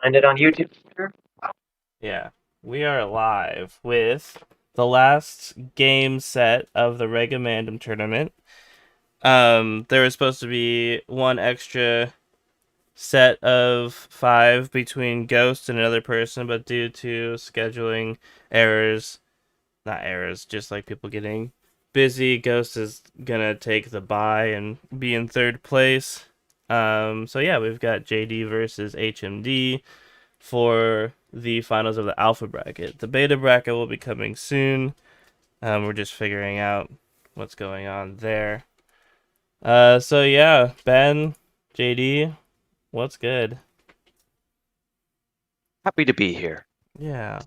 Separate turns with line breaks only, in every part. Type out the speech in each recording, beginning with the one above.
Find it on YouTube.
Yeah, we are live with the last game set of the Regamandom tournament. There was supposed to be one extra set of 5 between Ghost and another person, but due to scheduling errors, not errors, just like people getting busy, Ghost is gonna take the bye and be in third place. So yeah, we've got JD versus HMD for the finals of the alpha bracket. The beta bracket will be coming soon. We're just figuring out what's going on there. So yeah, Ben, JD, what's good?
Happy to be here.
Yeah.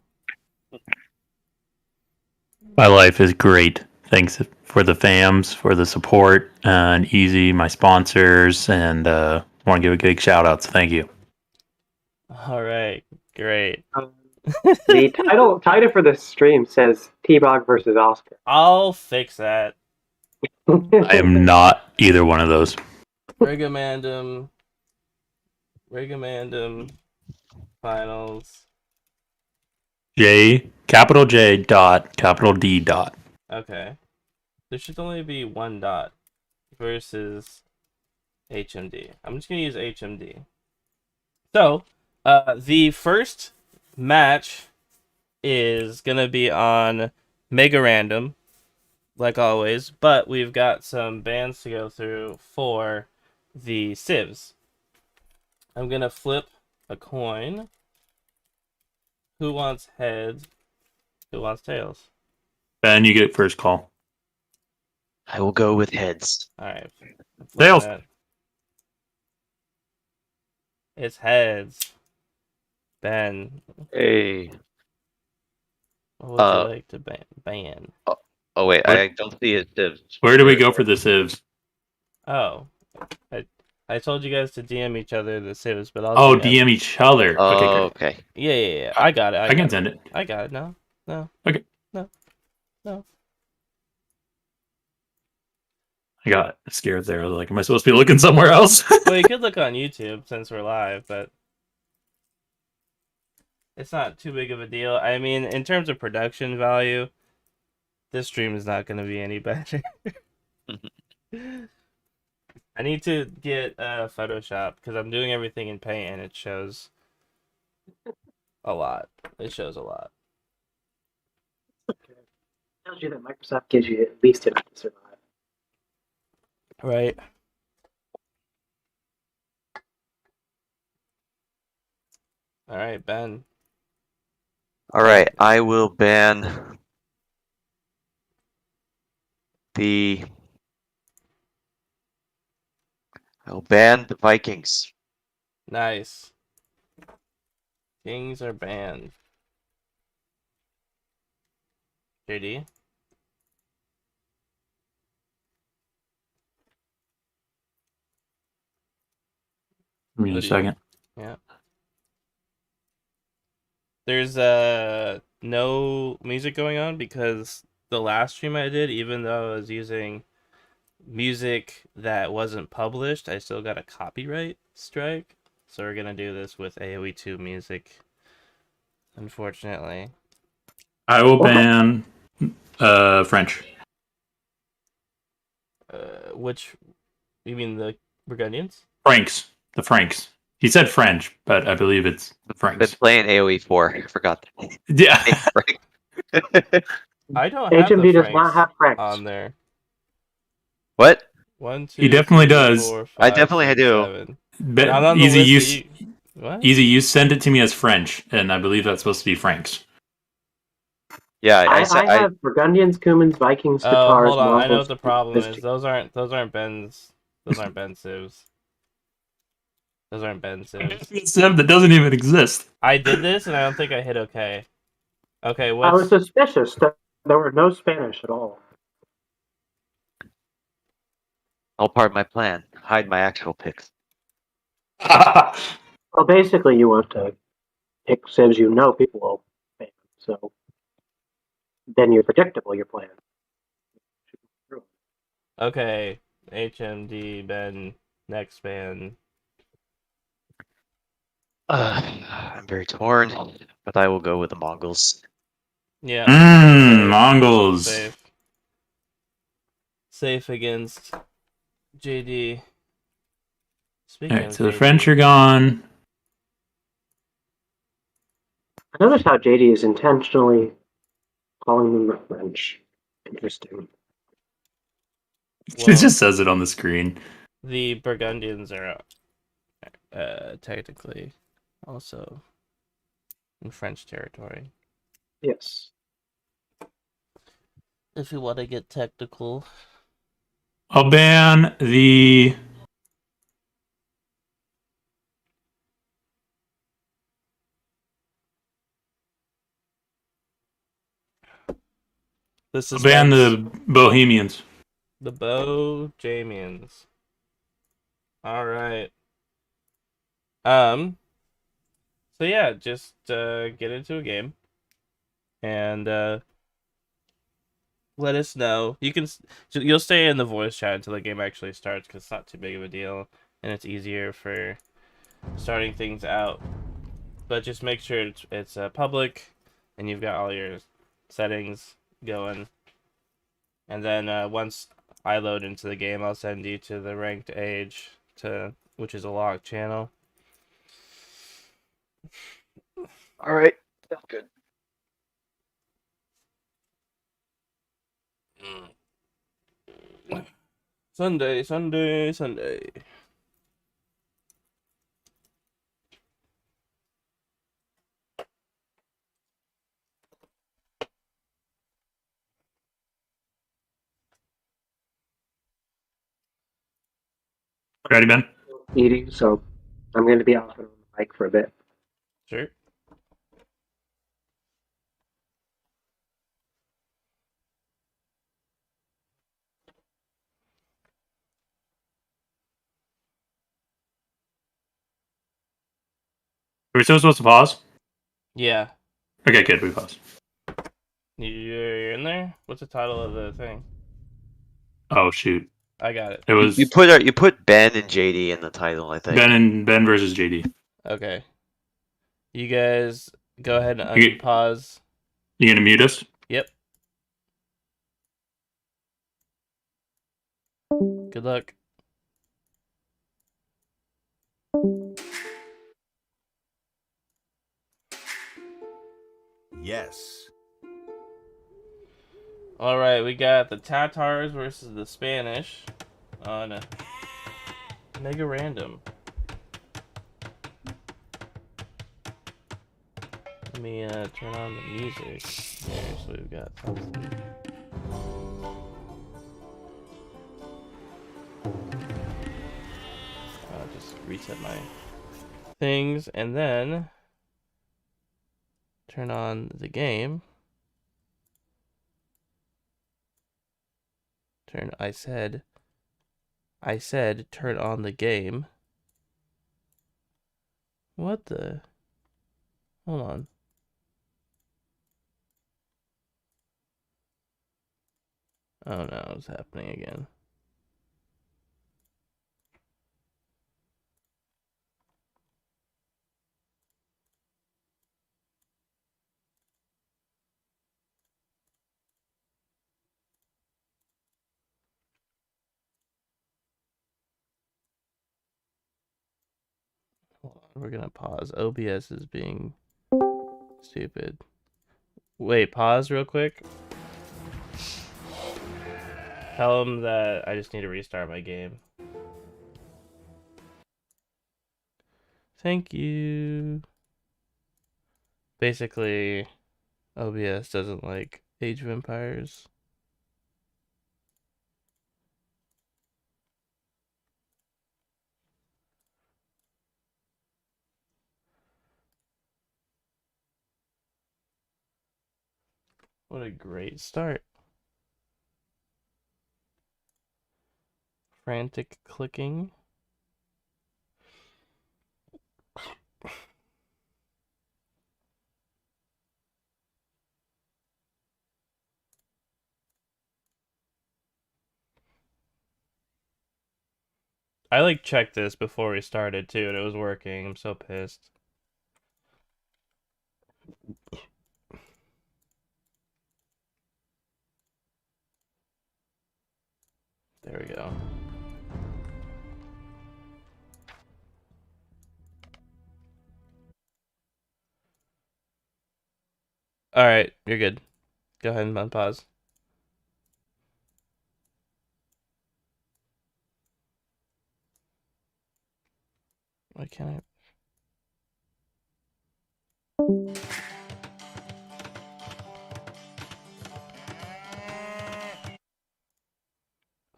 My life is great. Thanks for the fams, for the support, and Easy, my sponsors, and want to give a big shout out. So thank you.
All right. Great.
The title for this stream says T-Bog versus Oscar.
I'll fix that.
I am not either one of those.
Regamandom finals.
Capital J dot capital D dot.
Okay. There should only be one dot versus HMD. I'm just gonna use HMD. So, the first match is gonna be on Mega Random, like always, but we've got some bands to go through for the civs. I'm gonna flip a coin. Who wants heads? Who wants tails?
Ben, you get first call.
I will go with heads.
All right.
Tails.
It's heads. Ben,
Hey.
what would you like to ban?
Oh wait,
What?
I don't see it.
Where do we go for the civs?
Oh, I told you guys to DM each other the civs, but I'll
Oh,
DM.
DM each other.
Oh,
Okay, great.
okay.
Yeah. I got it.
I can send it.
I got it. No.
Okay.
No.
I got scared there. I was like, am I supposed to be looking somewhere else?
Well, you could look on YouTube since we're live, but it's not too big of a deal. I mean, in terms of production value, this stream is not going to be any better. I need to get Photoshop because I'm doing everything in Paint and it shows a lot. It shows a lot.
Okay. Tells you that Microsoft gives you at least enough to survive.
Right. All right, Ben.
All right, I will ban the. I'll ban the Vikings.
Nice. Kings are banned. JD?
Give me a second.
Yeah. There's no music going on because the last stream I did, even though I was using music that wasn't published, I still got a copyright strike. So we're gonna do this with AoE2 music. Unfortunately.
I will ban French.
Which you mean the Burgundians?
Franks. The Franks. He said French, but I believe it's the
Been
Franks.
playing AoE 4. I forgot.
Yeah.
I don't have
HMD
the
does not
Franks
have Franks.
on there.
What?
1, 2,
He definitely
3,
does.
4,
I
5,
definitely
6,
do.
7.
But
Not on the
Easy,
list
you,
that you... What?
Easy, you send it to me as French, and I believe that's supposed to be Franks.
Yeah,
I have Burgundians, Cumans, Vikings,
Oh,
Tatars,
hold on. I know what
Mongols,
the problem is.
Mystics.
Those aren't Ben's. Those aren't Ben civs. Those aren't Ben civs.
It's them that doesn't even exist.
I did this and I don't think I hit okay. Okay,
I was
what's
suspicious that there were no Spanish at all.
all part of my plan. Hide my actual picks.
Well, basically, you want to pick civs you know people will ban, so then you're predictable, your plan.
okay? HMD Ben next ban.
very torn, but I will go with the Mongols.
Yeah.
Mmm, Mongols.
Safe against JD. Speaking
Alright,
of
so the
JD,
French are gone.
I noticed how JD is intentionally calling them the French. Interesting.
Well,
It just says it on the screen.
the Burgundians are technically also in French territory.
Yes.
If you want to get technical.
I'll ban the
This is
the Bohemians.
The Bohemians. All right. So yeah, just get into a game and let us know. You'll stay in the voice chat until the game actually starts because it's not too big of a deal and it's easier for starting things out. But just make sure it's public and you've got all your settings going. And then once I load into the game, I'll send you to the ranked age which is a locked channel.
All right, that's good.
Sunday, Sunday, Sunday.
Ready, Ben?
Eating, so I'm going to be off on the mic for a bit.
Sure.
Are we still supposed to pause?
Yeah.
Okay, good. We paused.
You're in there? What's the title of the thing?
Oh shoot!
I got it.
It was
You put Ben and JD in the title, I think.
Ben versus JD.
Okay. You guys go ahead and
You-
unpause.
You gonna mute us?
Yep. Good luck.
Yes.
All right, we got the Tatars versus the Spanish on a Mega Random. Let me turn on the music here so we've got something. I'll just reset my things and then turn on the game. I said turn on the game. What the? Hold on. Oh no, it's happening again. Hold on, we're gonna pause. OBS is being stupid. Wait, pause real quick. Tell him that I just need to restart my game. Thank you. Basically, OBS doesn't like Age of Empires. What a great start. Frantic clicking. I checked this before we started too, and it was working. I'm so pissed. There we go. Alright, you're good. Go ahead and unpause. Why can't I?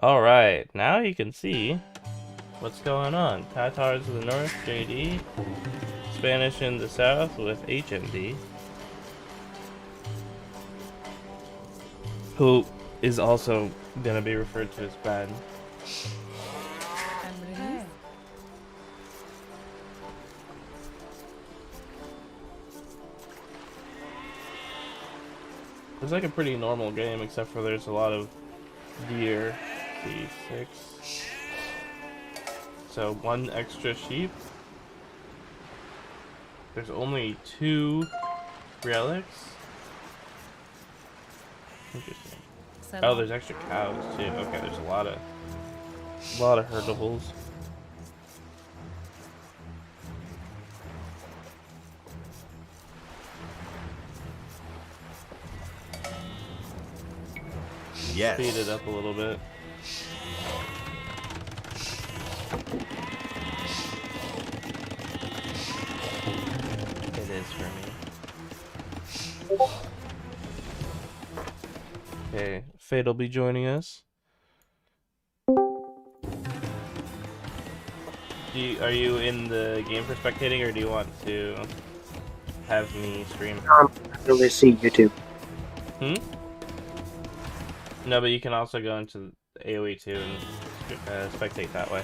Alright, now you can see what's going on. Tatars in the north, JD. Spanish in the south with HMD. Who is also gonna be referred to as Ben. It's like a pretty normal game, except for there's a lot of deer. C6. So 1 extra sheep. There's only 2 relics. Interesting. Oh, there's extra cows too. Okay, there's a lot of herdables.
Yes.
Speed it up a little bit. It is for me. Okay, Fate will be joining us. Are you in the game for spectating, or do you want to have me stream?
I really see YouTube.
No, but you can also go into AoE 2 and spectate that way.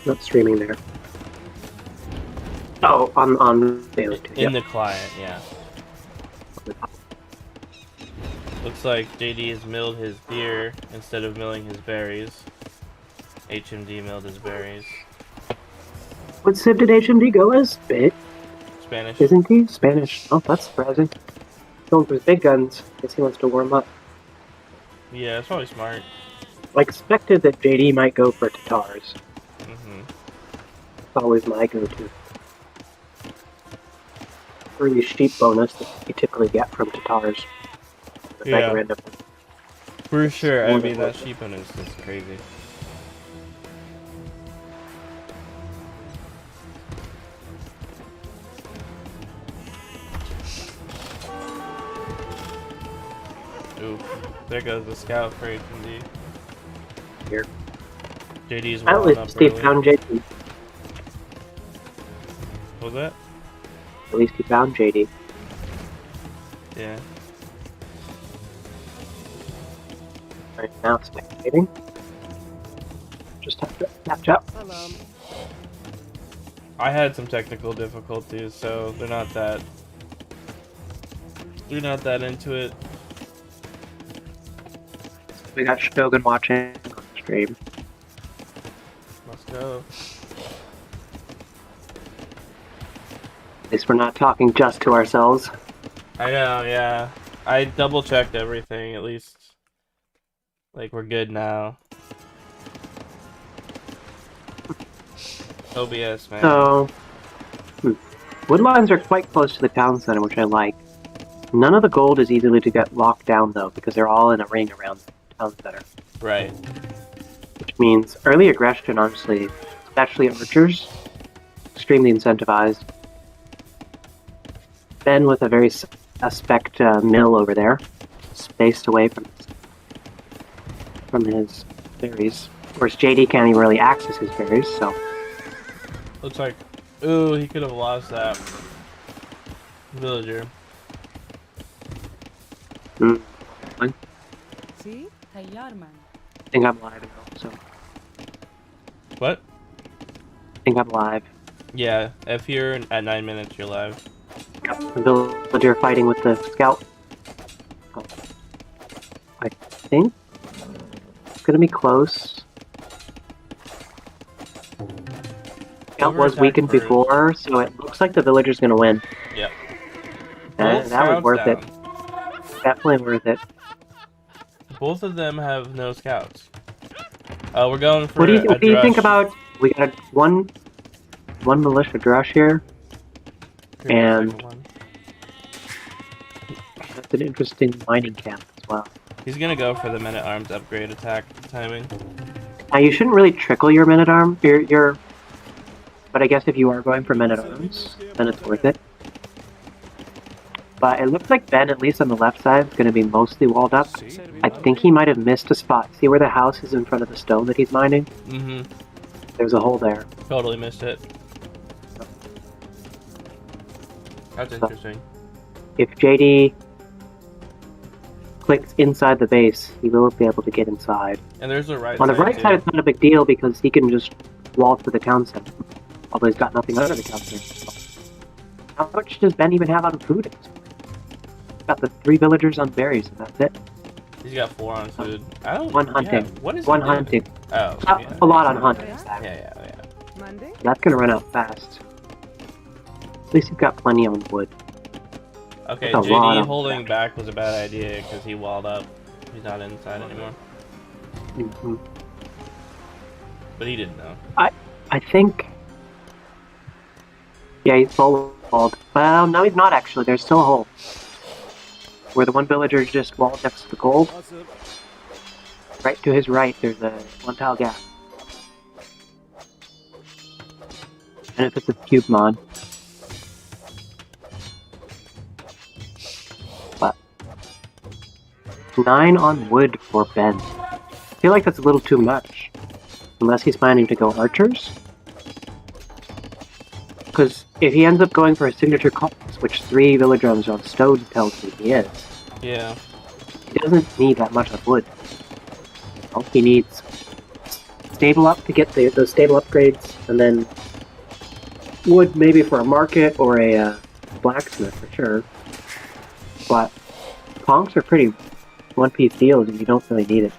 Not streaming there. Oh, on AOE2.
In the client, yeah. Looks like JD has milled his deer instead of milling his berries. HMD milled his berries.
What civ did HMD go as? Big?
Spanish.
Isn't he? Spanish. Oh, that's surprising. Going for his big guns. Guess he wants to warm up.
Yeah, it's probably smart.
I expected that JD might go for Tatars.
Mm-hmm.
It's always my go-to. Early sheep bonus that you typically get from Tatars. The
Yeah.
Regamandom.
For sure. I mean, that sheep one is crazy. Ooh, there goes the scout for HMD.
Here.
JD's
At
walling up
least he
early.
found JD.
What was that?
At least he found JD.
Yeah.
Right now it's spectating. Just have to catch up.
I had some technical difficulties, so they're not that into it.
We got Shogun watching on stream.
Let's go.
At least we're not talking just to ourselves.
I know, yeah. I double checked everything, at least. Like, we're good now. OBS, man.
So, woodlines are quite close to the town center, which I like. None of the gold is easily to get locked down, though, because they're all in a ring around the town center.
Right.
Which means early aggression, honestly, especially archers, extremely incentivized. Ben with a very suspect mill over there, spaced away from his berries. Of course, JD can't even really access his berries, so...
Looks like... Ooh, he could have lost that. Villager.
Sí, تيار man.
I think I'm live now, so...
What?
I think I'm live.
Yeah, if you're at 9 minutes, you're live.
Yep, the villager fighting with the scout. Oh. I think it's gonna be close. scout was
Overattack
weakened
first.
before, so it looks like the villager's gonna win.
Yep.
And
Both
that was
scouts
worth it.
down.
Definitely worth it.
Both of them have no scouts. We're going for
What do you think
drush.
about? We got one militia drush here.
Here's the
and-
second one.
That's an interesting mining camp as well.
He's gonna go for the men-at-arms upgrade attack timing.
Now you shouldn't really trickle your men at arms. But I guess if you are going for men at arms, then it's worth it. But it looks like Ben, at least on the left side, is going to be mostly walled up. I think he might have missed a spot. See where the house is in front of the stone that he's mining?
Mm-hmm.
There's a hole there.
Totally missed it. That's interesting.
If JD clicks inside the base, he will be able to get inside.
And there's a right
On the
side
right
too.
side, it's not a big deal because he can just wall to the town center. Although he's got nothing under the town center. How much does Ben even have on food? Got the 3 villagers on berries, and that's it.
He's got 4 on food. I don't.
One hunting.
Yeah, what is
One
he doing?
hunting.
Oh.
Not
Yeah.
a lot on hunting.
Yeah.
Monday?
That's gonna run out fast. At least you've got plenty on wood.
Okay,
That's a lot
JD
of
holding
that.
back was a bad idea because he walled up. He's not inside anymore.
Mhm.
But he didn't know.
I think. Yeah, he's full walled. Well, no, he's not actually. There's still a hole. Where the one villager just walled next to the gold. Right to his right, there's a 1 tile gap. And if it's a cube mod. But 9 on wood for Ben. I feel like that's a little too much. Unless he's planning to go archers. Because if he ends up going for a signature cost, which 3 villagers on stone tells me he is,
Yeah.
he doesn't need that much of wood. Well, he needs stable up to get those stable upgrades, and then wood maybe for a market or a blacksmith for sure. But conks are pretty one-piece deals, and you don't really need it.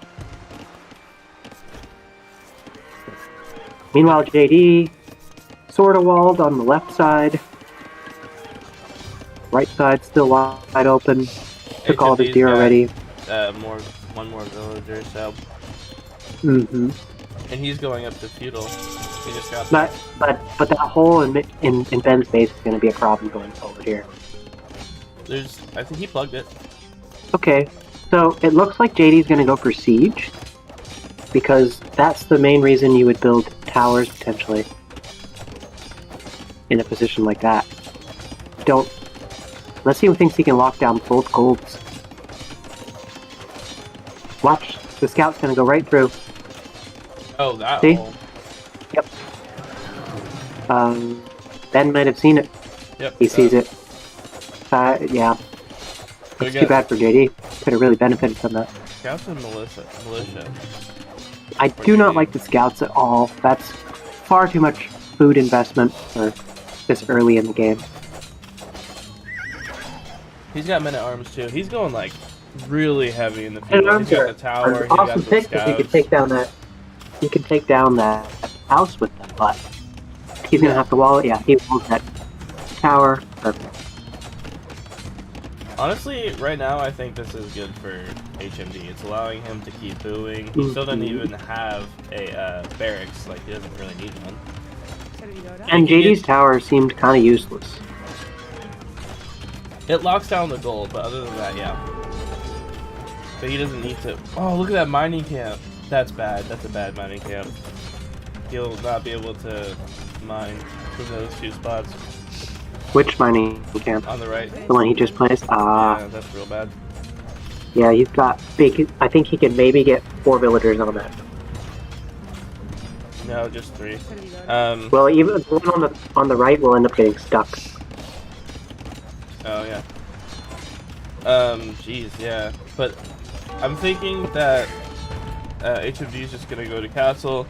Meanwhile, JD sort of walled on the left side. Right side still wide open. Took all of his
HMD's
deer
got,
already.
One more villager, so.
Mm-hmm.
And he's going up to feudal. He just got.
But that hole in Ben's base is going to be a problem going forward here.
I think he plugged it.
Okay, so it looks like JD's going to go for siege, because that's the main reason you would build towers potentially in a position like that. Unless he thinks he can lock down both golds. Watch, the scout's going to go right through.
Oh, that
See?
hole.
Yep. Ben might have seen it.
Yep.
He sees it. Yeah.
Good
It's too
guess.
bad for JD. Could have really benefited from that.
Scouts and militia.
I do not like the scouts at all. That's far too much food investment for this early in the game.
He's got men-at-arms too. He's going like really heavy in the
And
field. He's got the tower. He got
awesome
the
pick because he
scouts.
could take down that. He can take down that house with them, but he's gonna have to wall it. Yeah, he walls that tower. Perfect.
Honestly, right now I think this is good for HMD. It's allowing him to keep booing. He still doesn't even have a barracks. Like he doesn't really need one.
And JD's tower seemed kind of useless.
It locks down the gold, but other than that, yeah. But he doesn't need to. Oh, look at that mining camp. That's bad. That's a bad mining camp. He'll not be able to mine from those 2 spots
Which mining camp?
on the right.
The one he just placed?
Yeah, that's real bad.
Yeah, he's got big. I think he can maybe get 4 villagers on that.
No, just 3.
Well, even the one on the right will end up getting stuck.
Oh yeah. Jeez, yeah. But I'm thinking that HMD is just gonna go to castle,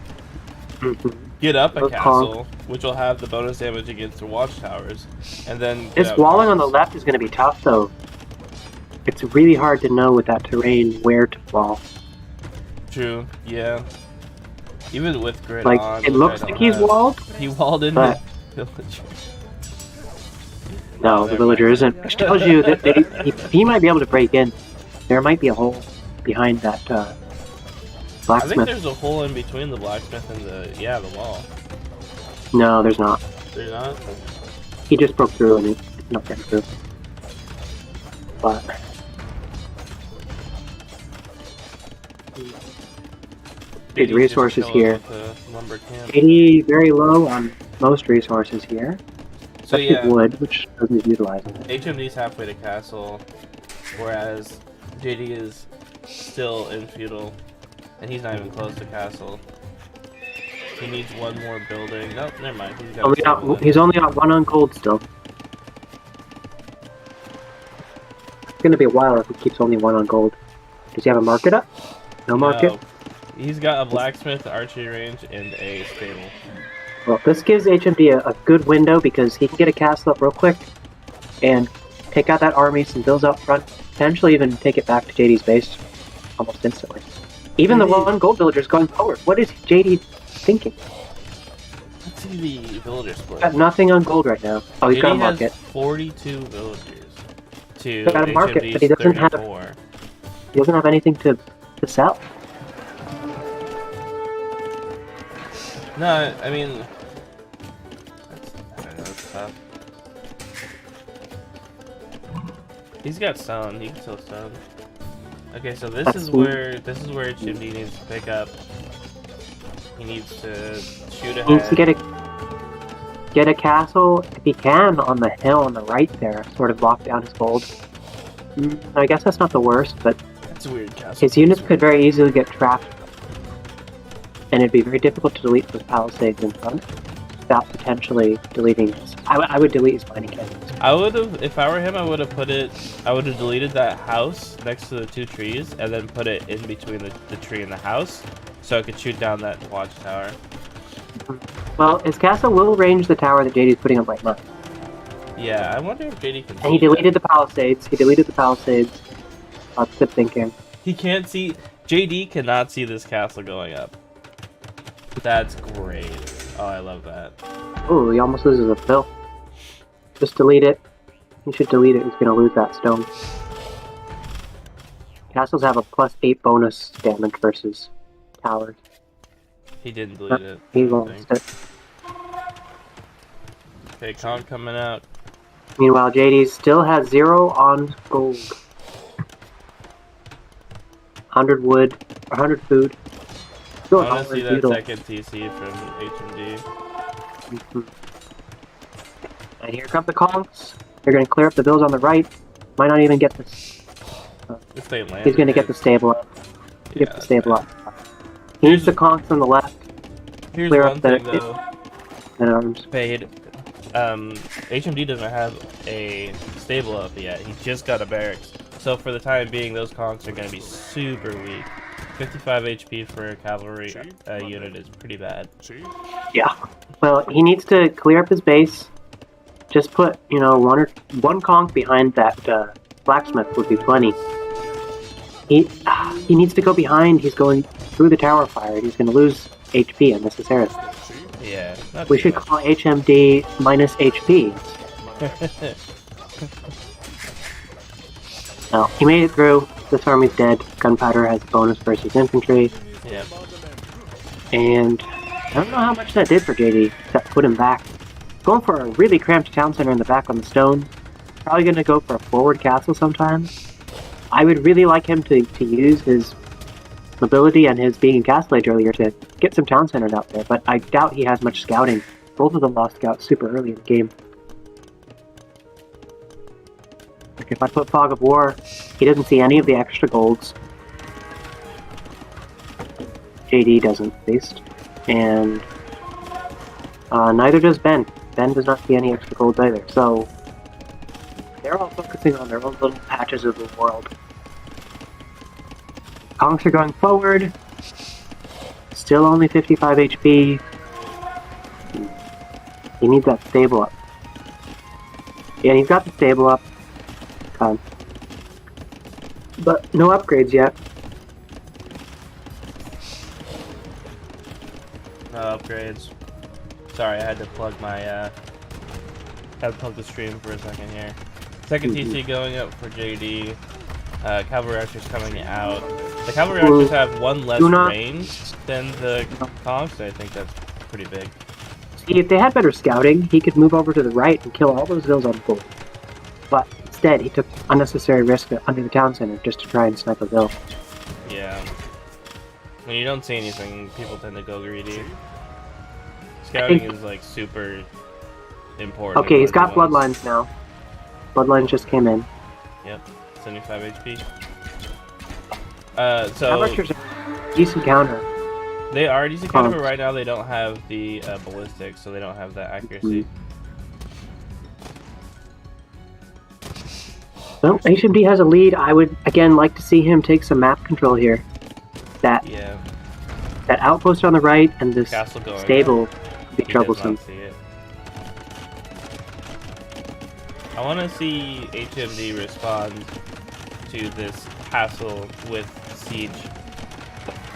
get up a
Or
castle, which will have the bonus damage against the watchtowers, and then get
This
out
walling on the
conks.
left is going to be tough, though. It's really hard to know with that terrain where to wall.
True. Yeah. Even with grid
Like,
on,
it
which
looks
I don't
like he's
have,
walled.
he walled in
but-
the village.
No,
Oh,
the
never
villager
mind.
isn't. Which tells you that he might be able to break in. There might be a hole behind that
I think
blacksmith.
there's a hole in between the blacksmith and the wall.
No, there's not.
There's not?
He just broke through and it's not getting through. But his
JD's
resources
just chilling
here.
with the lumber camp.
80 very low on most resources here.
So
Except
yeah,
wood, which doesn't utilize it.
HMD's halfway to castle, whereas JD is still in feudal, and he's not even close to castle. He needs one more building. Nope, never mind.
He's only got one on gold still. It's gonna be a while if he keeps only one on gold. Does he have a market up? No market?
No. He's got a blacksmith, archery range, and a stable.
Well, this gives HMD a good window because he can get a castle up real quick and take out that army, some bills out front, potentially even take it back to JD's base almost instantly. Even the one gold villager's going forward. What is JD thinking?
Let's see the villager split.
Got nothing on gold right now. Oh, he's got a
JD
market.
has 42 villagers to
He's got a market,
HMD's
but he doesn't have-
34.
He doesn't have anything to sell.
No, I mean, I don't know, it's tough. He's got stone. He can still stone. Okay, so this is where HMD needs to pick up. He needs to shoot ahead.
He needs to get a castle if he can on the hill on the right there, sort of lock down his gold. I guess that's not the worst, but
That's a weird castle.
his units could very easily get trapped, and it'd be very difficult to delete those palisades in front without potentially deleting his. I would delete his mining cannons.
I would have, if I were him, I would have deleted that house next to the two trees and then put it in between the tree and the house so I could shoot down that watchtower.
Well, his castle will range the tower that JD's putting up right now.
Yeah, I wonder if JD can see
And he deleted the palisades. That's good thinking.
He can't see. JD cannot see this castle going up. That's great. Oh, I love that.
Ooh, he almost loses a fill. Just delete it. He should delete it. He's gonna lose that stone. Castles have a +8 bonus damage versus towers.
He didn't delete it.
He
I don't
lost
think.
it.
Okay, Kong coming out.
Meanwhile, JD still has 0 on gold. 100 wood, 100 food. Still
I want to see that
feudal.
second TC from HMD.
And here come the Kongs. They're going to clear up the bills on the right. Might not even get this.
If they land,
He's going to get the stable up.
Yeah,
Get the stable up. He needs the Kongs on the left.
Here's
clear
one
up the-
thing though.
And
Spade. HMD doesn't have a stable up yet. He just got a barracks. So for the time being, those conks are going to be super weak. 55 HP for a cavalry unit is pretty bad.
yeah. Well, he needs to clear up his base. Just put, one conch behind that blacksmith would be plenty. He needs to go behind. He's going through the tower fire. He's going to lose HP unnecessarily.
Yeah. not
We
too
should
much.
call HMD minus HP. No, he made it through. This army's dead. Gunpowder has a bonus versus infantry.
Yeah.
And I don't know how much that did for JD, except put him back. Going for a really cramped town center in the back on the stone. Probably going to go for a forward castle sometime. I would really like him to use his mobility and his being in Castle Age earlier to get some town centers out there, but I doubt he has much scouting. Both of them lost scouts super early in the game. If I put Fog of War, he doesn't see any of the extra golds. JD doesn't, at least. And neither does Ben. Ben does not see any extra golds either. So they're all focusing on their own little patches of the world. Kongs are going forward. Still only 55 HP. He needs that stable up. Yeah, he's got the stable up. But no upgrades yet.
No upgrades. Sorry, I had to plug my had to plug the stream for a second here. Second TC going up for JD. Cavalry archers coming out. The cavalry archers have one less range than the conks. I think that's pretty big.
See, if they had better scouting, he could move over to the right and kill all those vills on full. But instead, he took unnecessary risk under the town center just to try and snipe a vill.
Yeah. When you don't see anything, people tend to go greedy. Scouting is like super important.
Okay, he's got bloodlines now. Bloodlines just came in.
Yep, 75 HP. So
Archers are decent counter.
they are decent counter, but right now they don't have the ballistics, so they don't have that accuracy.
Well, HMD has a lead. I would again like to see him take some map control here. That outpost on the right and this stable could be troublesome.
I want to see HMD respond to this hassle with siege,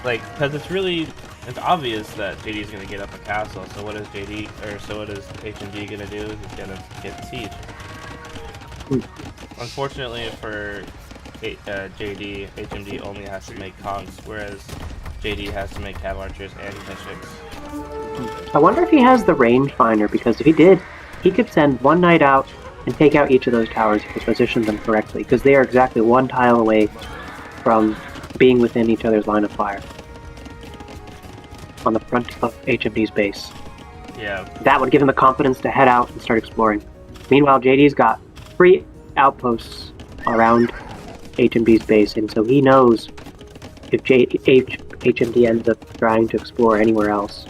like, because it's obvious that JD is going to get up a castle. So what is HMD going to do? He's going to get siege. Unfortunately for JD, HMD only has to make conks, whereas JD has to make cav archers and Pishaks.
I wonder if he has the rangefinder, because if he did, he could send one knight out and take out each of those towers if he positioned them correctly, because they are exactly one tile away from being within each other's line of fire on the front of HMD's base.
Yeah.
That would give him the confidence to head out and start exploring. Meanwhile, JD's got 3 outposts around HMD's base, and so he knows if HMD ends up trying to explore anywhere else.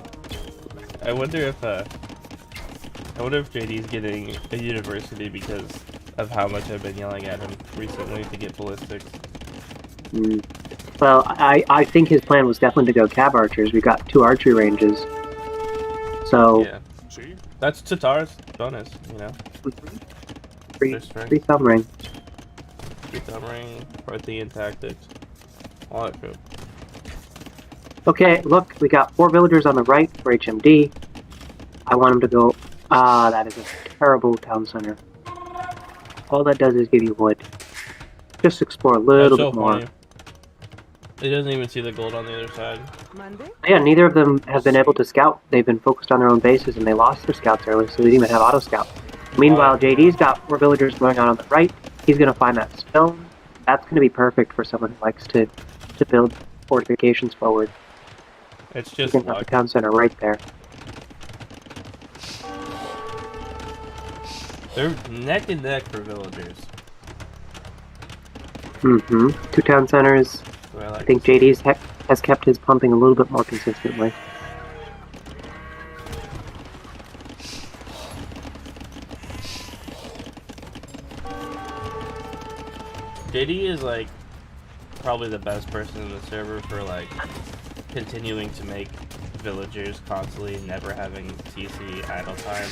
I wonder if JD's getting a university because of how much I've been yelling at him recently to get ballistics.
Well, I think his plan was definitely to go cab archers. We got 2 archery ranges, so
yeah, that's Tatar's bonus, you know.
3 thumb ring.
3 thumb ring, Parthian tactics, all that crap.
Okay, look, we got 4 villagers on the right for HMD. I want him to go. That is a terrible town center. All that does is give you wood. Just explore a little bit more.
Funny. He doesn't even see the gold on the other side.
Yeah, neither of them have been able to scout. They've been focused on their own bases, and they lost their scouts early, so they didn't even have auto scout. Meanwhile, JD's got 4 villagers going on the right. He's going to find that stone. That's going to be perfect for someone who likes to build fortifications forward.
It's just
the town center right there.
They're neck and neck for villagers.
2 town centers. I think JD's has kept his pumping a little bit more consistently.
JD is like probably the best person in the server for like continuing to make villagers constantly never having TC idle time.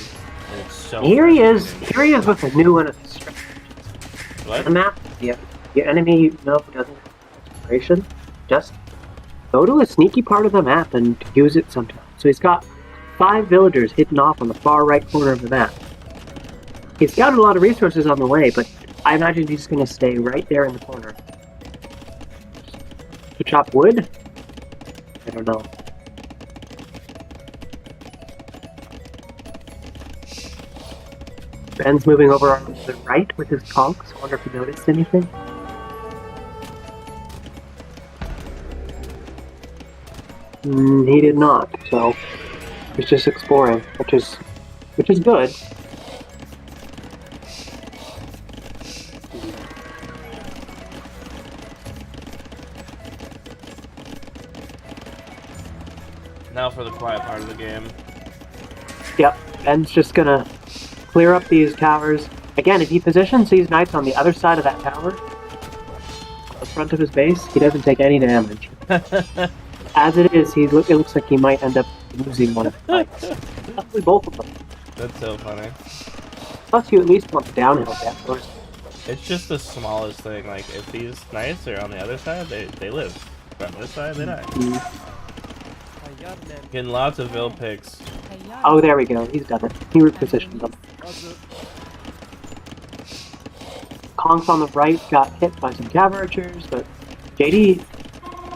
And it's so
Here he is with a new one of his strategies.
What?
The map, your enemy you know doesn't have inspiration, just go to a sneaky part of the map and use it sometimes. So he's got 5 villagers hidden off on the far right corner of the map. He's got a lot of resources on the way, but I imagine he's going to stay right there in the corner. To chop wood? I don't know. Ben's moving over on the right with his conks. I wonder if he noticed anything. He did not, so he's just exploring, which is good.
Now for the quiet part of the game.
Yep, Ben's just gonna clear up these towers. Again, if he positions these knights on the other side of that tower, the front of his base, he doesn't take any damage. As it is, it looks like he might end up losing one of the knights. Possibly both of them.
That's so funny.
Plus, you at least want the downhill death.
It's just the smallest thing. Like, if these knights are on the other side, they live. But on this side, they die. Getting lots of Vil picks.
Oh, there we go. He's done it. He repositioned them. Kong's on the right got hit by some cav-archers, but JD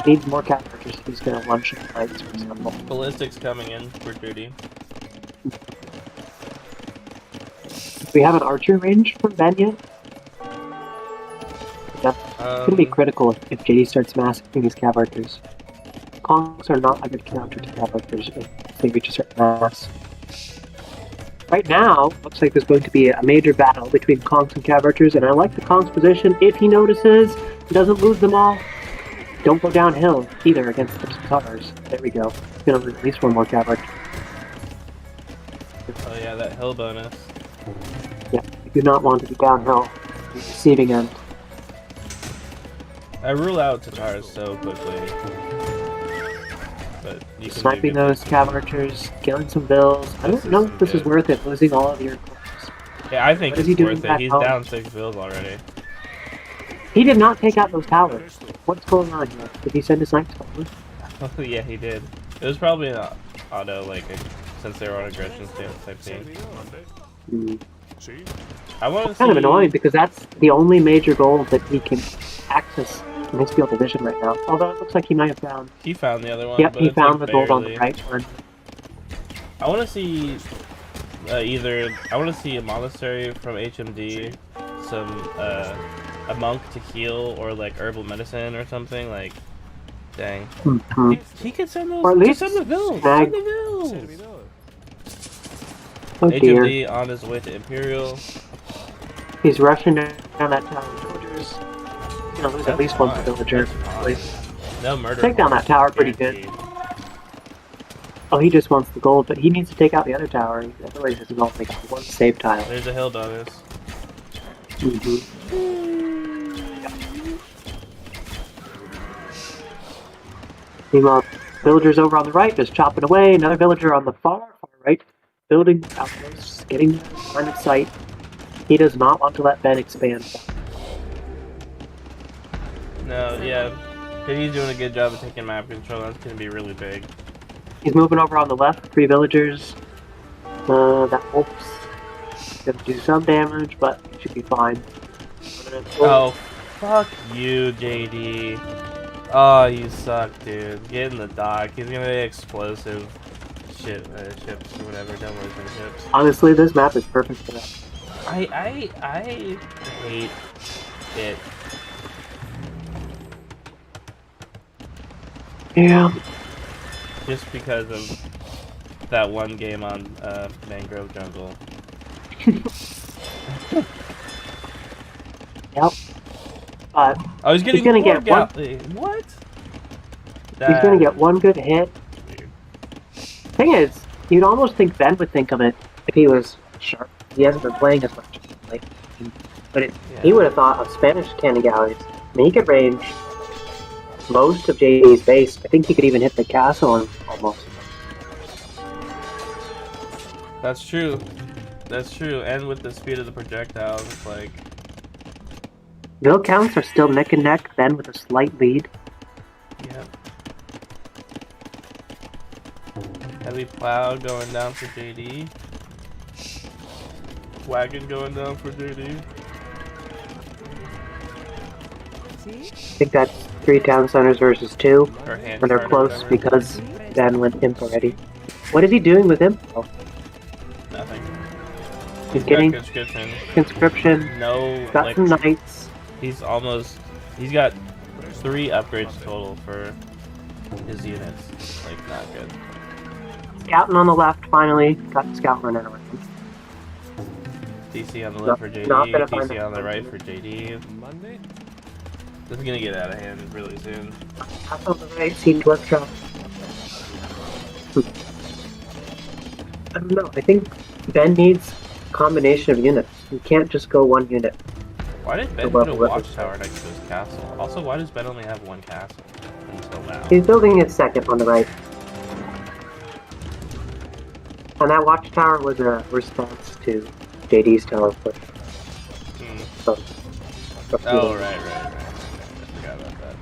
needs more cav-archers if he's going to lunge the lights, for example.
Ballistics coming in for duty.
Do we have an archer range from Ben yet? That's going to be critical if JD starts massacring his cav-archers. Kongs are not a good counter to cav-archers if they reach a certain mass. Right now, looks like there's going to be a major battle between Kongs and cav-archers, and I like the Kong's position. If he notices, he doesn't lose them all, don't go downhill either against the stars. There we go. He's gonna lose at least one more cav-archer.
Oh yeah, that hill bonus.
Yeah, you do not want to be downhill. The receiving end.
I rule out Tatars so quickly. But you can
Sniping those cav-archers, killing some bills. I don't know if this is worth it, losing all of your corpses.
Yeah, I think
What is he
it's
doing
worth it.
back
He's
home?
down 6 bills already.
He did not take out those towers. What's going on here? Did he send his snipes forward?
Oh yeah, he did. It was probably an auto, like, since they were on aggression stance type thing. I want to see...
Kind of annoying because that's the only major goal that he can access in his field of vision right now. Although it looks like he might have found.
He found the other one.
Yep,
but
he
it's,
found
like,
the gold on the
barely.
right one.
I want to see I want to see a monastery from HMD, some a monk to heal, or like herbal medicine or something. Like, dang, he could send those.
Or at
Just
least
send the bills.
snag-
Send the bills.
Oh dear.
HMD on his way to Imperial.
He's rushing down that tower of villagers. He's gonna lose at least one villager. At least.
No murder.
Take down that tower pretty good.
Guaranteed.
Oh, he just wants the gold, but he needs to take out the other tower. He really has only like one save tile.
There's a hill bonus.
Meanwhile, villagers over on the right just chopping away. Another villager on the far right, building outposts, getting line of sight. He does not want to let Ben expand.
No, yeah. He's doing a good job of taking map control. That's gonna be really big.
He's moving over on the left, 3 villagers. That wolf's gonna do some damage, but he should be fine.
Oh, fuck you, JD. Oh, you suck, dude. Get in the dock. He's gonna be explosive ships or whatever. Demolition ships.
Honestly, this map is perfect for that.
I hate it.
Yeah.
Just because of that one game on Mangrove Jungle.
Yep. But
I was getting
he's gonna get one.
What?
He's gonna get one good hit. Thing is, you'd almost think Ben would think of it if he was sharp. He hasn't been playing as much lately. But he would have thought of Spanish cannon galleys. I mean, he could range most of JD's base. I think he could even hit the castle and almost.
That's true. That's true. And with the speed of the projectiles, it's like...
Mill counts are still neck and neck, Ben with a slight lead.
Yep. Heavy plow going down for JD. Wagon going down for JD.
I think that's 3 town centers versus 2.
Or hand
Or they're
cart or
close
whatever.
because Ben went imp already. What is he doing with imp? Oh,
Nothing.
he's
Got
getting
conscription.
conscription.
No,
Got
like,
some knights.
he's got 3 upgrades total for his units. Like, not good.
Scouting on the left, finally. Got the scout running around.
DC on the left for JD,
not gonna find
DC
it.
on the right for JD. This is gonna get out of hand really soon.
Up on the right, siege workshop. I don't know. I think Ben needs a combination of units. You can't just go one unit.
Why did Ben
The
put a
level
watchtower next to his castle? Also, why does Ben only have 1 castle until now?
He's building his second on the right. And that watchtower was a response to JD's tower push.
Hmm.
So,
Oh, right. I forgot about that.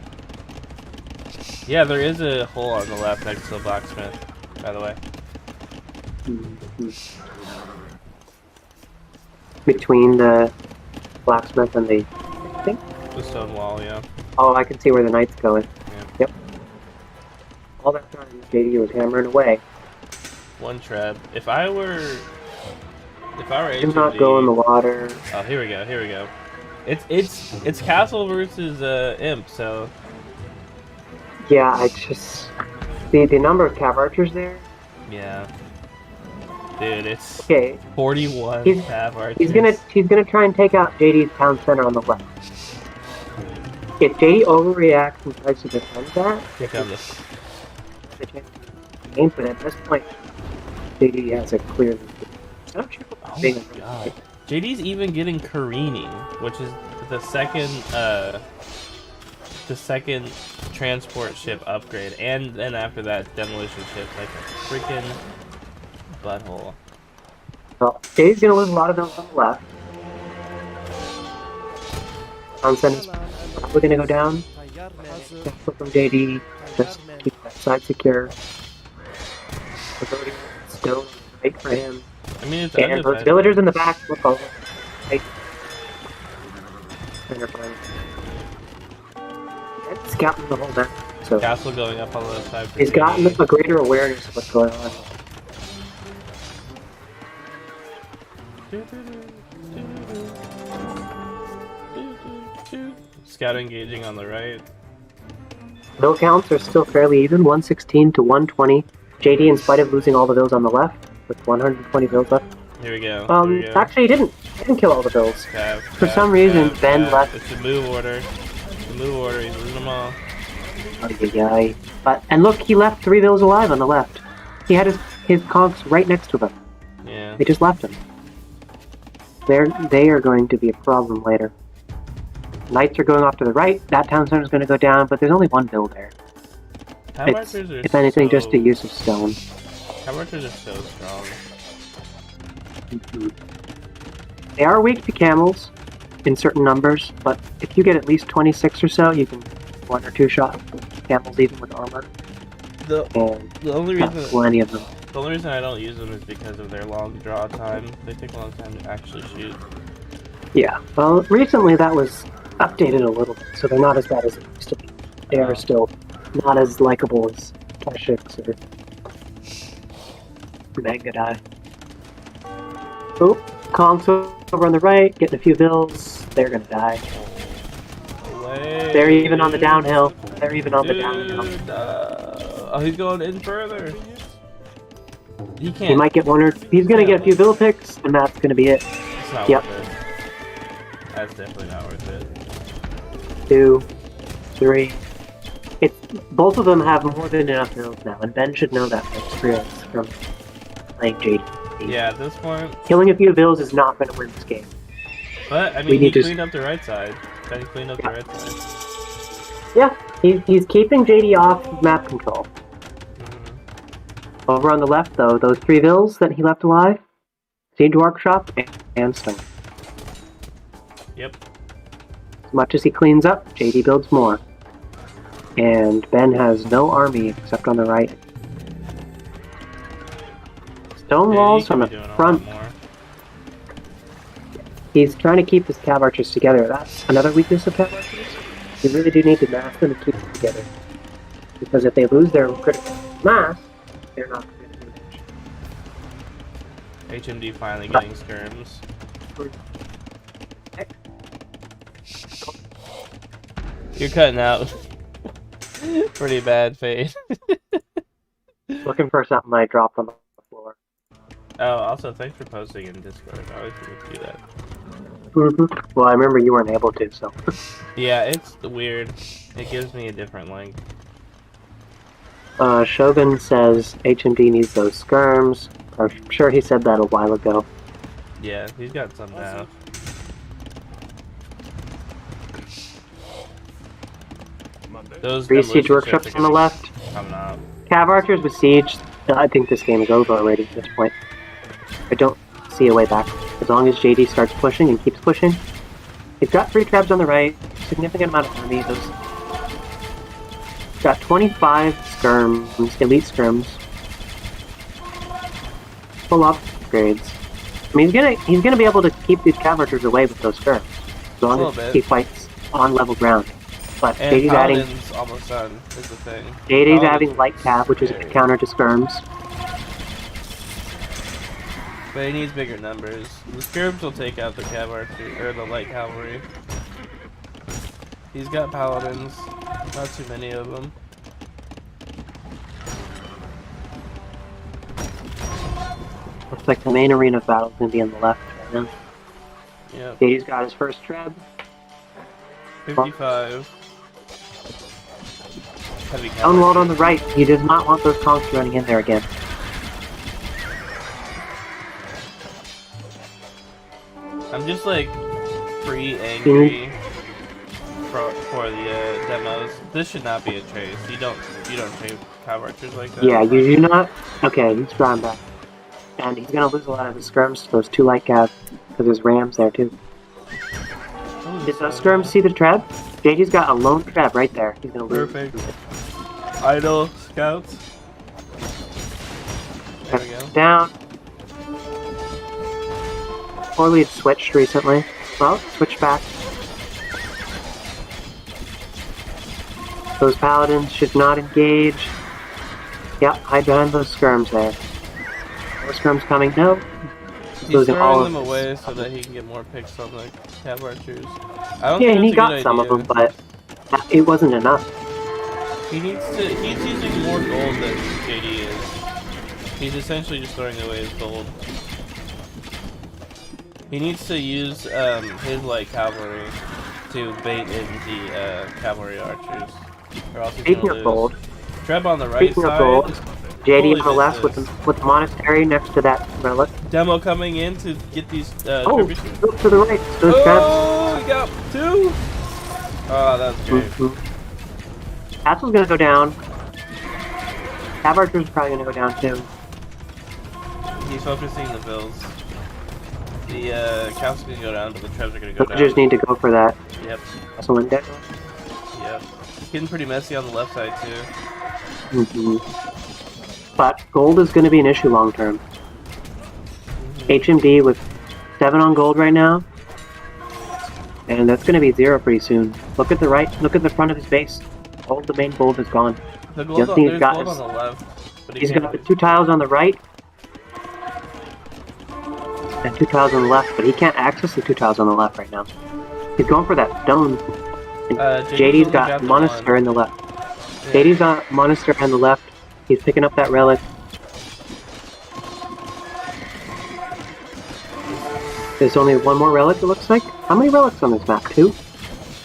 Yeah, there is a hole on the left next to the blacksmith, by the way.
Between the blacksmith and the thing?
The stone wall, yeah.
Oh, I can see where the knight's going.
Yeah.
Yep. All that time, JD was hammering away.
One treb. If I were HMD...
Do not go in the water.
Oh, here we go, here we go. It's castle versus imp, so...
Yeah, I just... The number of cav archers there?
Yeah. Dude, it's
Okay.
41 cav archers.
He's gonna try and take out JD's town center on the left. If JD overreacts and tries to defend that,
Here comes this.
the chance to game, but at this point, JD has a clear lead. I'm not sure
Oh
what's being
my god. JD's even getting careening, which is the second transport ship upgrade, and then after that demolition ship, like a freaking butthole.
Well, JD's gonna lose a lot of those on the left. Town center's probably gonna go down. Careful from JD. Just keep that side secure. The voting still right for him.
I mean, it's
And those
undefended.
villagers in the back look over. Right. Center fine. And scouting the whole map. So
Castle going up on the left side. For
he's gotten
JD.
a greater awareness of what's going on.
Scout engaging on the right.
Mill counts are still fairly even, 116 to 120. JD, in spite of losing all the bills on the left, with 120 bills left.
Here we go. Here we go.
Actually, he didn't kill all the bills.
Cav,
For
cav,
some reason,
cav,
Ben
cav.
left.
It's a move order. It's a move order. He's losing them all.
Ay. But and look, he left 3 bills alive on the left. He had his conks right next to them.
Yeah.
They just left him. They are going to be a problem later. Knights are going off to the right. That town center is going to go down, but there's only 1 bill there.
Cav
It's,
archers are
if anything,
so...
just a use of stone.
Cav archers are so strong.
They are weak to camels in certain numbers, but if you get at least 26 or so, you can 1 or 2 shot camels even with armor. And
The only
got
reason
plenty of them.
the only reason I don't use them is because of their long draw time. They take a long time to actually shoot.
Yeah, well, recently that was updated a little bit, so they're not as bad as they used to be. They are still not as likable as Keshiks or Megadai. Oh, Kong's over on the right, getting a few bills. They're gonna die. They're even on the downhill. They're even on the downhill.
Oh, he's going in further. He can't.
He might get 1 or... He's gonna get a few bill picks, and that's gonna be it.
It's not
Yep.
worth it. That's definitely not worth it.
2, 3. Both of them have more than enough bills now, and Ben should know that from experience from playing JD.
Yeah, at this point.
Killing a few bills is not going to win this game.
But I
We
mean, he
need to-
cleaned up the right side. Ben cleaned up the right side.
Yeah, he's keeping JD off of map control.
Mhm.
Over on the left, though, those 3 bills that he left alive, Siege Workshop and Stone.
Yep.
As much as he cleans up, JD builds more. And Ben has no army except on the right. Stone
Yeah,
walls
he
from
could
the
be doing a lot
front.
more.
He's trying to keep his cav archers together. That's another weakness of cav archers. You really do need to mass them and keep them together. Because if they lose their critical mass, they're not going to do much.
HMD finally getting skirms. You're cutting out. Pretty bad, Fade.
Looking for something I dropped on the floor.
Oh, also, thanks for posting in Discord. I always forget to do that.
Well, I remember you weren't able to, so.
Yeah, it's weird. It gives me a different link.
Shogun says HMD needs those skirms. I'm sure he said that a while ago.
Yeah, he's got some now. Those
3 siege
demolition
workshops
ships are
on the
gonna
left.
be coming out.
Cav archers with siege. I think this game is over already at this point. I don't see a way back. As long as JD starts pushing and keeps pushing. He's got 3 crabs on the right. Significant amount of army. Those Got 25 skirms, elite skirms. Full upgrades. I mean, he's gonna be able to keep these cavalry away with those skirms, as long as he fights on level ground. But
And
JD's adding
Paladin's almost done, is the thing.
JD's
Paladin's
adding light cav, which is a counter to skirms.
But he needs bigger numbers. The skirms will take out the cavalry, or the light cavalry. He's got paladins, not too many of them.
Looks like the main arena battle is gonna be on the left right now.
Yep.
JD's got his first treb.
55. Heavy
Downward
cavalry.
on the right. He does not want those conks running in there again.
I'm just like pretty angry for the demos. This should not be a chase. You don't chase cavalry archers like that.
Yeah, you do not. Okay, he's drawing back. And he's gonna lose a lot of his skirms to those 2 light cav, because there's rams there too. Did those skirms see the treb? JD's got a lone treb right there. He's gonna lose.
Perfect. Idle scouts. There we go.
Down. Poorly had switched recently. Well, switch back. Those paladins should not engage. Yep, hide behind those skirms there. More skirms coming. No.
He's
Losing all
throwing
of
them
his-
away so that he can get more picks on the cav archers. I don't
Yeah,
think
and he
that's a
got
good
some of
idea.
them, but it wasn't enough.
He's using more gold than JD is. He's essentially just throwing away his gold. He needs to use his light cavalry to bait in the cavalry archers, or else he's
Speaking
gonna
of
lose.
gold,
Treb on the right
speaking
side.
of gold, JD
Holy
on the left with
business.
the monastery next to that relic.
Demo coming in to get these
Oh,
trebuchets.
look to the right. Those traps.
Oh, we got 2. Oh, that's great.
Castle's gonna go down. Cav archer's probably gonna go down too.
He's focusing the bills. The castle's gonna go down, but the trebs are gonna go down.
Villagers need to go for that.
Yep.
Castle index.
Yep. It's getting pretty messy on the left side too.
But gold is gonna be an issue long term. HMD with 7 on gold right now. And that's gonna be 0 pretty soon. Look at the right, look at the front of his base. All the main gold is gone.
The
The
gold,
other thing he's
there's
got
gold
is-
on the left, but he
He's
can't
got the 2 tiles on the right. And 2 tiles on the left, but he can't access the 2 tiles on the left right now. He's going for that stone. And JD's
only
got
the
Monastery
one.
in the left.
Yeah.
JD's got Monastery on the left. He's picking up that relic. There's only one more relic, it looks like. How many relics on this map? 2?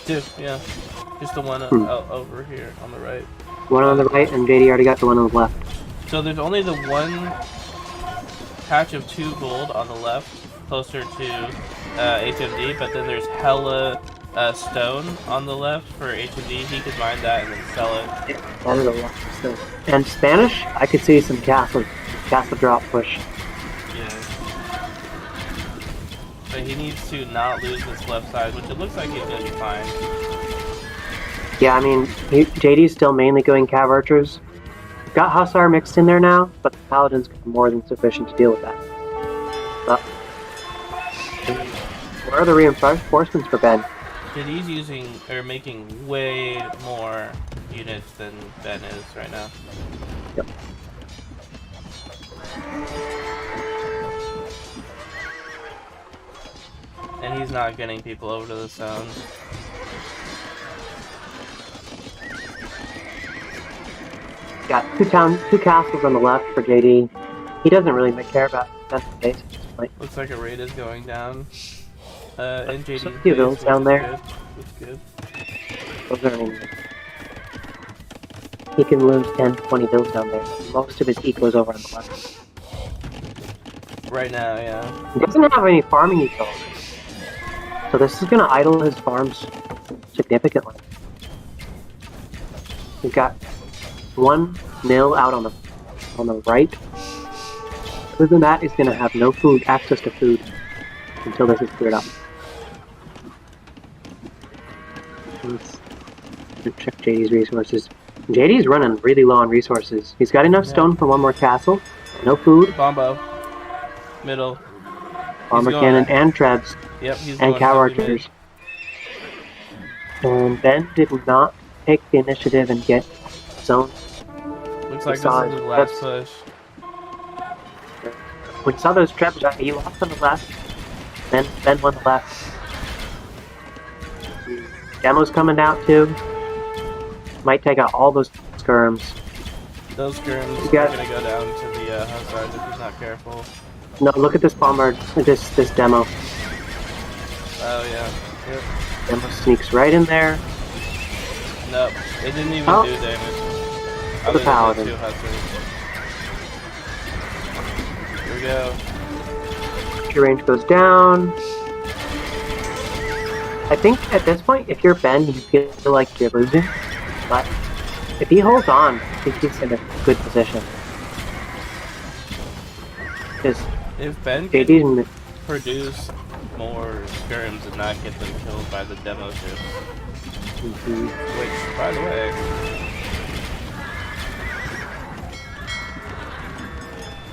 2, yeah. Just the one over here on the right.
One on the right, and JD already got the one on the left.
So there's only the one patch of 2 gold on the left, closer to HMD, but then there's hella stone on the left for HMD. He could mine that and then sell it.
That is a lot. So, and Spanish, I could see some castle drop push.
Yeah. But he needs to not lose this left side, which it looks like he's gonna be fine.
Yeah, I mean, JD's still mainly going Cav Archers. Got Hussar mixed in there now, but the Paladin's more than sufficient to deal with that. But, where are the reinforcements for Ben?
JD's using, or making way more units than Ben is right now.
Yep.
And he's not getting people over to the zone.
Got 2 castles on the left for JD. He doesn't really care about defensive base at this point.
Looks like a raid is going down. And JD's
Some few vills
base,
down
which is
there.
good.
Those are he can lose 10, 20 bills down there. Most of his eco is over on the left.
Right now, yeah.
He doesn't have any farming eco. So this is gonna idle his farms significantly. He's got 1 mill out on the right. Other than that, he's gonna have no access to food until this is cleared up. Let's check JD's resources. JD's running really low on resources. He's got enough stone for one more castle. No food.
Bombo. Middle.
Bomber cannon and trebs.
Yep, he's
and
going
cow
heavy mid.
archers. And Ben did not take the initiative and get zone.
Looks like this
saw
is his
his
last
trebs.
push.
When you saw those trebs, he lost on the left. Then Ben won the left. Demo's coming out too. Might take out all those skirms.
Those skirms are
got-
gonna go down to the Hussars if he's not careful.
No, look at this bombard. This demo.
Oh yeah. Yep.
Demo sneaks right in there.
Nope. It didn't even
Oh.
do damage.
The
Other than
paladin.
the 2 Hussars. Here we go.
Your range goes down. I think at this point, if you're Ben, you feel like you're losing. But if he holds on, I think he's in a good position. Because
If Ben can
JD's
produce more skirms and not get them killed by the demo ships, which, by the way,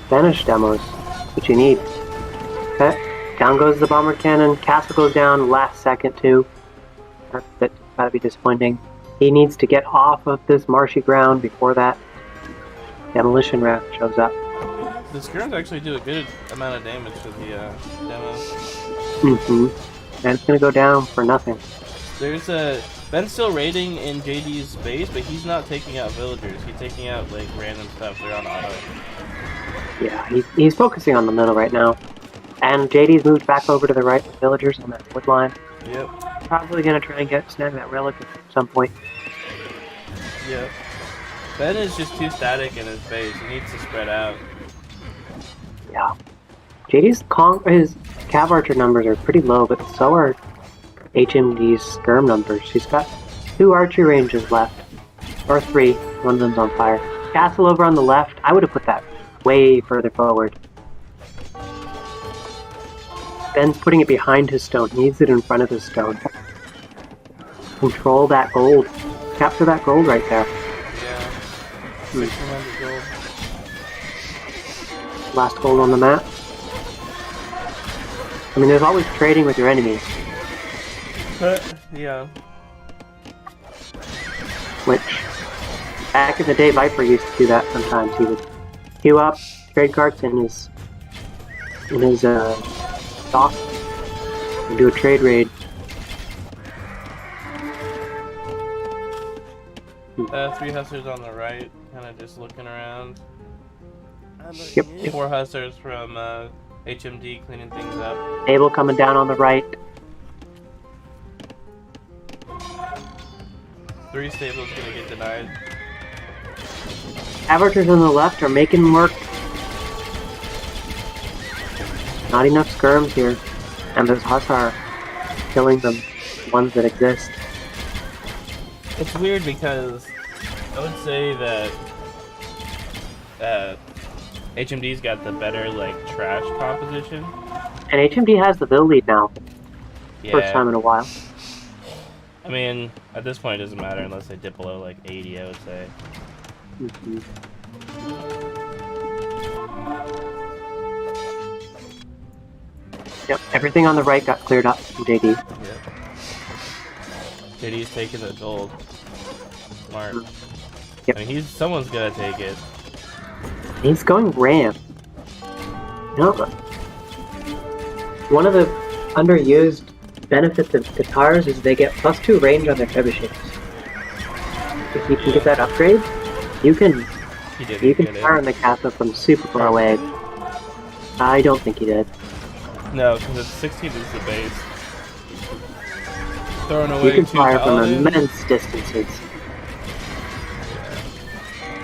Vanish demos, what you need. Okay, down goes the bomber cannon. Castle goes down last second too. That's gotta be disappointing. He needs to get off of this marshy ground before that demolition raft shows up.
the skirms actually do a good amount of damage to the demo.
And it's gonna go down for nothing.
There's a Ben's still raiding in JD's base, but he's not taking out villagers. He's taking out like random stuff. They're on auto.
Yeah, he's focusing on the middle right now. And JD's moved back over to the right with villagers on that wood line.
Yep.
Probably gonna try and snag that relic at some point.
Yep. Ben is just too static in his base. He needs to spread out.
Yeah. JD's his cav archer numbers are pretty low, but so are HMD's skirm numbers. He's got 2 archery ranges left. Or 3. One of them's on fire. Castle over on the left. I would have put that way further forward. Ben's putting it behind his stone. He needs it in front of his stone. Control that gold. Capture that gold right there.
Yeah. 600 gold.
Last gold on the map. I mean, there's always trading with your enemies,
Yeah.
which back in the day Viper used to do that sometimes. He would queue up trade carts in his dock and do a trade raid.
3 Hussars on the right, kind of just looking around.
Yep.
4 Hussars from HMD cleaning things up.
Abel coming down on the right.
3 stables gonna get denied.
Averagers on the left are making work. Not enough skirms here. And there's Hussar killing the ones that exist.
It's weird because I would say that HMD's got the better like trash composition.
And HMD has the Bill lead now.
Yeah.
First time in a while.
I mean, at this point it doesn't matter unless they dip below like 80, I would say.
Yep, everything on the right got cleared up from JD.
Yep. JD's taking the gold. Smart.
Yep.
I mean, someone's gonna take it.
He's going Ram. No, but one of the underused benefits of guitars is they get +2 range on their trebuchets. If you can get that upgrade, you can
He didn't
you can
get
fire
it.
on the castle from super far away. I don't think he did.
No, because it's 16 is the base. Throwing away
You can
2
fire from
paladins.
immense distances.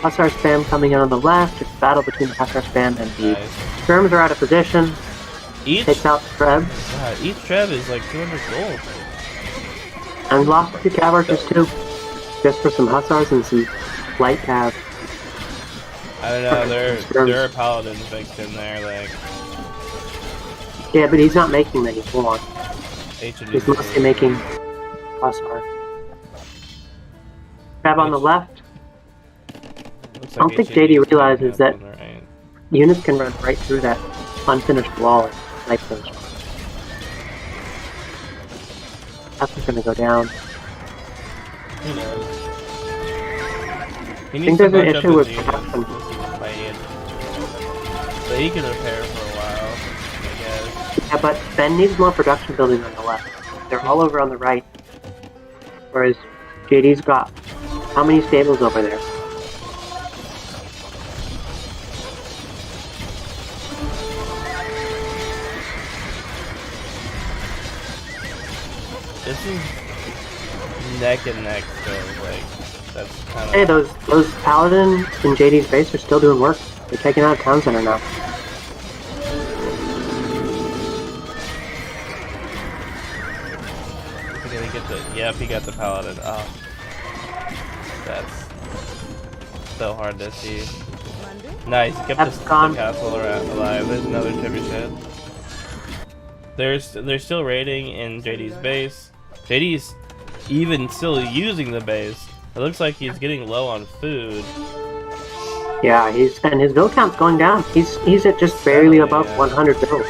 Hussar spam coming in on the left. It's a battle between the Hussar spam and the
Nice.
skirms are out of position.
Each
Takes out the Treb.
each trev is like 200 gold.
And we lost a few cav archers too. Just for some Hussars and some light cav.
I don't know.
Skirms.
There are paladins mixed in there, like
Yeah, but he's not making many. Hold on.
HMD.
He's mostly making Hussar. Cav on the left.
Looks
I don't
like
think
HMD
JD
is gonna
realizes
have
that
on the right.
units can run right through that unfinished wall and snipe those. That's gonna go down.
Who knows? He
I
needs
think
to
there's an
bunch up
issue
his
with
units.
production.
This is late. But he can repair for a while, I guess.
Yeah, but Ben needs more production building on the left. They're all over on the right. Whereas JD's got how many stables over there?
This is neck and neck still, like, that's kind of...
Hey, those paladins in JD's base are still doing work. They're taking out a town center now.
Did he get the... Yep, he got the paladin. Oh. That's so hard to see. Nice, he kept
That's
the
gone.
castle alive. There's another trebuchet. They're still raiding in JD's base. JD's even still using the base. It looks like he's getting low on food.
Yeah, his build count's going down. He's at just barely above
yeah.
100 builds.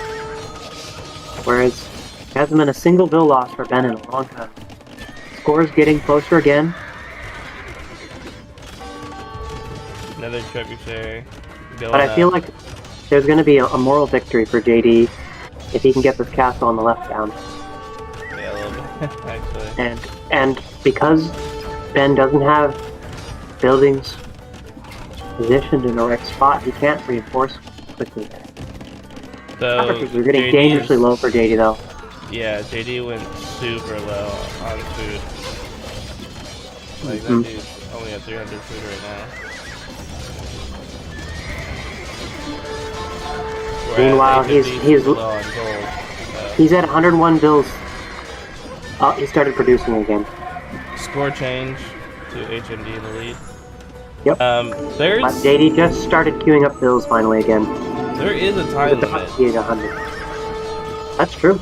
Whereas there hasn't been a single build loss for Ben in a long time. Score's getting closer again.
Another trebuchet. Going
But I feel
up.
like there's going to be a moral victory for JD if he can get this castle on the left down.
Yeah, a little bit, actually.
And because Ben doesn't have buildings positioned in the right spot, he can't reinforce quickly.
So
Temperatures are getting
JD
dangerously
is-
low for JD though.
Yeah, JD went super low on food. Like,
Mhm.
that dude's only at 300 food right now. Whereas
Meanwhile,
HMD
he's
super low on gold. So.
he's at 101 bills. Oh, he started producing again.
Score change to HMD in the lead.
Yep.
There's
But JD just started queuing up bills finally again.
there is a time
With
limit.
the 100. That's true.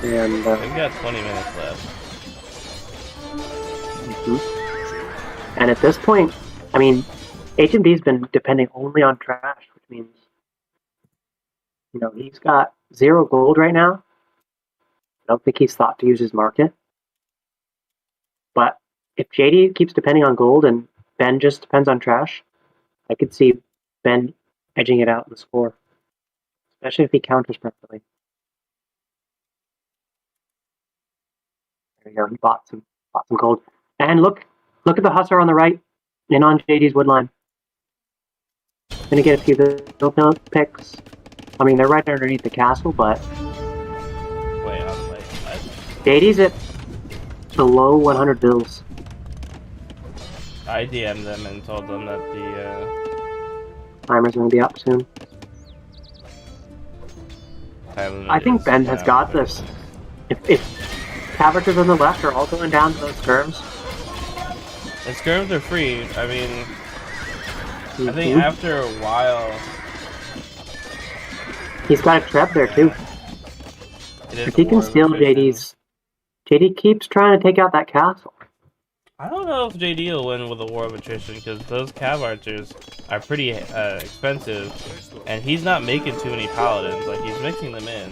And
We've got 20 minutes left.
and at this point, I mean, HMD's been depending only on trash, which means, you know, he's got 0 gold right now. I don't think he's thought to use his market. But if JD keeps depending on gold and Ben just depends on trash, I could see Ben edging it out in the score, especially if he counters properly. There you go. He bought some gold. And look at the hussar on the right, in on JD's wood line. Gonna get a few bill picks. I mean, they're right underneath the castle, but
Wait, I'm like, what?
JD's at below 100 bills.
I DM'd them and told them that the
Timer's gonna be up soon.
time limit
I think
is
Ben has
now
got
30
this.
minutes.
If Caverters on the left are all going down to those skirms,
And skirms are free. I mean, I think
Mhm.
after a while,
he's got a trap there too.
it is
If
a
he can
war of
steal
attrition.
JD keeps trying to take out that castle.
I don't know if JD will win with a war of attrition because those cav archers are pretty expensive, and he's not making too many paladins. Like, he's mixing them in.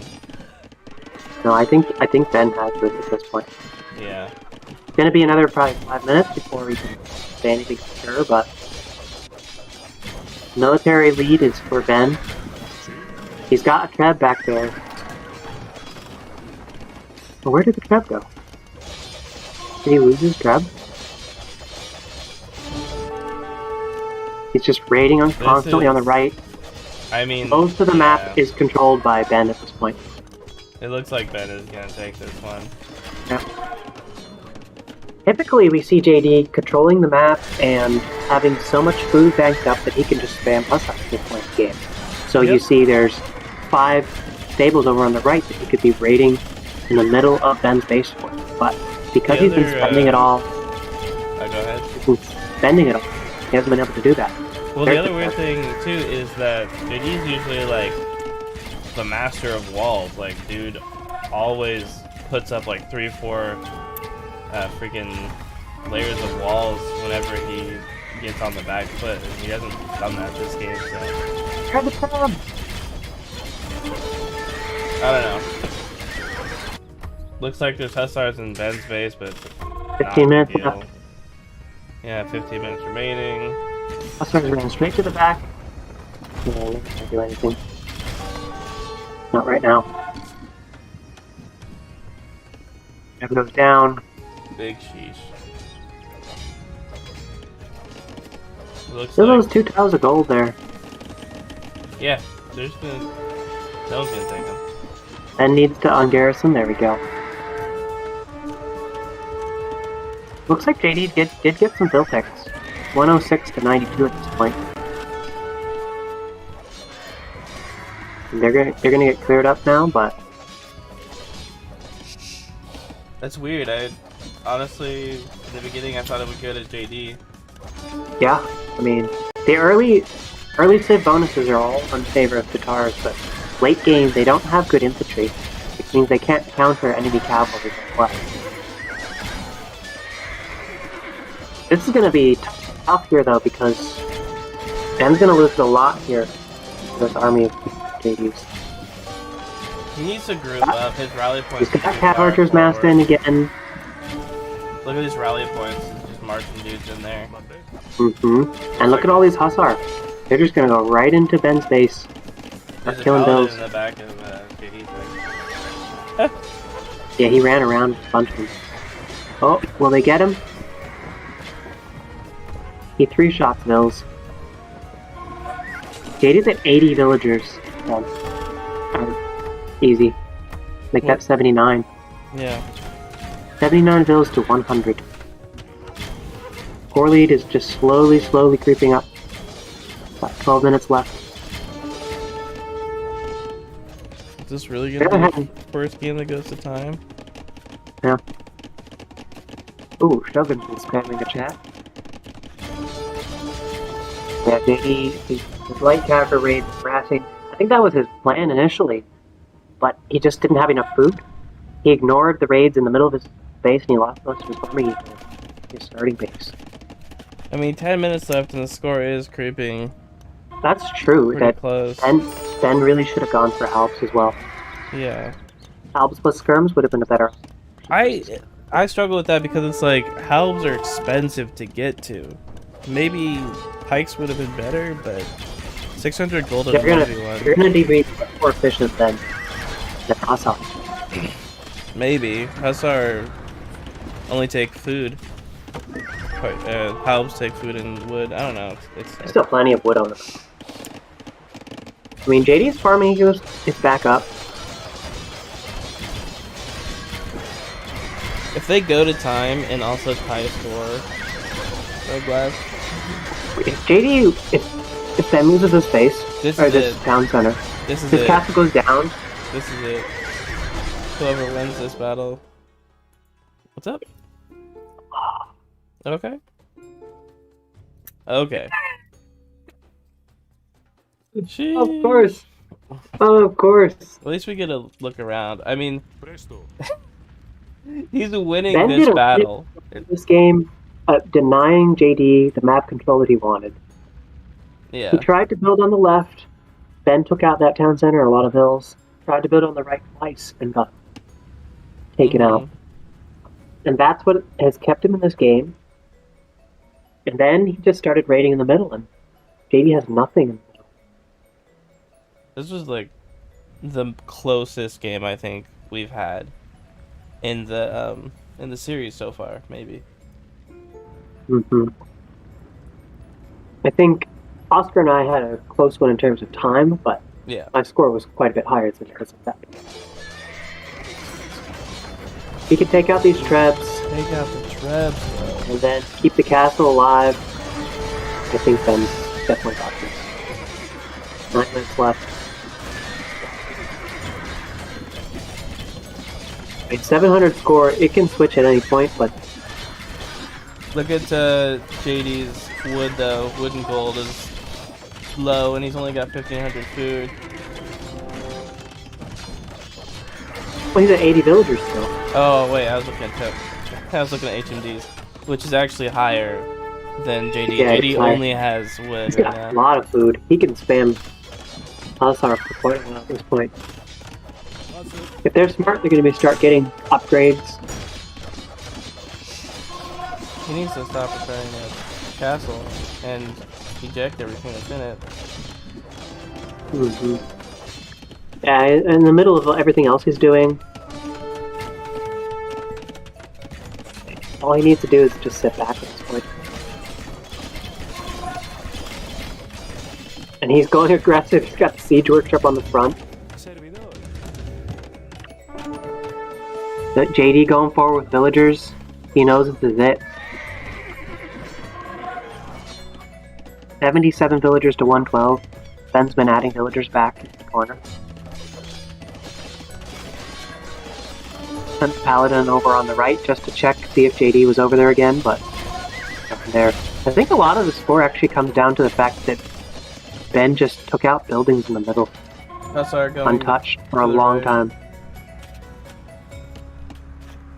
No, I think Ben has this at this point.
Yeah.
It's gonna be another probably 5 minutes before we can say anything for sure, but military lead is for Ben. He's got a treb back there. Well, where did the treb go? Did he lose his treb? He's just raiding on constantly on the right.
I mean,
Most of the
yeah.
map is controlled by Ben at this point.
It looks like Ben is gonna take this one.
Yeah. Typically, we see JD controlling the map and having so much food banked up that he can just spam plus up at this point in the game. So you
Yep.
see there's 5 stables over on the right that he could be raiding in the middle of Ben's base for. But because
The
he's been
other,
spending it all,
Go ahead.
he's been spending it all, he hasn't been able to do that.
Well, the
Very
other weird
successful.
thing too is that JD's usually like the master of walls. Like, dude always puts up like 3 or 4 freaking layers of walls whenever he gets on the back foot, and he hasn't done that this game, so...
Grab the crab!
I don't know. Looks like there's Hussars in Ben's base, but...
15 minutes left.
Yeah, 15 minutes remaining.
Hussars ran straight to the back. No, you can't do anything. Not right now. Never goes down.
Big sheesh. Looks
Still
like...
those 2 tiles of gold there.
Yeah, there's been... No one's gonna take them.
Ben needs to ungarrison. There we go. Looks like JD did get some Viltex. 106 to 92 at this point. And they're gonna get cleared up now, but
That's weird. I honestly, in the beginning, I thought it would go to JD.
yeah, I mean, the early civ bonuses are all in favor of Tatars, but late game they don't have good infantry, which means they can't counter enemy cavalry well. This is gonna be tough here though, because Ben's gonna lose a lot here to this army of JDs.
He needs to group up. His rally points.
He's got Cat Archer's massed in again.
Look at these rally points. Just marching dudes in there.
And look at all these Hussar. They're just gonna go right into Ben's base.
There's a
Killing
paladin
those.
in the back of JD's base.
Yeah, he ran around a bunch of them. Oh, will they get him? He 3-shots Vills. JD's at 80 villagers. Easy. Make that 79.
Yeah.
79 Vills to 100. Core lead is just slowly creeping up. About 12 minutes left.
Is this really gonna be the first game that goes to time?
Yeah. Ooh, Shogun's been spamming the chat. Yeah, JD, his light cavalry raid is harassing. I think that was his plan initially, but he just didn't have enough food. He ignored the raids in the middle of his base and he lost most of his army to his starting base.
I mean, 10 minutes left and the score is creeping.
That's true.
Pretty
That
close.
Ben really should have gone for Alps as well.
Yeah.
Alps plus skirms would have been a better.
I struggle with that because it's like, halbs are expensive to get to. Maybe pikes would have been better, but 600 gold
You're
in
gonna
1v1.
you're gonna be more efficient than Hussar.
Maybe. Hussar only take food. Halbs take food and wood. I don't know.
There's still plenty of wood on them. I mean, JD's farming is back up.
If they go to time and also tie a score, so glad.
If JD, if Ben loses his base,
This
or
is
this
it.
town center,
This is
his
it.
castle goes down.
This is it. Whoever wins this battle. What's up? Okay. Okay.
Of course. Of course.
At least we get a look around. I mean, he's winning
Ben
this
did a
battle.
This game, denying JD the map control that he wanted.
Yeah.
He tried to build on the left. Ben took out that town center, a lot of hills. Tried to build on the right twice and got taken out. And that's what has kept him in this game. And then he just started raiding in the middle, and JD has nothing in the middle.
This was like the closest game I think we've had in the series so far, maybe.
I think Oscar and I had a close one in terms of time, but
Yeah.
my score was quite a bit higher than because of that. He could take out these trebs
Take out the trebs, bro.
and then keep the castle alive. I think Ben's definitely got this. 9 minutes left. I mean, 700 score, it can switch at any point, but
Look at JD's wood though. Wood and gold is low, and he's only got 1,500 food.
well, he's at 80 villagers still.
Oh wait, I was looking at HMDs, which is actually higher than JD.
Yeah,
JD
it's
only has wood
He's
right
got a
now.
lot of food. He can spam Hussar for quite a while at this point. If they're smart, they're going to start getting upgrades.
He needs to stop repairing that castle and eject everything that's in it.
Yeah, in the middle of everything else he's doing, all he needs to do is just sit back at this point. And he's going aggressive. He's got the siege workshop on the front. That JD going forward with villagers. He knows this is it. 77 villagers to 112. Ben's been adding villagers back in the corner. Sent the Paladin over on the right just to check, see if JD was over there again, but nothing there. I think a lot of the score actually comes down to the fact that Ben just took out buildings in the middle,
Hussar going
untouched for a
to the
long
right.
time.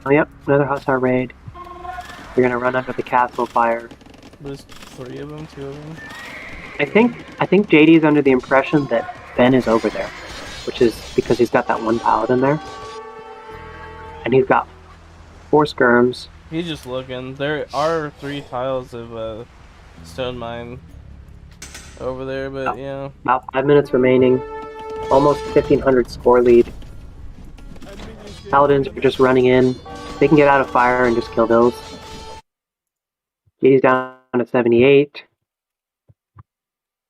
Oh yep, another Hussar raid. They're gonna run under the castle fire.
There's 3 of them, 2 of them.
I think JD is under the impression that Ben is over there, which is because he's got that one Paladin there. And he's got 4 skirms.
He's just looking. There are 3 tiles of stone mine over there, but yeah.
About 5 minutes remaining. Almost 1,500 score lead. Paladins are just running in. They can get out of fire and just kill those. JD's down to 78.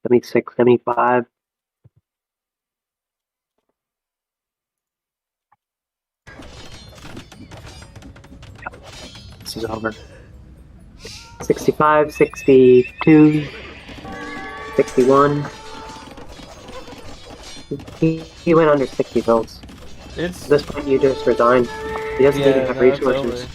76, 75. This is over. 65, 62, 61. He went under 60 votes. At this point, you just resign. He doesn't even have resources.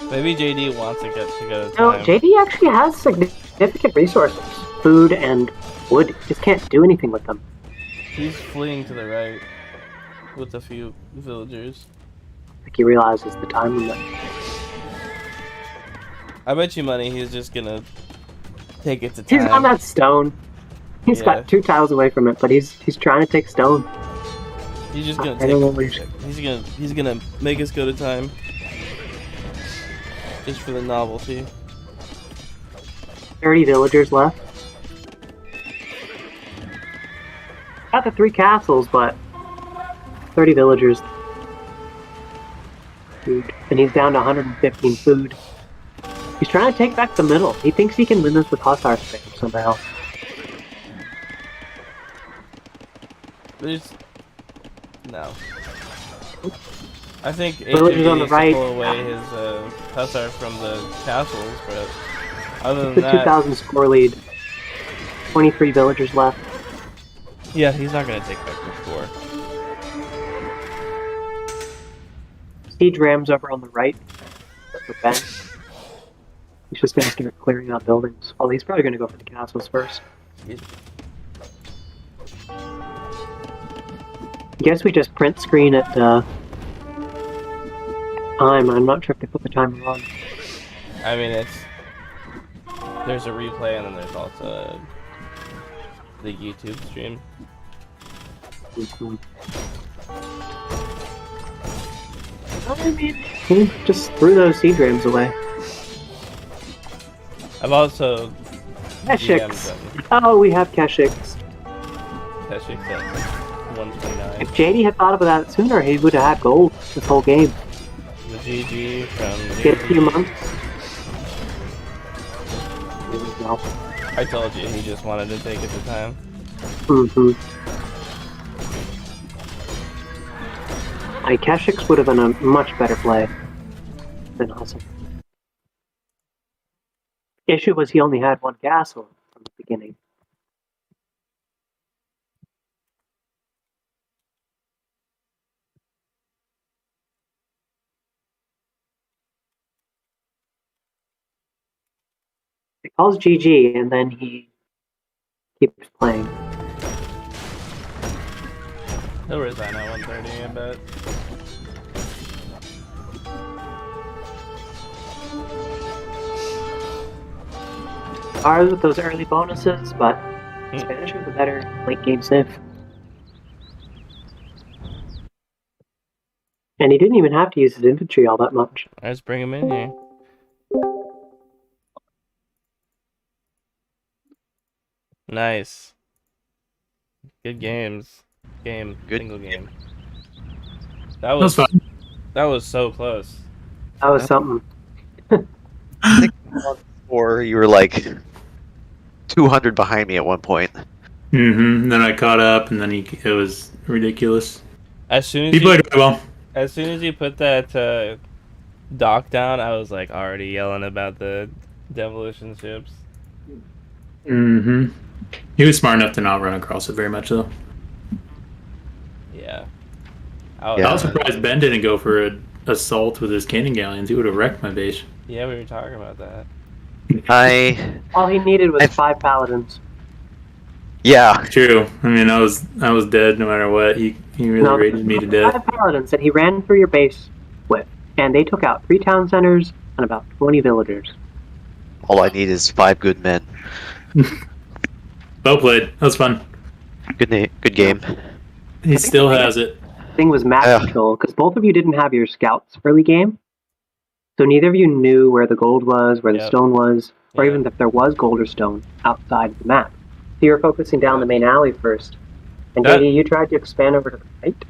Maybe JD wants to go to
No,
time.
JD actually has significant resources. Food and wood. He just can't do anything with them.
He's fleeing to the right with a few villagers.
I think he realizes the time limit.
I bet you money he's just gonna take it to time.
He's on that stone. He's got 2 tiles away from it, but he's trying to take stone.
He's just gonna
I don't know where
he's gonna make us go to time. Just for the novelty.
30 villagers left. Got the 3 castles, but 30 villagers. Food. And he's down to 115 food. He's trying to take back the middle. He thinks he can win this with Hussar spam somehow.
There's no. I think
Villagers
HMD
on the
needs
right.
to pull away his Hussar from the castles, but other than
The
that,
2,000 score lead. 23 villagers left.
yeah, he's not gonna take back the score.
Siege Rams over on the right. For Ben. He's just gonna start clearing out buildings. Well, he's probably gonna go for the castles first. I guess we just print screen at time. I'm not sure if they put the timer on.
I mean, there's a replay and then there's also the YouTube stream.
I mean, he just threw those seed rams away.
I've also
Keshiks.
DM'd them.
Oh, we have Keshiks.
Keshiks at 129.
If JD had thought of that sooner, he would have had gold this whole game.
The GG from
Get a few months. Well,
I told you he just wanted to take it to time.
Keshiks would have been a much better play than Hussar. Issue was he only had 1 castle from the beginning. He calls GG and then he keeps playing.
He'll resign at 130, I bet.
ours with those early bonuses, but
Hmm.
Spanish with a better late game save. And he didn't even have to use his infantry all that much.
Let's bring him in here. Nice. Good games.
Good.
Single game. That
was
was
fun.
that was so close.
That was something.
Or you were like 200 behind me at one point.
Then I caught up, and then it was ridiculous.
As soon as
He played really well.
As soon as you put that dock down, I was like already yelling about the demolition ships.
He was smart enough to not run across it very much, though.
Yeah.
Yeah.
I was surprised Ben didn't go for an assault with his cannon galleons. He would have wrecked my base.
Yeah, we were talking about that.
All he needed was 5 paladins.
Yeah.
True. I mean, I was dead no matter what. He really raided me to death.
5 paladins that he ran through your base with, and they took out 3 town centers and about 20 villagers.
All I need is 5 good men.
Well played. That was fun.
Good game.
He still has it.
Thing was map control, because both of you didn't have your scouts early game, so neither of you knew where the gold was, where the stone was, or even if there was gold or stone outside of the map. So you were focusing down the main alley first, and JD, you tried to expand over to the right.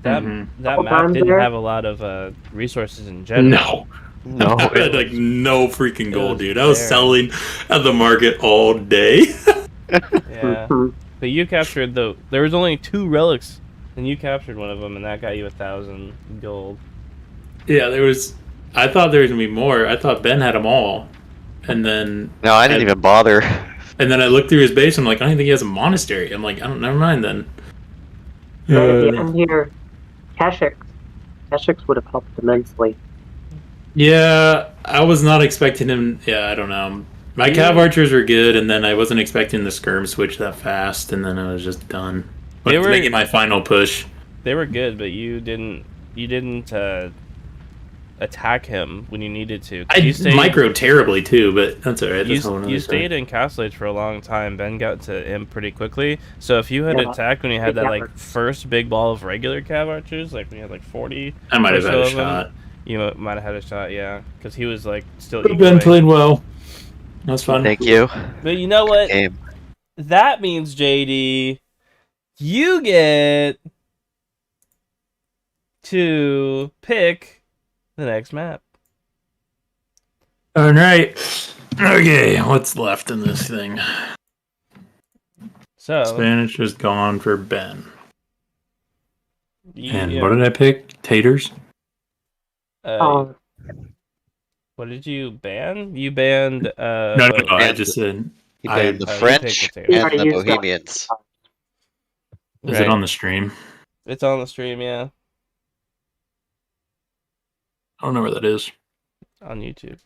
That map didn't have a lot of resources in general.
No.
I had like no freaking gold,
was
dude. I was
very-
selling at the market all day.
Yeah. But you captured there was only 2 relics, and you captured one of them, and that got you 1,000 gold.
Yeah, I thought there was gonna be more. I thought Ben had them all, and then
No, I didn't even bother.
And then I looked through his base. And I'm like, I don't think he has a monastery. I'm like, never mind then.
Right at the end here, Keshix would have helped immensely.
Yeah, I was not expecting him. Yeah, I don't know. My cav archers were good, and then I wasn't expecting the skirm switch that fast, and then I was just done. But
They were-
making my final push.
They were good, but you didn't attack him when you needed to.
I microed terribly too, but that's alright.
You stayed in Castle Age for a long time. Ben got to him pretty quickly. So if you had attacked when you had that like first big ball of regular cav archers, like when you had like 40,
I might have had a
of them,
shot.
you might have had a shot, yeah, because he was like still.
But Ben played well. That was fun.
Thank you.
But you know what?
Game.
That means JD, you get to pick the next map.
Alright. Okay, what's left in this thing?
So
Spanish is gone for Ben. And
yeah.
what did I pick? Taters?
Oh,
What did you ban? You banned
No, I just said.
He
I-
banned the
you picked
French
potatoes.
You already
and the
used that.
Bohemians.
Is
Right.
it on the stream?
It's on the stream, yeah,
I don't know where that is.
on YouTube.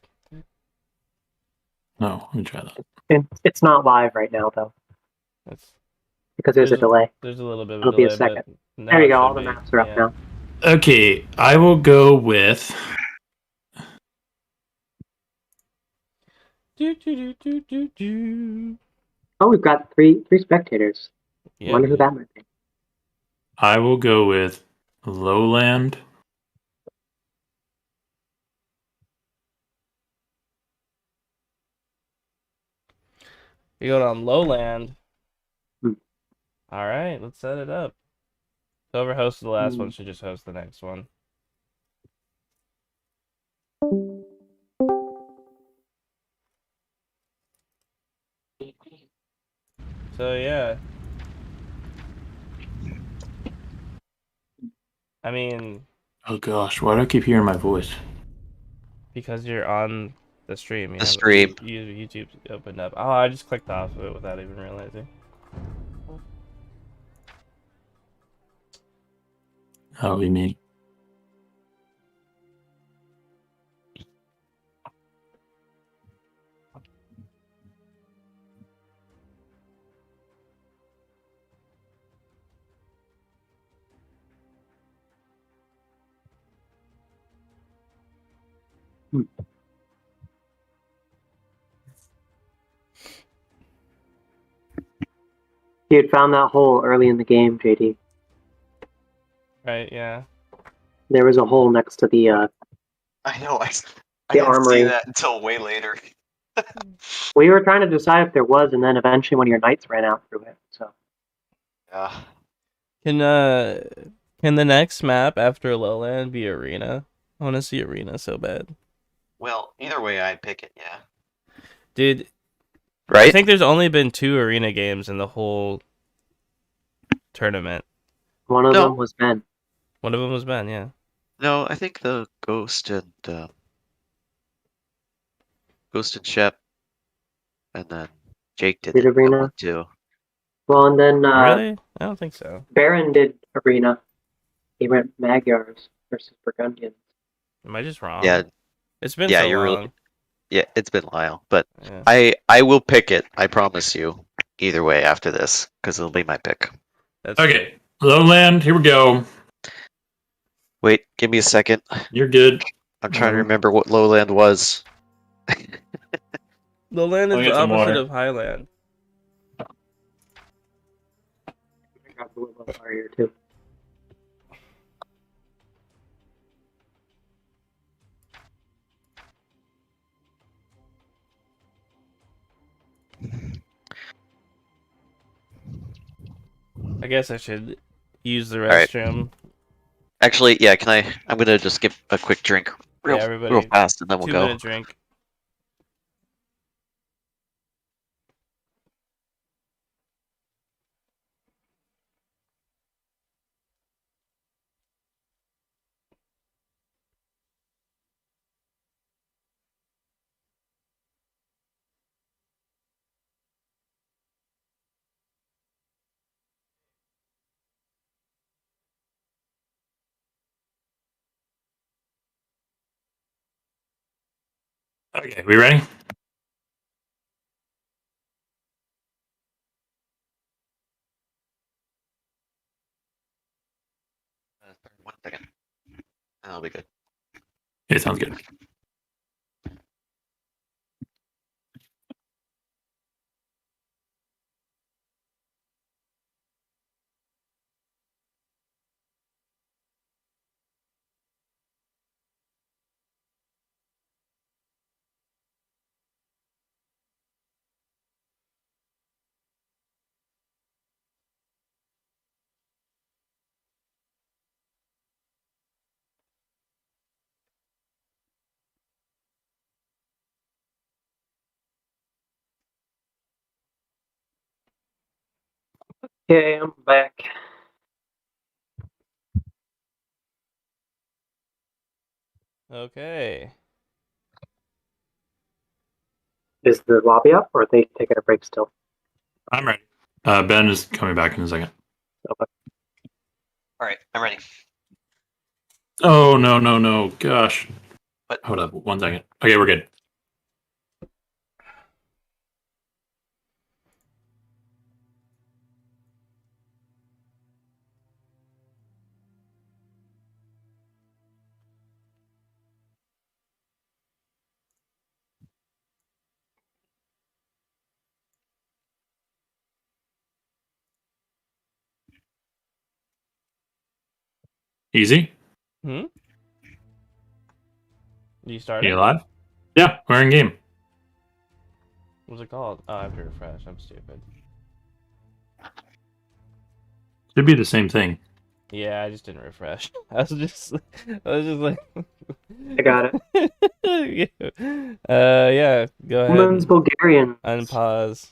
No, let me try that.
it's not live right now though,
It's,
because there's a delay.
there's a little bit of
It'll
a
be
delay,
a second.
but now
There you
it
go.
should
All the
be.
maps are up
Yeah.
now.
Okay, I will go with.
Do, do, do, do, do, do.
Oh, we've got three spectators.
Yeah,
Wonder who that might be.
I will go with Lowland.
You're going on Lowland.
Hmm.
All right, let's set it up. Whoever hosted the last one should just host the next one. So yeah. I mean,
Oh gosh, why do I keep hearing my voice?
because you're on the stream.
The stream.
YouTube opened up. Oh, I just clicked off of it without even realizing.
Oh, you mean?
You had found that hole early in the game, JD.
Right, yeah.
There was a hole next to the
I know. I
The
didn't
armory.
see that until way later.
we were trying to decide if there was, and then eventually one of your knights ran out through it. So
Yeah.
Can the next map after Lowland be Arena? I want to see Arena so bad.
Well, either way, I'd pick it. Yeah.
Dude, I
Right.
think there's only been 2 Arena games in the whole tournament.
one of
No.
them was Ben.
One of them was Ben, yeah.
No, I think the Ghost and Shep, and then Jake did
Did
that
Arena?
one too.
Well, and then
Really? I don't think so.
Baron did Arena. He went Magyars versus Burgundians.
Am I just wrong?
Yeah.
It's been
Yeah,
so
you're
long.
really. Yeah, it's been a while, but
Yeah.
I will pick it. I promise you. Either way, after this, because it'll be my pick.
That's
Okay, Lowland. Here we go.
Wait, give me a second.
You're good.
I'm trying to remember what Lowland was.
Lowland
I'll
is
get
the
some
opposite
water.
of Highland.
I got the little bar here too.
I guess I should use the
right.
restroom.
Actually, yeah. Can I? I'm gonna just give a quick drink, real,
Yeah, everybody,
real fast, and then we'll
2-minute
go.
drink.
Okay, we ready?
One second. That'll be good.
Okay, sounds good.
Okay, I'm back.
Okay.
Is the lobby up, or are they taking a break still?
I'm ready. Ben is coming back in a second.
Okay.
All right, I'm ready.
Oh no! Gosh.
What?
Hold up, 1 second. Okay, we're good. Easy.
You started?
You live? Yeah, we're in game.
What's it called? Oh, I have to refresh. I'm stupid.
Should be the same thing.
Yeah, I just didn't refresh. I was just like.
I got
it. Yeah. Go ahead.
Women's Bulgarian.
Unpause.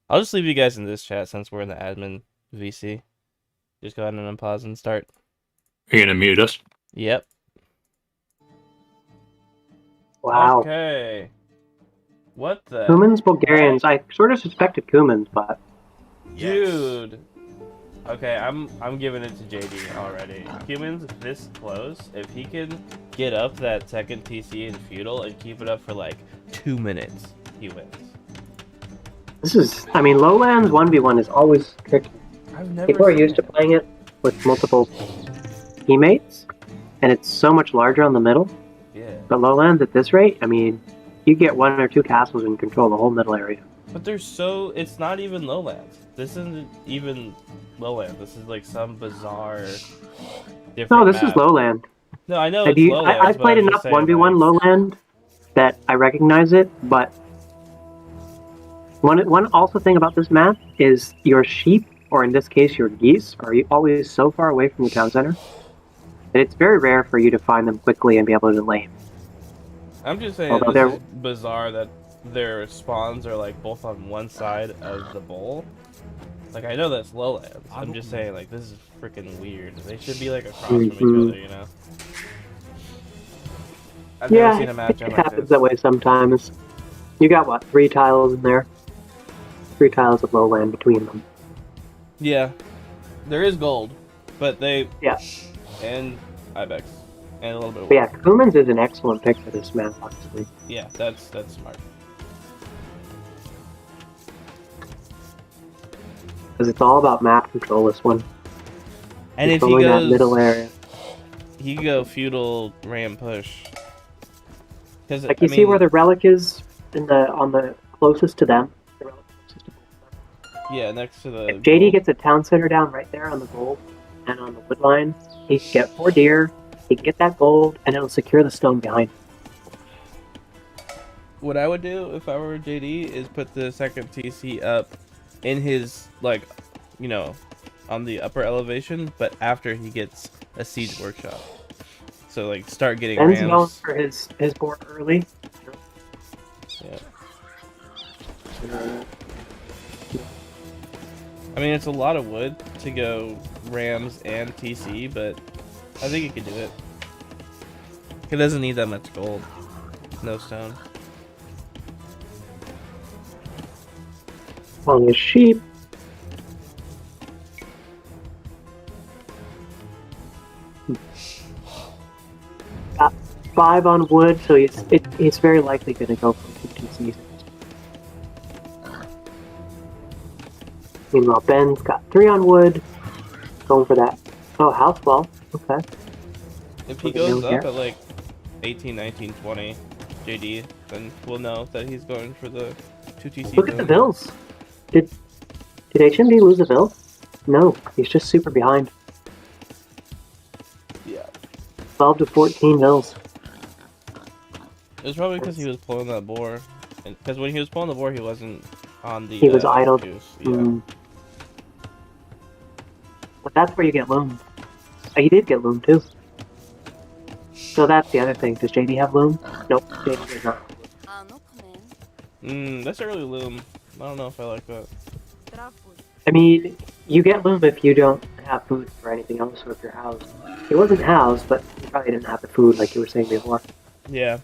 I'll just leave you guys in this chat since we're in the admin VC. Just go ahead and unpause and start.
Are you gonna mute us?
Yep.
Wow.
Okay. What the?
Cumin's Bulgarians. I sort of suspected Cumin's, but
Dude. Okay, I'm giving it to JD already. Humans this close, if he can get up that second TC in feudal and keep it up for like 2 minutes, he wins.
this is. I mean, Lowlands 1v1 is always tricky.
I've never
People are
seen
used to playing it with multiple teammates, and it's so much larger on the middle.
Yeah.
But Lowlands at this rate, I mean, you get 1 or 2 castles and control the whole middle area.
But they're so... It's not even lowlands. This isn't even lowland. This is like some bizarre different
No, this is
map.
lowland.
No, I know
Have
it's
you,
lowlands,
I've
but
played
I'm just
enough
saying,
1v1
like,
lowland that I recognize it, but one also thing about this map is your sheep, or in this case your geese, are always so far away from the town center that it's very rare for you to find them quickly and be able to delay.
I'm just saying
Although
this is bizarre that their spawns are like both on one side of the bowl. Like, I know that's lowlands. I'm just saying, like, this is freaking weird. They should be like across from each other, you know? I've never seen a matchup
it
like
happens
this.
that way sometimes. You got what, 3 tiles in there? 3 tiles of lowland between them.
Yeah, there is gold, but they
Yeah.
and ibex and a little bit of
But yeah, Cumin's is an excellent pick for this map, honestly.
yeah, that's smart.
Because it's all about map control, this one.
And if he
Controlling that
goes,
middle area.
he could go feudal ram push. Because
Like, you see where the relic is on the closest to them? The relic closest to them.
yeah, next to the
If JD
gold.
gets a town center down right there on the gold and on the wood line, he can get 4 deer, he can get that gold, and it'll secure the stone behind him.
What I would do if I were JD is put the second TC up in his, like, you know, on the upper elevation, but after he gets a siege workshop. So, like, start getting
Ben's going
rams.
for his board early.
Yeah. I mean, it's a lot of wood to go rams and TC, but I think he could do it. He doesn't need that much gold. No stone.
On his sheep. Got 5 on wood, so it's very likely going to go for 2 TCs. Meanwhile, Ben's got 3 on wood, going for that. Oh, house wall. Okay.
If he goes up at like 18, 19, 20 JD, then we'll know that he's going for the 2 TC.
Look at the bills. Did HMD lose a bill? No, he's just super behind.
Yeah.
12 to 14 bills.
It was probably because he was pulling that boar. Because when he was pulling the boar, he wasn't on the.
He was idled.
Juice. Yeah.
Mm. But that's where you get loom. He did get loom too. So that's the other thing. Does JD have loom? Nope, JD does not.
That's early loom. I don't know if I like that.
I mean, you get loom if you don't have food for anything else, or if you're housed. He wasn't housed, but he probably didn't have the food like you were saying before.
Yeah.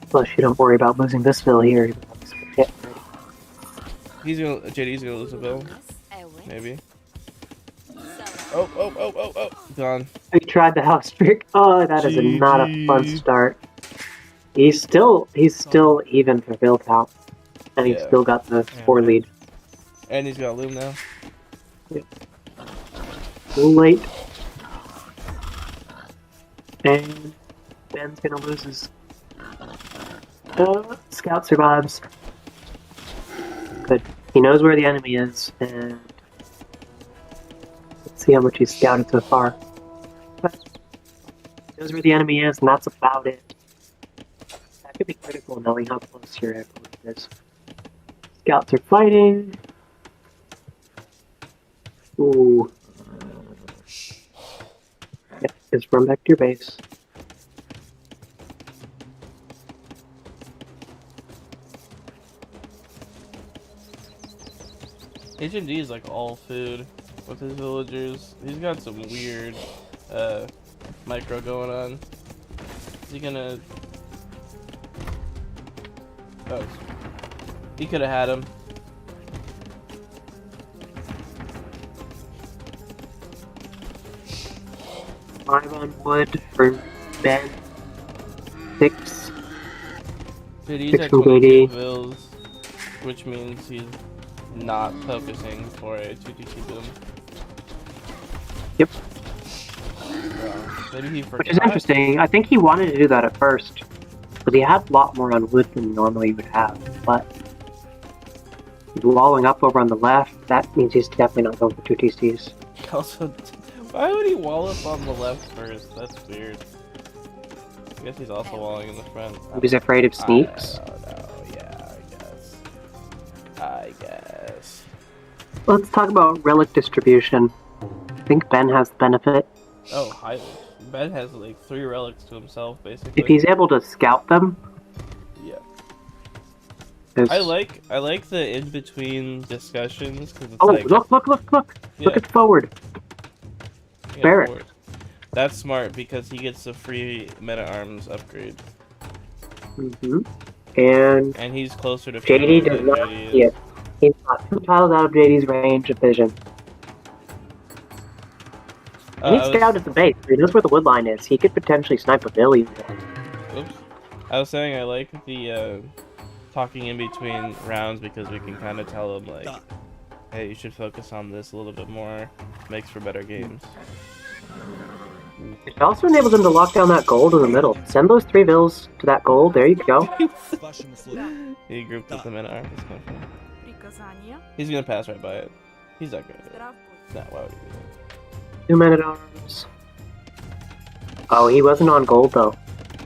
Plus, you don't worry about losing this bill here.
JD's gonna lose a bill. Maybe. Oh, gone.
He tried the house trick. Oh, that is not a fun start. He's still even for bill count, and he's still got the 4 lead.
And he's got loom now.
Too late. And Ben's gonna lose his. Scout survives. Good. He knows where the enemy is, and let's see how much he's scouted so far. But he knows where the enemy is, and that's about it. That could be critical, knowing how close your opponent is. Scouts are fighting. Ooh. Yeah, just run back to your base.
HMD is like all food with his villagers. He's got some weird micro going on. Is he gonna... Oh. He could have had him.
Five on wood for Ben. 6.
Dude, he's
6
at
from
22
JD.
vills, which means he's not focusing for a 2TC boom.
Yep.
Wow. Maybe he forgot.
Which is interesting. I think he wanted to do that at first, but he had a lot more on wood than normally he would have. But he's walling up over on the left. That means he's definitely not going for 2 TCs.
Also, why would he wall up on the left first? That's weird. I guess he's also walling in the front.
He was afraid of sneaks.
I don't know. Yeah, I guess.
Let's talk about relic distribution. I think Ben has the benefit.
Oh, highly. Ben has like 3 relics to himself, basically.
If he's able to scout them.
Yeah.
'Cause-
I like the in between discussions because it's
Oh,
like
look!
Yeah.
Look at forward.
yeah,
Barrett.
forward. That's smart because he gets the free meta arms upgrade, and he's closer to
JD
Field
does
than
not
JD
see
is.
it. He's got 2 tiles out of JD's range of vision. And he's scout at the base. He knows where the wood line is. He could potentially snipe a Billy.
Oops. I was saying I like the talking in between rounds because we can kind of tell him like, hey, you should focus on this a little bit more. Makes for better games.
It also enables him to lock down that gold in the middle. Send those 3 bills to that gold. There you go.
He grouped with the meta arm. That's kind of fun.
Приказание.
He's gonna pass right by it. He's not gonna do it.
Здравствуй.
Nah, why would he do that?
2 men at arms. Oh, he wasn't on gold though.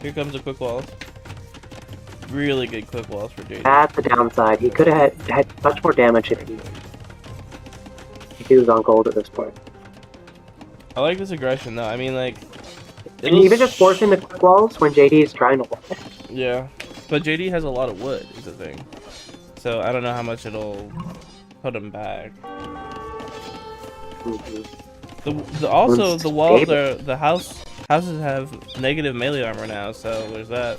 Here comes the quick walls. Really good quick walls for JD.
That's the downside. He could have had much more damage if he was on gold at this point.
I like this aggression though. I mean, like,
And even just forcing the quick walls when JD is trying to wall.
yeah, but JD has a lot of wood. Is the thing. So I don't know how much it'll put him back. Also the walls are houses have negative melee armor now, so there's that.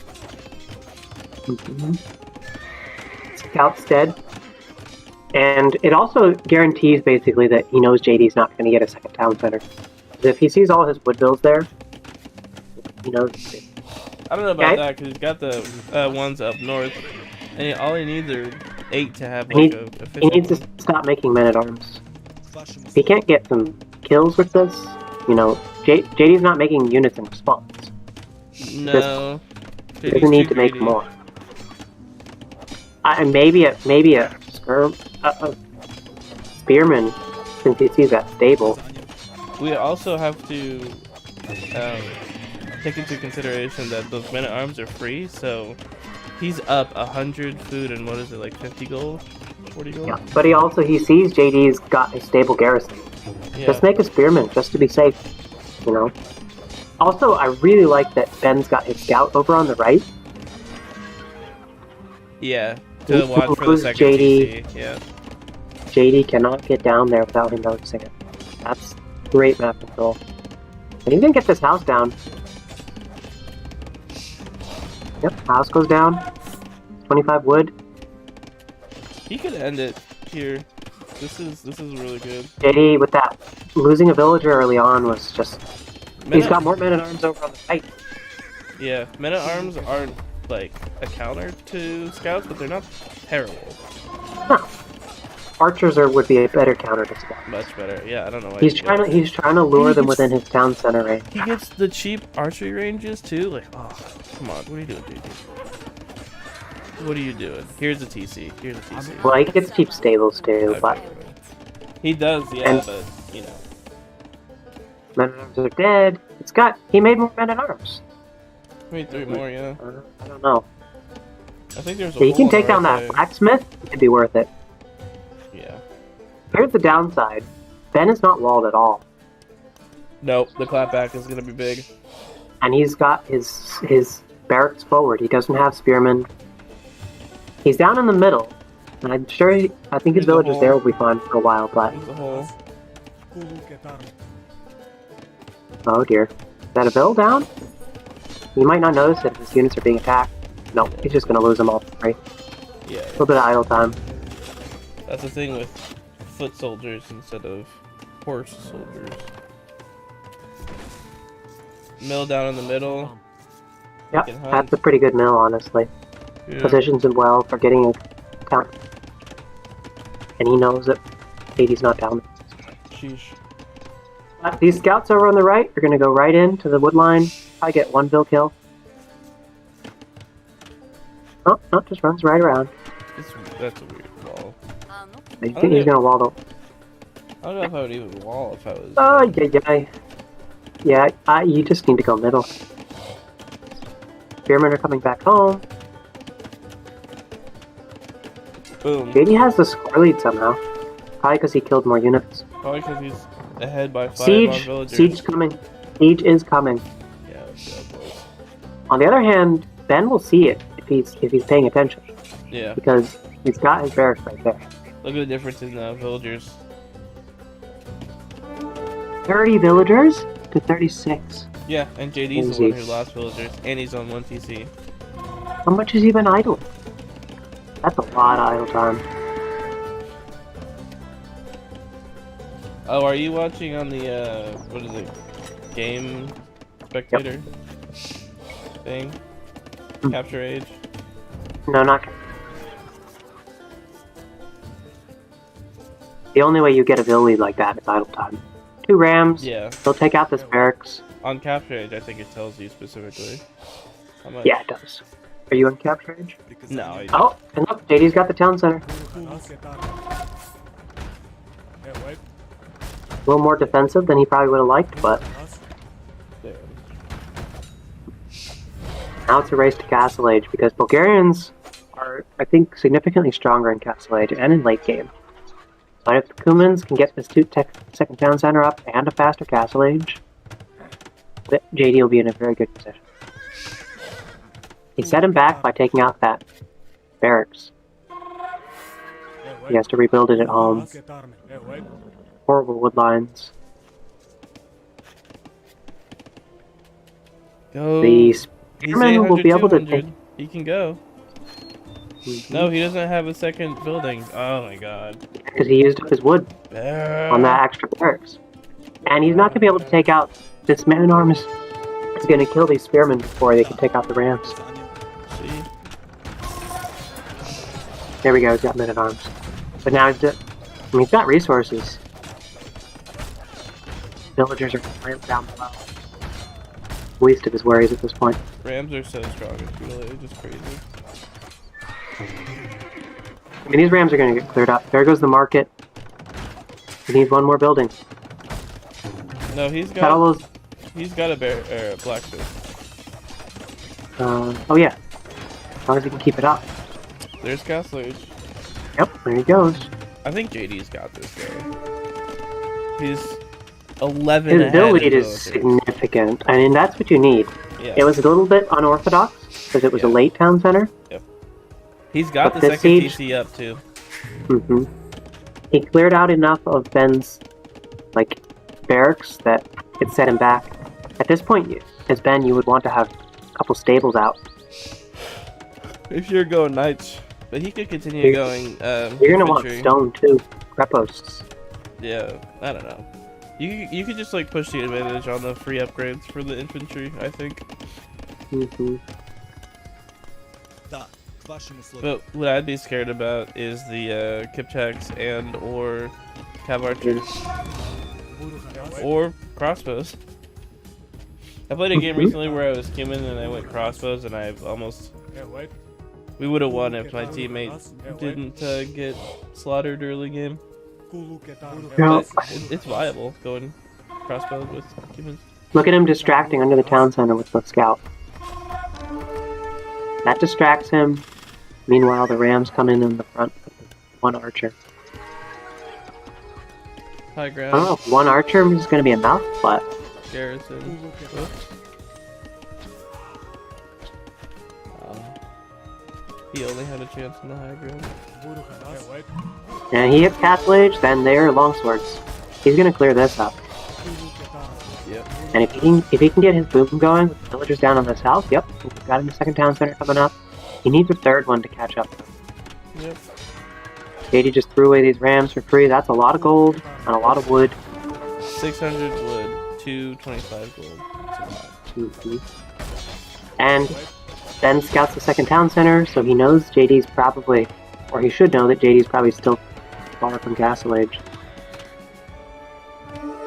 Scout's dead. And it also guarantees basically that he knows JD's not going to get a second town center. 'Cause if he sees all his wood bills there, he knows.
I don't know about
Okay.
that because he's got the ones up north, and all he needs are 8 to have like a efficient.
He needs to stop making men at arms. If he can't get some kills with this, JD's not making units in response.
No,
He doesn't need to make more. And maybe a spearman, since he sees that stable.
We also have to take into consideration that those men at arms are free, so he's up 100 food and what is it, like 50 gold, 40 gold?
Yeah, but he sees JD's got a stable garrison.
Yeah.
Just make a spearman, just to be safe, Also, I really like that Ben's got his scout over on the right.
Yeah, to watch for the
Includes
second
JD.
TC. Yeah.
JD cannot get down there without him noticing it. That's great map control. And he's gonna get this house down. Yep, house goes down. 25 wood.
He could end it here. This is really good.
JD with that losing a villager early on was just. He's got more men at arms over on the right.
Yeah, men at arms aren't like a counter to scouts, but they're not terrible.
Huh. Archers would be a better counter to scout.
Much better. Yeah, I don't know why.
He's trying to lure them within his town center range.
He gets the cheap archery ranges too. Like, oh, come on, what are you doing, JD? What are you doing? Here's a TC. Here's a TC.
Well, he gets cheap stables too, but
He does, yeah, but
men at arms are dead. He made more men at arms.
Maybe 3 more, yeah.
I don't know.
I think there's a
He can
hole
take down
right
that
there.
blacksmith. It'd be worth it.
Yeah.
Here's the downside. Ben is not walled at all,
Nope, the clapback is gonna be big.
and he's got his barracks forward. He doesn't have spearmen. He's down in the middle, and I think his
There's a
villagers
hole.
there will be fine for a while. But
There's a hole.
oh dear, is that a bill down? You might not notice it if his units are being attacked. No, he's just gonna lose them all for free.
Yeah.
A little bit of idle time.
That's the thing with foot soldiers instead of horse soldiers. Mill down in the middle.
Yep,
Can hunt.
that's a pretty good mill, honestly.
Yeah.
Positions him well for getting a count. And he knows that 80's not down.
Sheesh.
These scouts over on the right are going to go right into the wood line. I get one bill kill. Oh, no, just runs right around.
That's a weird wall.
I think he's going to wall though.
I don't know if I would even wall if I was.
Oh, yeah. Yeah, you just need to go middle. Spearmen are coming back home.
Boom.
JD has the score lead somehow. Probably because he killed more units.
Probably because he's ahead by 5 on
Siege!
villagers.
Siege coming. Siege is coming.
Yeah, let's go, boys.
On the other hand, Ben will see it if he's paying attention.
Yeah.
Because he's got his barracks right there.
Look at the difference in villagers.
30 villagers to 36.
Yeah, and JD's the one who lost villagers, and he's on 1 TC.
How much has he been idle? That's a lot of idle time.
Oh, are you watching on the, what is it? Game spectator thing? Capture Age?
No, not. The only way you get a bill lead like that is idle time. 2 rams.
Yeah.
They'll take out this barracks.
On Capture Age, I think it tells you specifically. How much?
Yeah, it does. Are you on capture age?
No.
Oh, and look, JD's got the town center. A little more defensive than he probably would have liked, but now it's a race to Castle Age because Bulgarians are, I think, significantly stronger in Castle Age and in late game. But if the Cumans can get this second town center up and a faster Castle Age, JD will be in a very good position. He set him back by taking out that barracks. He has to rebuild it at home. Horrible wood lines.
Go.
The
He's
spearmen will be able to
800,
take.
He can go. No, he doesn't have a second building. Oh my god.
Because he used up his wood on that extra barracks. And he's not going to be able to take out this man-at-arms. He's going to kill these spearmen before they can take out the rams.
See?
There we go, he's got men-at-arms. But now he's got resources. Villagers are right down below. Least of his worries at this point.
Rams are so strong, it's really just crazy.
I mean, these rams are going to get cleared up. There goes the market. He needs one more building.
No, he's
Got all
got
those.
he's got a blacksmith.
Oh yeah. As long as he can keep it up.
There's Castle Age.
Yep, there he goes.
I think JD's got this guy. He's 11
His
ahead
bill
in
lead is
villagers.
significant. I mean, that's what you need.
Yeah.
It was a little bit unorthodox because it was a late town center.
He's got
but
the
this
second
siege-
TC up too.
Mm-hmm. He cleared out enough of Ben's barracks that it set him back. At this point, as Ben, you would want to have a couple stables out.
If you're going knights, but he could continue going.
You're gonna want
infantry.
stone too, creposts.
Yeah, I don't know. You could just push the advantage on the free upgrades for the infantry. I think.
Mm-hmm.
But what I'd be scared about is the Kipchaks and or Cav archers or crossbows. I played a game recently where I was skimming and I went crossbows and I've almost. We would have won if my teammate didn't get slaughtered early game.
No.
It's viable going crossbows with humans.
Look at him distracting under the town center with the scout. That distracts him. Meanwhile, the rams come in the front with one archer.
High
I
ground.
don't know if one archer is going to be enough, but
Garrison. Whoops. He only had a chance in the high ground.
and he hits Castle Age, then they're longswords. He's going to clear this up.
Yep.
And if he can get his boom going with the villagers down on the south, yep, he's got him a second town center coming up. He needs a third one to catch up.
Yep.
Katie just threw away these rams for free. That's a lot of gold and a lot of wood.
600 wood, 225 gold. That's a lot.
Mm-hmm. And Ben scouts the second town center, so he knows JD's probably, or he should know that JD's probably still far from Castle Age.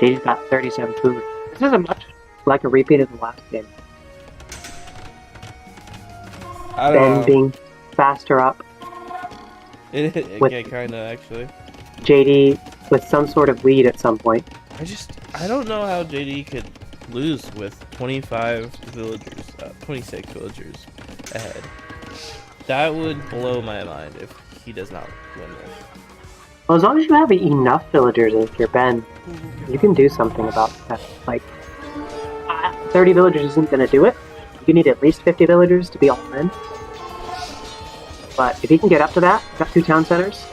JD's got 37 food. This isn't much like a repeat of the last game.
I
Ben
don't know.
being faster up. With-
Yeah, kind of actually.
JD with some sort of lead at some point.
I don't know how JD could lose with 25 villagers, 26 villagers ahead. That would blow my mind if he does not win this.
Well, as long as you have enough villagers if you're Ben, you can do something about that. Like, 30 villagers isn't going to do it. You need at least 50 villagers to be all in. But if he can get up to that, got 2 town centers,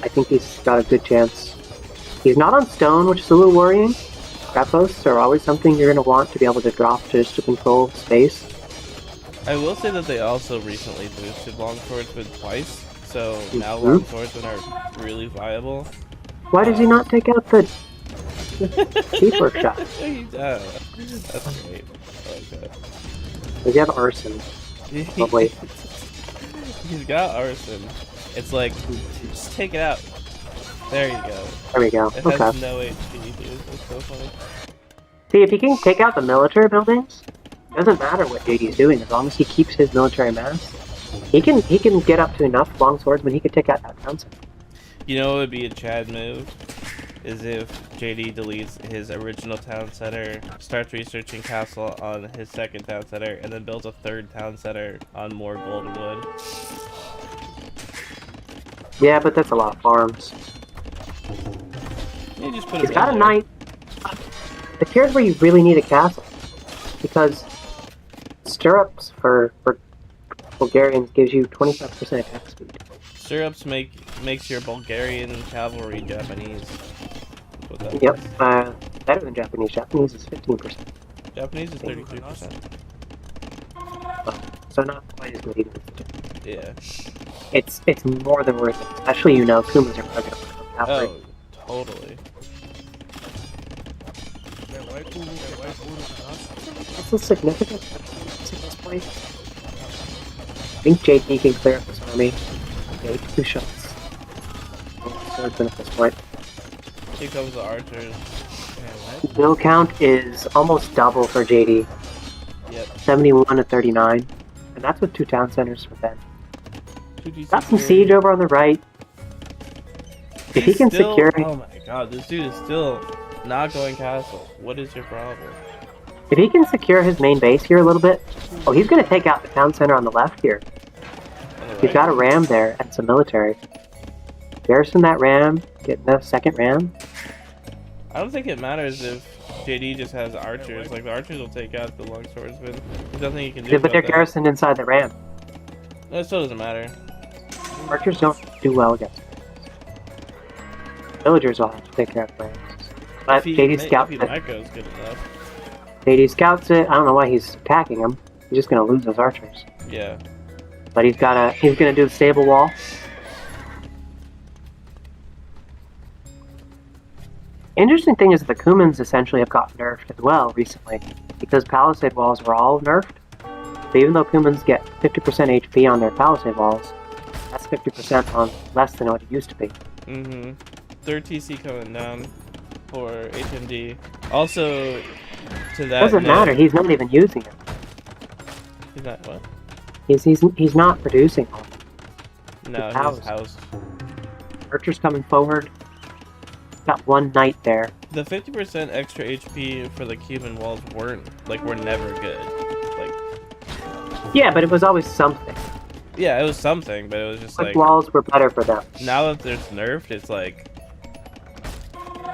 I think he's got a good chance. He's not on stone, which is a little worrying. Scrap posts are always something you're going to want to be able to drop just to control space.
I will say that they also recently boosted longswordsmen twice, so now longswordsmen are really viable.
Why does he not take out the Chief Workshop?
That's great. I like that.
Does he have arson? Oh, wait.
He's got arson. It's like, just take it out. There you go.
There we go.
It
Okay.
has no HP, dude. It's so funny.
See, if he can take out the military buildings, it doesn't matter what JD's doing as long as he keeps his military mass. He can get up to enough longswordsmen he could take out that town center.
You know what would be a Chad move? Is if JD deletes his original town center, starts researching castle on his second town center, and then builds a third town center on more golden wood.
Yeah, but that's a lot of farms.
You just put
He's
it
got a
in
knight. But here's where you really need a castle. Because stirrups for Bulgarians gives you 25% attack speed.
Stirrups makes your Bulgarian cavalry Japanese. That's what that
Yep,
is.
better than Japanese. Japanese is 15%.
Japanese is 33%.
So not quite as good even.
Yeah.
It's more than worth it. Especially Kumas are plugging up with cavalry.
Oh, totally.
That's a significant difference at this point. I think JD can clear up this army. Okay, 2 shots. Swordsman at this point.
Here comes the archers.
Bill count is almost double for JD.
Yep.
71 to 39. And that's with 2 town centers for Ben.
2d6
Got some
here.
siege over on the right. If he can
Still-
secure
Oh my god, this dude is still not going castle. What is your problem?
if he can secure his main base here a little bit. Oh, he's gonna take out the town center on the left here.
On the
He's
right?
got a ram there and some military. Garrison that ram, get the second ram.
I don't think it matters if JD just has archers. Like, the archers will take out the longswordsmen. There's nothing you can do
Yeah, but
about
they're
that.
garrisoned inside the ram.
No, it still doesn't matter.
Archers don't do well against villagers will have to take care of rams. But JD scouts
if
it.
Micro is good enough.
JD scouts it. I don't know why he's attacking him. He's just gonna lose those archers.
Yeah.
But he's gonna do the stable wall. Interesting thing is that the Kumans essentially have got nerfed as well recently, because palisade walls were all nerfed. So even though Kumans get 50% HP on their palisade walls, that's 50% on less than what it used to be.
Mm-hmm. Third TC coming down for HMD. Also, to that
Doesn't
note-
matter. He's not even using it.
He's not what?
He's not producing them.
No,
He's
he's
housed.
housed.
Archers coming forward. Got 1 knight there.
The 50% extra HP for the Cuban walls were never good. Like,
Yeah, but it was always something.
yeah, it was something, but it was just
Like
like,
walls were better for them.
now that there's nerfed, it's like,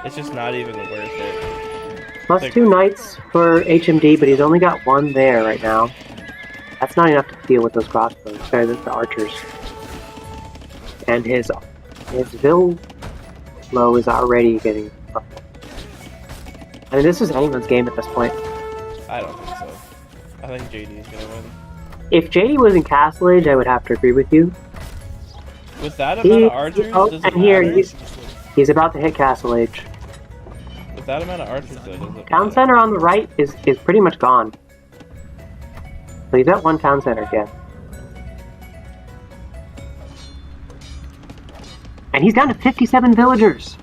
it's just not even worth it.
Plus
Like-
2 knights for HMD, but he's only got 1 there right now. That's not enough to deal with those crossbows. Sorry, the archers. And his Villo is already getting. I mean, this is anyone's game at this point.
I don't think so. I think JD's gonna win.
If JD was in Castle Age, I would have to agree with you.
With that amount of archers,
oh,
does it
and here
matter?
he's about to hit Castle Age.
With that amount of archers, though, does it
Town
matter?
center on the right is pretty much gone. So he's at 1 town center again. And he's down to 57 villagers.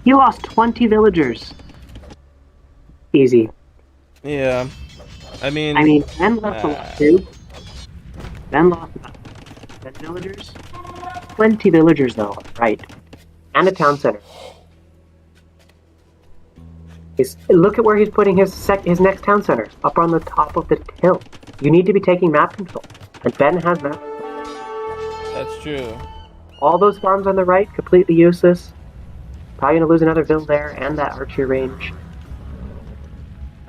He lost 20 villagers. Easy.
Yeah. I mean,
Ben left a lot too. Ben lost about 10 villagers. 20 villagers though, right. And a town center. Look at where he's putting his next town center. Up on the top of the hill. You need to be taking map control. And Ben has map control.
that's true.
All those farms on the right, completely useless. Probably gonna lose another vill there and that archery range.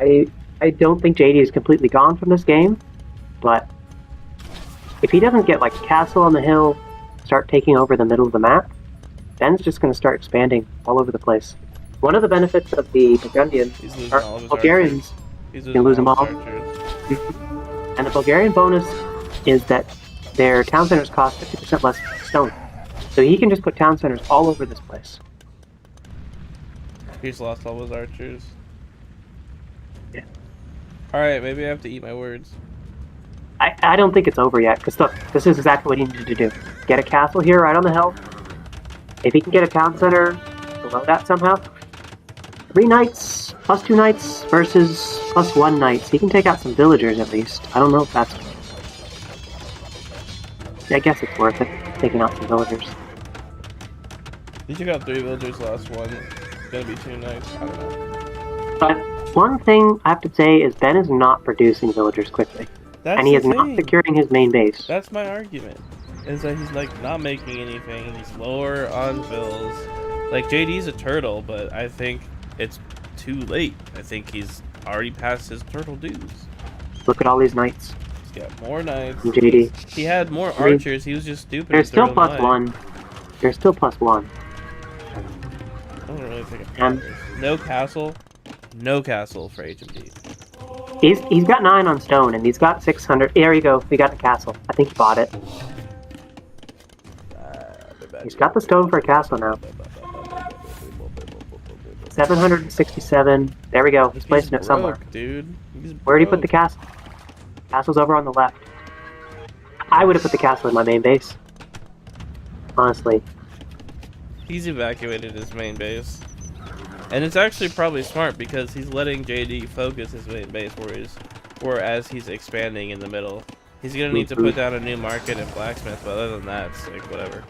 I don't think JD is completely gone from this game, but if he doesn't get like a castle on the hill, start taking over the middle of the map, Ben's just gonna start expanding all over the place. One of the benefits of the Burgundians,
He's losing
or
all of his
Bulgarians,
archers. He's
you lose them all.
his archers.
And the Bulgarian bonus is that their town centers cost 50% less stone. So he can just put town centers all over this place.
He's lost all his archers.
Yeah.
Alright, maybe I have to eat my words.
I don't think it's over yet, because look, this is exactly what he needed to do. Get a castle here right on the hill. If he can get a town center below that somehow. 3 knights, plus 2 knights versus plus 1 knights. He can take out some villagers at least. I don't know if that's... I guess it's worth it, taking out some villagers.
He took out 3 villagers last one. It's gonna be 2 knights. I don't know.
But one thing I have to say is Ben is not producing villagers quickly.
That's
And he is
the
not
thing.
securing his main base.
That's my argument. Is that he's like not making anything. He's lower on fills. Like JD's a turtle, but I think it's too late. I think he's already past his turtle dues.
Look at all these knights.
He's got more knights.
From JD.
He had more
I mean,
archers. He was just stupid.
There's
to throw
still plus
them away.
1. There's still plus 1.
I don't really think it
And-
matters. No castle. No castle for HMD.
He's got 9 on stone, and he's got 600. There you go. We got the castle. I think he bought it. He's got the stone for a castle now. 767. There we go. He's placing it somewhere.
Dude. He's
Where did he put
broke.
the castle? Castle's over on the left. I would have put the castle in my main base. Honestly.
He's evacuated his main base. And it's actually probably smart because he's letting JD focus his main base whereas he's expanding in the middle. He's gonna need to put down a new market and blacksmith, but other than that, it's like whatever.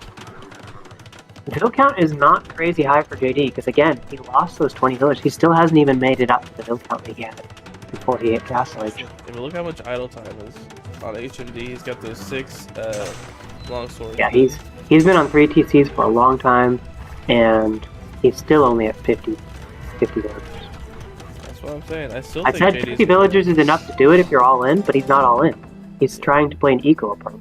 The hill count is not crazy high for JD, because again, he lost those 20 villages. He still hasn't even made it up to the hill count he had in 48 Castle Age.
And look how much idle time is on HMD. He's got those 6 long swords.
Yeah, he's been on 3 TCs for a long time, and he's still only at 50 villagers.
That's what I'm saying. I still
I
think
said
JD's
50 villagers is enough to do it if you're all in, but he's not all in. He's trying to play an eco approach.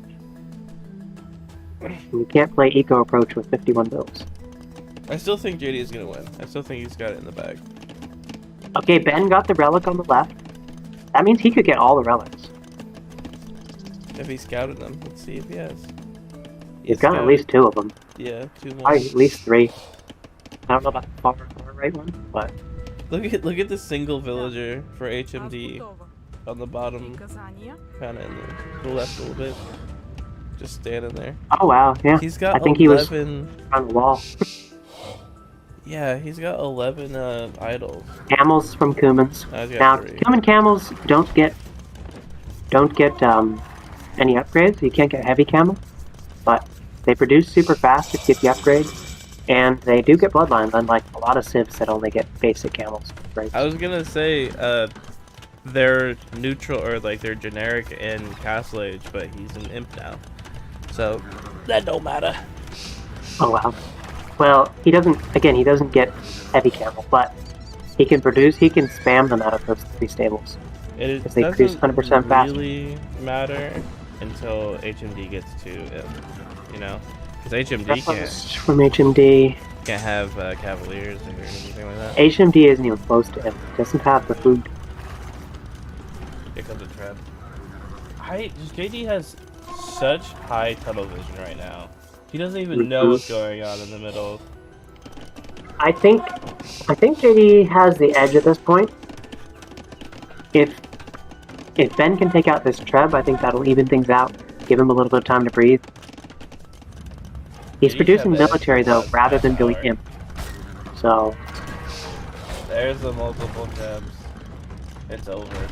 And you can't play eco approach with 51 bills.
I still think JD is gonna win. I still think he's got it in the bag.
Okay, Ben got the relic on the left. That means he could get all the relics.
If he scouted them, let's see if he has.
He's got at least 2 of them.
Yeah, 2 more.
Probably at least 3. I don't know about the far right one, but
Look at the single villager for HMD on the bottom, kind of in the left a little bit, just standing there.
oh wow, yeah.
He's got
I think he was
11.
on the wall.
Yeah, he's got 11 idols.
Camels from Cumans.
Now he's
Now,
got 3.
Cuman camels don't get any upgrades. You can't get heavy camel, but they produce super fast if you get the upgrades, and they do get bloodlines, unlike a lot of civs that only get basic camels. Right?
I was gonna say they're neutral or like they're generic in Castle Age, but he's an imp now, so that don't matter.
Oh wow. Well, he doesn't get heavy camel, but he can spam them out of those 3 stables.
It
Because they produce 100% faster.
really matter until HMD gets to it, you know, because HMD
Reference from HMD.
can't have Cavaliers or anything like that.
HMD isn't even close to him. Doesn't have the food.
Here comes a trap. JD has such high tunnel vision right now. He doesn't even know what's going on in the middle.
I think JD has the edge at this point. If Ben can take out this Treb, I think that'll even things out. Give him a little bit of time to breathe. He's
JD's
producing
have that
military though,
plus
rather than doing
power.
imp. So
There's the multiple tabs. It's over.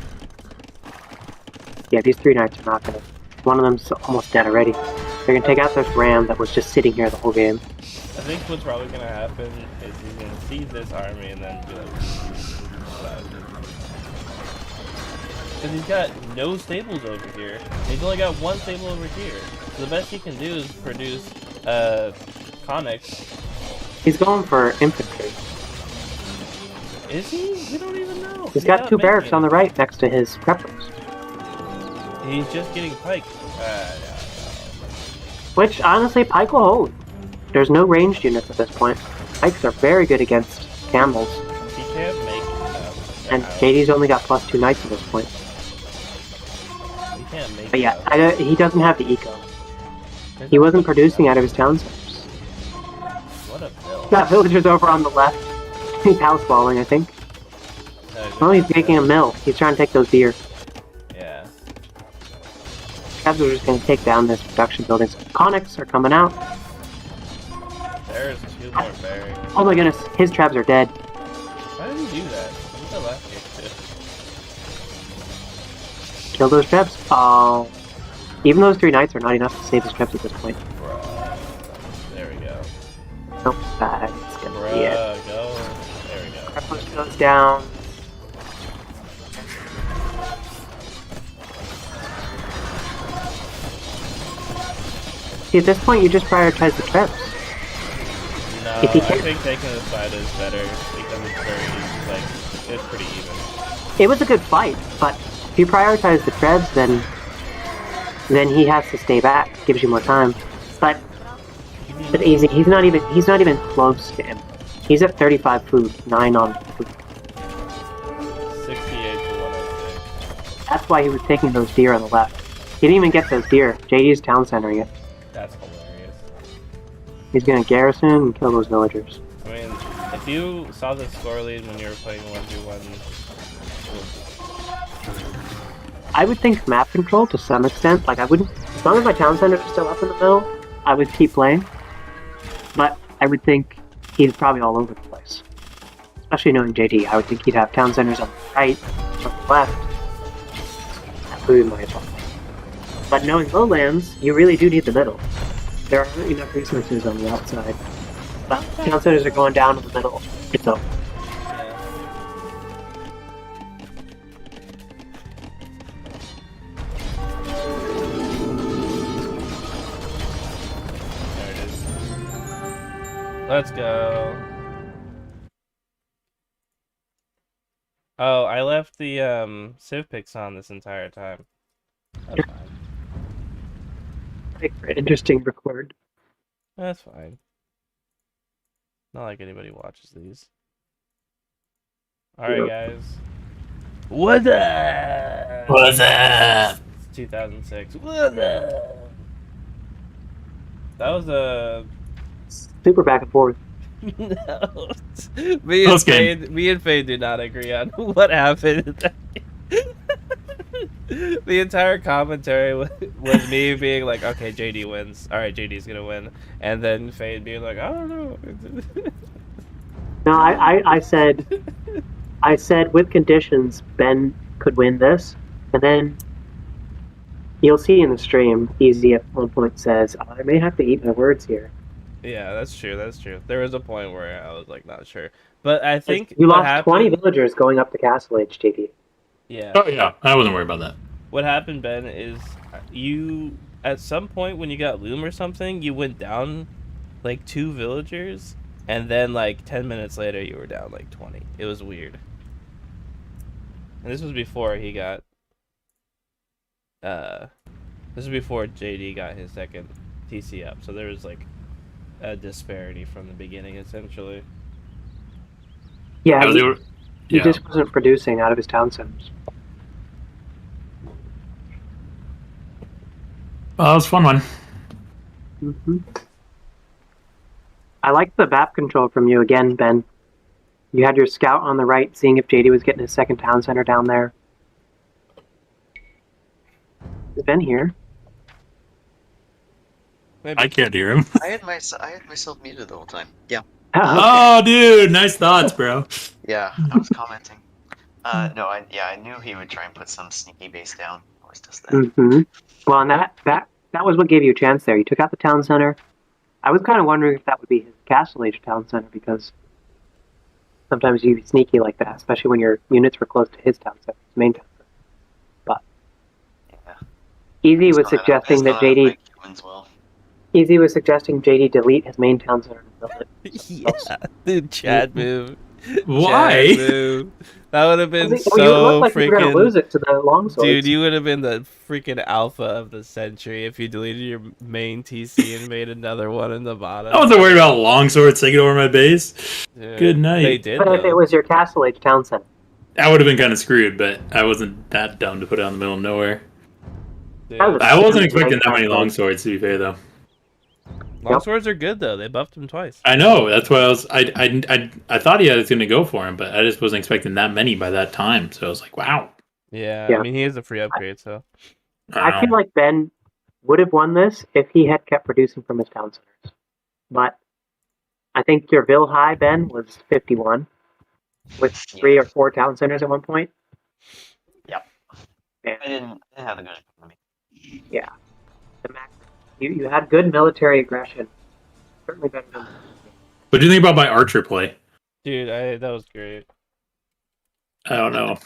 yeah, these 3 knights are not gonna. One of them's almost dead already. They're gonna take out this ram that was just sitting here the whole game.
I think what's probably gonna happen is he's gonna see this army and then be like, because he's got no stables over here. He's only got 1 stable over here. So the best he can do is produce conics.
He's going for infantry.
Is he? We don't even know.
He's got 2 barracks on the right next to his preppers.
He's just getting piked.
Which, honestly, Pike will hold. There's no ranged units at this point. Pikes are very good against camels.
He can't make it.
And JD's only got +2 knights at this point.
He can't make
But
it.
yeah, he doesn't have the eco. He wasn't producing out of his town centers.
What a bill.
That villager's over on the left. He's housewalling, I think. Oh, he's making a mill. He's trying to take those deer.
Yeah.
Cabs are just going to take down this production building. So conics are coming out.
There's 2 more barracks.
Oh my goodness, his traps are dead.
Why did he do that? He did that last game too.
Kill those traps. Oh. Even those 3 knights are not enough to save his traps at this point.
Bruh. There we go.
Nope, that's going to be it.
Bruh, go. There we go.
Preppers goes down. See, at this point, you just prioritize the traps.
No,
If he
I
can't-
think taking the side is better because it's very, like, it's pretty even.
It was a good fight, but if you prioritize the trebs, then he has to stay back. Gives you more time. But easy. He's not even close to him. He's at 35 food, 9 on food.
68 to 106.
That's why he was taking those deer on the left. He didn't even get those deer. JD's town centering it.
That's hilarious.
He's gonna garrison and kill those villagers.
I mean, if you saw the score lead when you were playing 1v1,
I would think map control to some extent. Like I wouldn't, as long as my town centers are still up in the middle, I would keep playing. But I would think he's probably all over the place. Especially knowing JD, I would think he'd have town centers on the right, on the left. That would be my thought. But knowing lowlands, you really do need the middle. There aren't enough resources on the outside. But town centers are going down in the middle. It's over.
yeah. There it is. Let's go. Oh, I left the civ picks on this entire time. That's fine.
Make for an interesting record.
That's fine. Not like anybody watches these. Alright, guys. What's up?
What's up?
It's 2006. What's up? That was a...
Super back and forth.
No. Me and Fade do not agree on what happened. The entire commentary was me being like, okay, JD wins. Alright, JD's gonna win. And then Fade being like, I don't know.
No, I said with conditions Ben could win this, and then you'll see in the stream, Easy at one point says, I may have to eat my words here.
Yeah, that's true. That's true. There was a point where I was like, not sure, but I think
You
what
lost
happened,
20 villagers going up to Castle Age, JD.
Yeah.
Oh yeah, I wasn't worried about that.
What happened, Ben, is you at some point when you got Loom or something, you went down like 2 villagers, and then like 10 minutes later you were down like 20. It was weird. And this was before he got. This was before JD got his second TC up, so there was like a disparity from the beginning, essentially.
Yeah,
Oh, they were-
he
yeah.
just wasn't producing out of his town centers.
Well, that was a fun one.
Mm-hmm. I like the map control from you again, Ben. You had your scout on the right, seeing if JD was getting his second town center down there. Is Ben here?
Maybe.
I can't hear him.
I had myself muted the whole time. Yeah.
Oh, dude, nice thoughts, bro.
Yeah, I was commenting. No, I knew he would try and put some sneaky base down. Always does that.
Mm-hmm. Well, and that was what gave you a chance there. You took out the town center. I was kind of wondering if that would be his Castle Age town center, because sometimes you be sneaky like that, especially when your units were close to his town center, his main town center. But
Yeah.
Easy was suggesting that JD.
Well.
Easy was suggesting JD delete his main town center and build it.
Yeah, dude, Chad move.
Why?
Chad move. That would have been
You
so
looked like you were
freaking.
gonna lose it to the longswords.
Dude, you would have been the freaking alpha of the century if you deleted your main TC and made another one in the bottom.
I wasn't worried about longswords taking over my base.
Dude,
Good night.
They did.
But if it was your Castle Age town center,
I would have been kind of screwed, but I wasn't that dumb to put it out in the middle of nowhere.
Dude.
I wasn't expecting that many longswords, to be fair, though.
Longswords are good though. They buffed him twice.
I know. That's why I thought he was going to go for him, but I just wasn't expecting that many by that time. So I was like, wow.
Yeah,
Yeah.
I mean he is a free upgrade, so.
I feel like Ben would have won this if he had kept producing from his town centers. But I think your Ville high, Ben, was 51 with 3 or 4 town centers at one point.
Yep.
And
I didn't have a good economy.
yeah, the max. You had good military aggression. Certainly better than.
What do you think about my archer play?
Dude, that was great.
I don't know.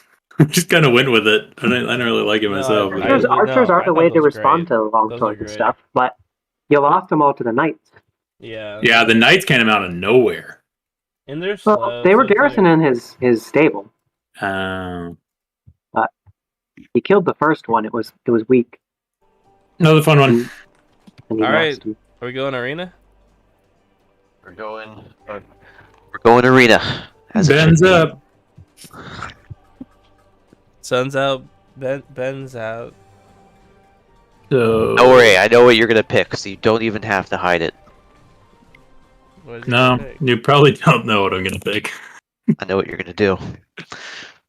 Just kind of went with it. I don't really like it myself.
I-
Archers
no,
are
I
the
thought
way
those
to
were
respond
great.
to longswords
Those are
and
great.
stuff, but you lost them all to the knights.
Yeah.
Yeah, the knights came out of nowhere.
And they're
Well,
slow.
they were
so it's like-
garrisoning his stable.
Um,
He killed the first one. It was weak.
another fun one.
And he
All
lost
right.
him.
Are we going arena?
We're going arena. As it
Ben's
should be.
up.
Sun's out. Ben's out.
So
Don't worry, I know what you're gonna pick, so you don't even have to hide it.
What did you
no,
pick?
you probably don't know what I'm gonna pick.
I know what you're gonna do.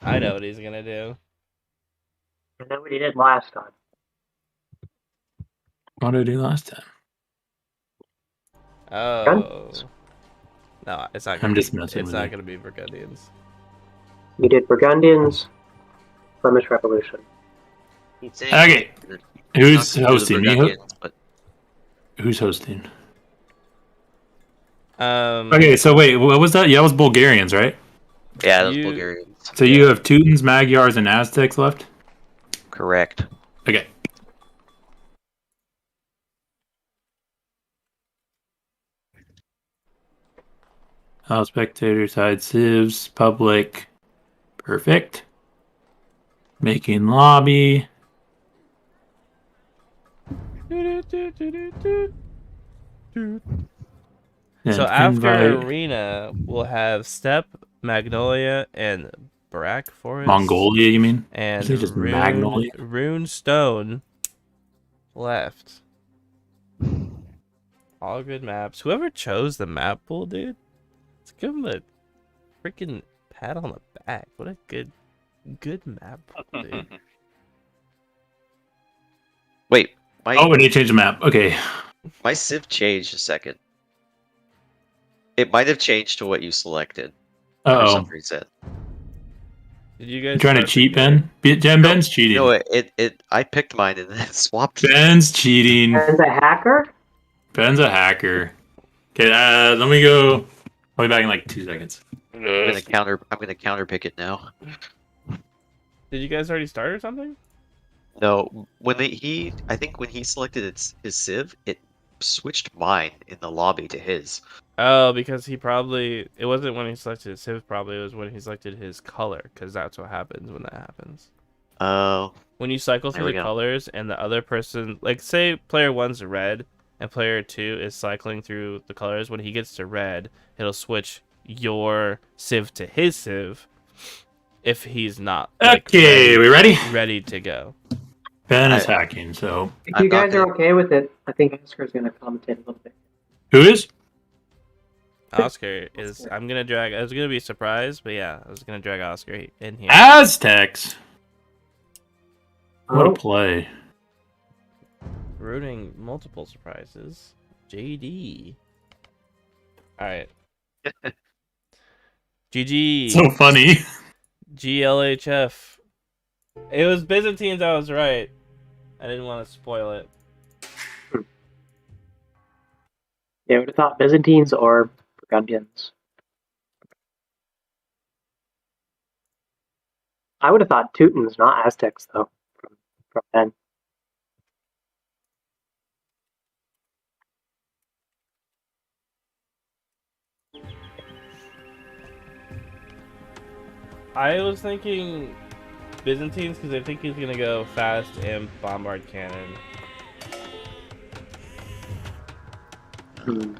I know what he's gonna do.
I know what he did last time.
What did I do last time?
Oh. No, it's not. Gonna
I'm just
be,
messing
It's
with
not
you.
gonna be Burgundians.
You did Burgundians, Flemish Revolution.
Okay, who's
Not
hosting?
the
Me?
Burgundians, but
Who's hosting?
Um.
Okay, so wait, what was that? Yeah, it was Bulgarians, right?
yeah, those
You-
Bulgarians.
So you have Teutons, Magyars, and Aztecs left?
Correct.
Okay. All spectators hide civs, public. Perfect. Making lobby.
So
And
after
invite
arena, we'll have Steppe, Magnolia, and Brack Forest.
Mongolia, you mean?
And
Is it just Magnolia?
Rune Stone left. All good maps. Whoever chose the map pool, dude, let's give him a freaking pat on the back. What a good map pool, dude.
Wait, my
Oh, we need to change the map. Okay.
my civ changed a second. It might have changed to what you selected for some
Uh-oh.
reason.
Did you guys
You trying to
start
cheat,
the
Ben? Ben's cheating.
No, it I picked mine and then it swapped.
Ben's cheating.
And a hacker?
Ben's a hacker. Okay, let me go. I'll be back in like 2 seconds.
I'm gonna counter pick it now.
Did you guys already start or something?
No, when I think when he selected his civ, it switched mine in the lobby to his.
Oh, because it wasn't when he selected his civ, probably it was when he selected his color, because that's what happens when that happens.
Oh,
When you cycle
There
through
we
the
go.
colors and the other person, like say player 1's red and player 2 is cycling through the colors, when he gets to red, it'll switch your civ to his civ if he's not
Okay, we ready?
ready to go.
Ben is hacking, so.
If
I'm
you
not
guys are
gonna-
okay with it, I think Oscar's going to commentate a little bit.
Who is?
Oscar is. I'm gonna drag. I was gonna be surprised, but yeah, I was gonna drag Oscar in here.
Aztecs. What a
Oh,
play.
Rooting multiple surprises. JD. All right. GG.
So funny.
GLHF. It was Byzantines, I was right. I didn't want to spoil it.
Yeah, I would have thought Byzantines or Burgundians. I would have thought Teutons, not Aztecs, though, from Ben.
I was thinking Byzantines because I think he's gonna go fast and bombard cannon.
I mean,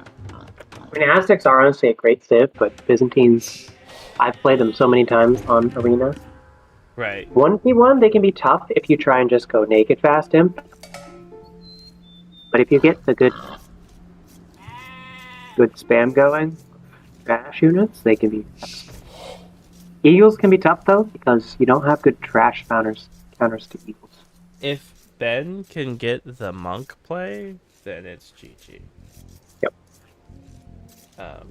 Aztecs are honestly a great civ, but Byzantines, I've played them so many times on Arena.
Right.
1v1, they can be tough if you try and just go naked fast imp. But if you get the good spam going, trash units, they can be tough. Eagles can be tough though, because you don't have good trash counters to eagles.
If Ben can get the monk play, then it's GG.
Yep.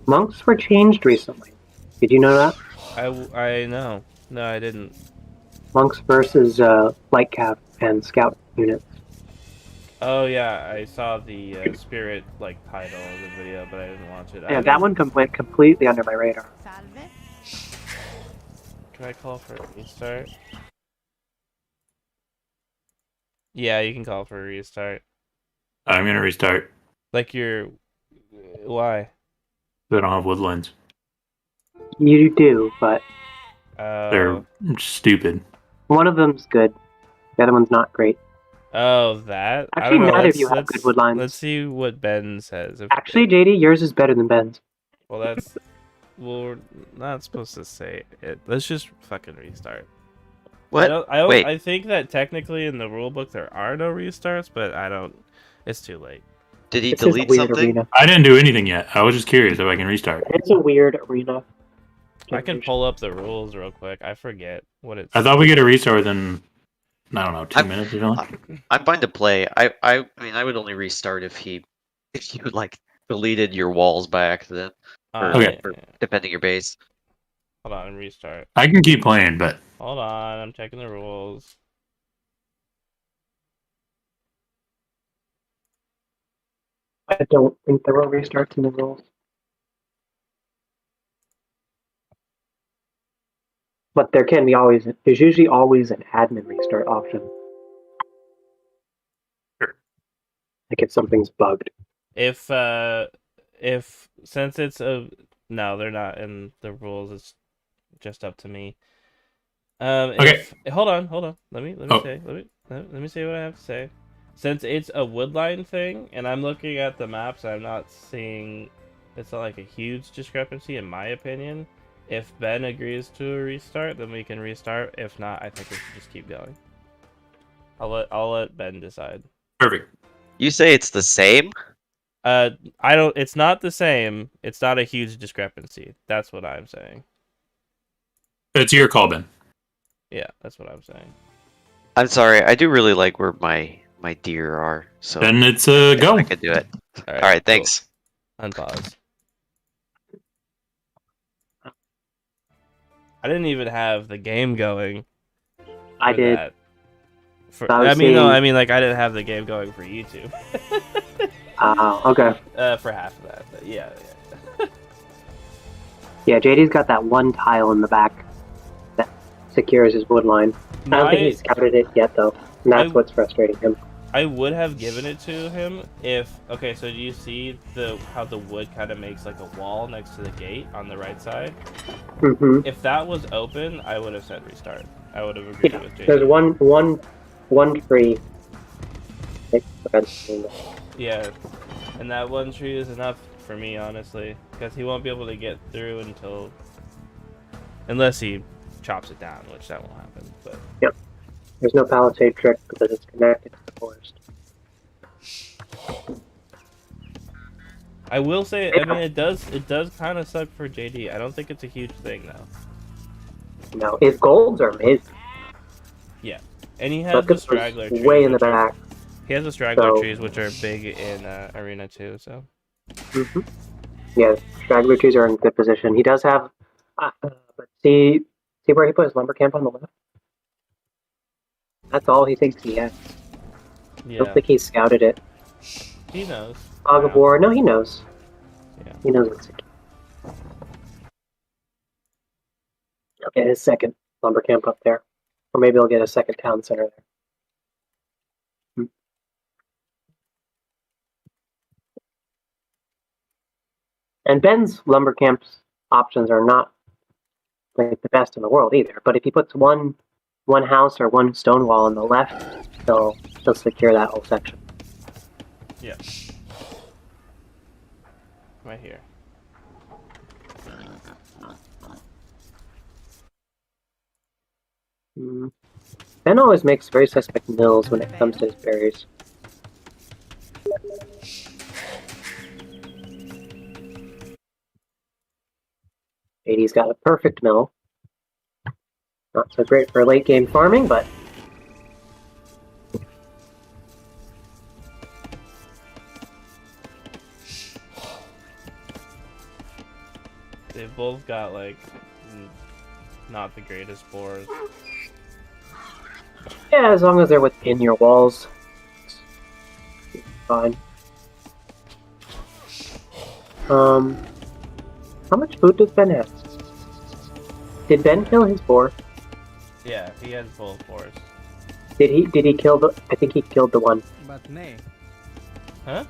Monks were changed recently. Did you know that?
I know. No, I didn't.
Monks versus light cap and scout units.
Oh yeah, I saw the spirit title of the video, but I didn't watch it.
Yeah, that one went completely under my radar.
Can I call for a restart? Yeah, you can call for a restart.
I'm gonna restart.
Why?
I don't have woodlands.
You do, but
They're stupid.
one of them's good. The other one's not great.
Oh, that?
Actually,
I don't know.
neither of you have good wood lines.
Let's see what Ben says.
Actually, JD, yours is better than Ben's.
Well, that's... Well, we're not supposed to say it. Let's just fucking restart.
What? Wait.
I think that technically in the rulebook there are no restarts, but I don't... It's too late.
Did he
This is a
delete
weird
something?
arena.
I didn't do anything yet. I was just curious if I can restart.
It's a weird arena.
I can pull up the rules real quick. I forget what it's...
I thought we get a restart within, I don't know, 2 minutes or something.
I'm fine to play. I mean, I would only restart if you deleted your walls by accident.
Okay.
For defending your base.
Hold on, restart.
I can keep playing, but
Hold on, I'm checking the rules.
I don't think there were restarts in the rules. But there's usually always an admin restart option.
Sure.
Like if something's bugged.
Since it's a... No, they're not in the rules. It's just up to me.
Okay.
Hold on. Let me say what I have to say. Since it's a woodline thing, and I'm looking at the maps, I'm not seeing. It's not like a huge discrepancy, in my opinion. If Ben agrees to a restart, then we can restart. If not, I think we should just keep going. I'll let Ben decide.
perfect.
You say it's the same?
It's not the same. It's not a huge discrepancy. That's what I'm saying.
It's your call, Ben.
Yeah, that's what I'm saying.
I'm sorry. I do really like where my deer are. So
Then it's a go.
I could do it.
All
All right.
cool.
Thanks.
Unpause. I didn't even have the game going.
I
for
did.
that.
I
didn't have the game going for YouTube.
Okay.
For half of that, but yeah.
Yeah, JD's got that one tile in the back that secures his wood line. I don't think he's scouted it yet, though. And that's what's frustrating him.
I would have given it to him if... Okay, so do you see how the wood kind of makes like a wall next to the gate on the right side?
Mm-hmm.
If that was open, I would have said restart. I would have agreed with JD.
There's one tree.
Yeah, and that one tree is enough for me, honestly, because he won't be able to get through unless he chops it down, which that won't happen. But
yep, there's no palisade trick because it's connected to the forest.
I will say, I mean, it does kind of suck for JD. I don't think it's a huge thing though.
No, his golds are amazing.
Yeah, and he has the straggler trees,
way in the back.
He has the straggler trees, which are big in Arena too. So.
Mm-hmm. Yeah, straggler trees are in good position. He does have, but see where he put his lumber camp on the left. That's all he thinks he has. I
Yeah.
don't think he scouted it.
He knows.
Fog of War. No, he knows.
Yeah.
He knows it's secure. He'll get his second lumber camp up there, or maybe he'll get a second town center there. And Ben's lumber camps options are not like the best in the world either. But if he puts one house or one stone wall on the left, he'll secure that whole section.
Yeah. Right here.
Ben always makes very suspect mills when it comes to his berries. JD's got a perfect mill. Not so great for late game farming, but
They've both got like not the greatest boars.
yeah, as long as they're within your walls, it's fine. How much food does Ben have? Did Ben kill his boar?
Yeah, he has both boars.
Did he kill the? I think he killed the one.
But nay.
Huh?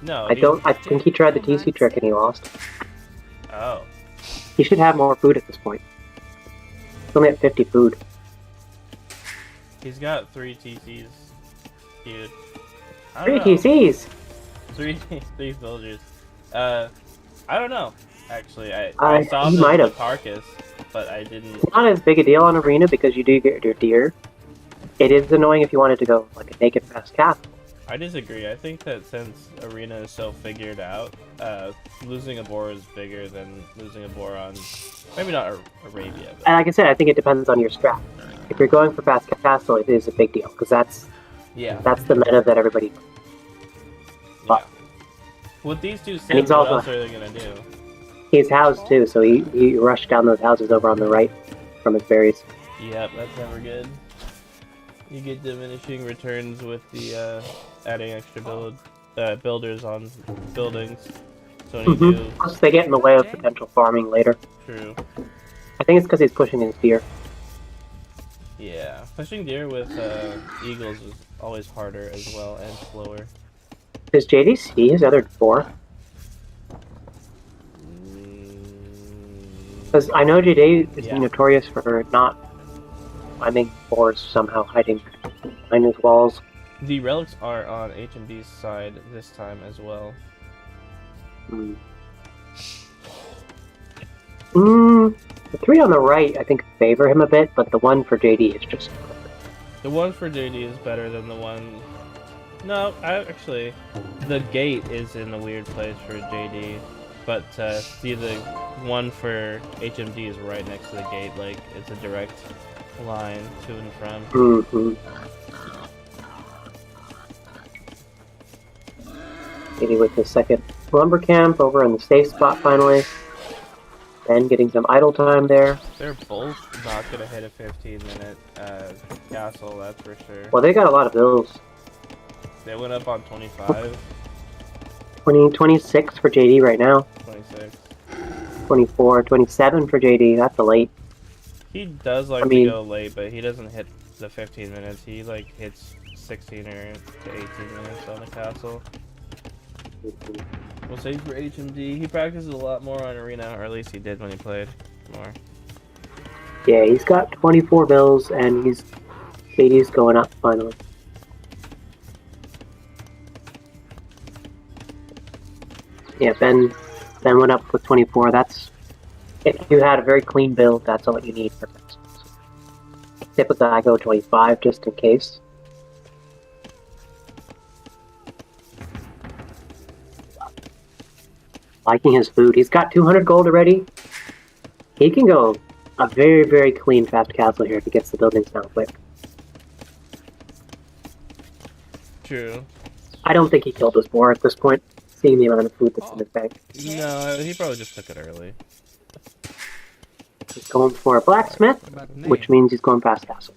No.
I think he tried the TC trick and he lost.
Oh.
He should have more food at this point. He's only at 50 food.
He's got 3 TCs. Dude.
3 TCs!
3 villagers. I don't know. Actually, I saw
he
the
might have.
carcass, but I didn't.
It's not as big a deal on Arena because you do get your deer. It is annoying if you wanted to go like a naked fast castle.
I disagree. I think that since Arena is so figured out, losing a boar is bigger than losing a boar on maybe not Arabia. But...
And like I said, I think it depends on your strat. If you're going for fast castle, it is a big deal because that's the meta that everybody.
Yeah. With these two
he's
sims, what
also-
else are they gonna do?
He's housed too, so he rushed down those houses over on the right from his berries.
Yep, that's never good. You get diminishing returns with the adding extra builders on buildings. So when you do,
Plus, they get in the way of potential farming later.
true.
I think it's because he's pushing his deer.
Yeah, pushing deer with eagles is always harder as well and slower.
Does JD see his other boar? Because I know JD is
Yeah.
notorious for not finding boars somehow hiding behind his walls.
The relics are on HMD's side this time as well.
The 3 on the right, I think, favor him a bit, but the one for JD is just perfect.
The one for JD is better than the one... No, actually, the gate is in a weird place for JD, but see, the one for HMD is right next to the gate, like, it's a direct line to and from.
JD with his second lumber camp over in the safe spot finally. Ben getting some idle time there.
They're both not gonna hit a 15-minute castle, that's for sure.
Well, they got a lot of bills.
They went up on 25,
26 for JD right now.
26.
24, 27 for JD. That's a late.
He does like to go late, but he doesn't hit the 15 minutes. He like hits 16 or to 18 minutes on the castle. We'll say for HMD, he practices a lot more on Arena, or at least he did when he played more.
Yeah, he's got 24 bills, and JD's going up finally. Yeah, Ben went up with 24. That's if you had a very clean build, that's all you need for this. Typically, I go 25 just in case. Liking his food. He's got 200 gold already. He can go a very, very clean fast castle here if he gets the buildings down quick.
True.
I don't think he killed his boar at this point. seeing the amount of food that's in his bag.
No, he probably just took it early.
He's going for a blacksmith, which means he's going past castle.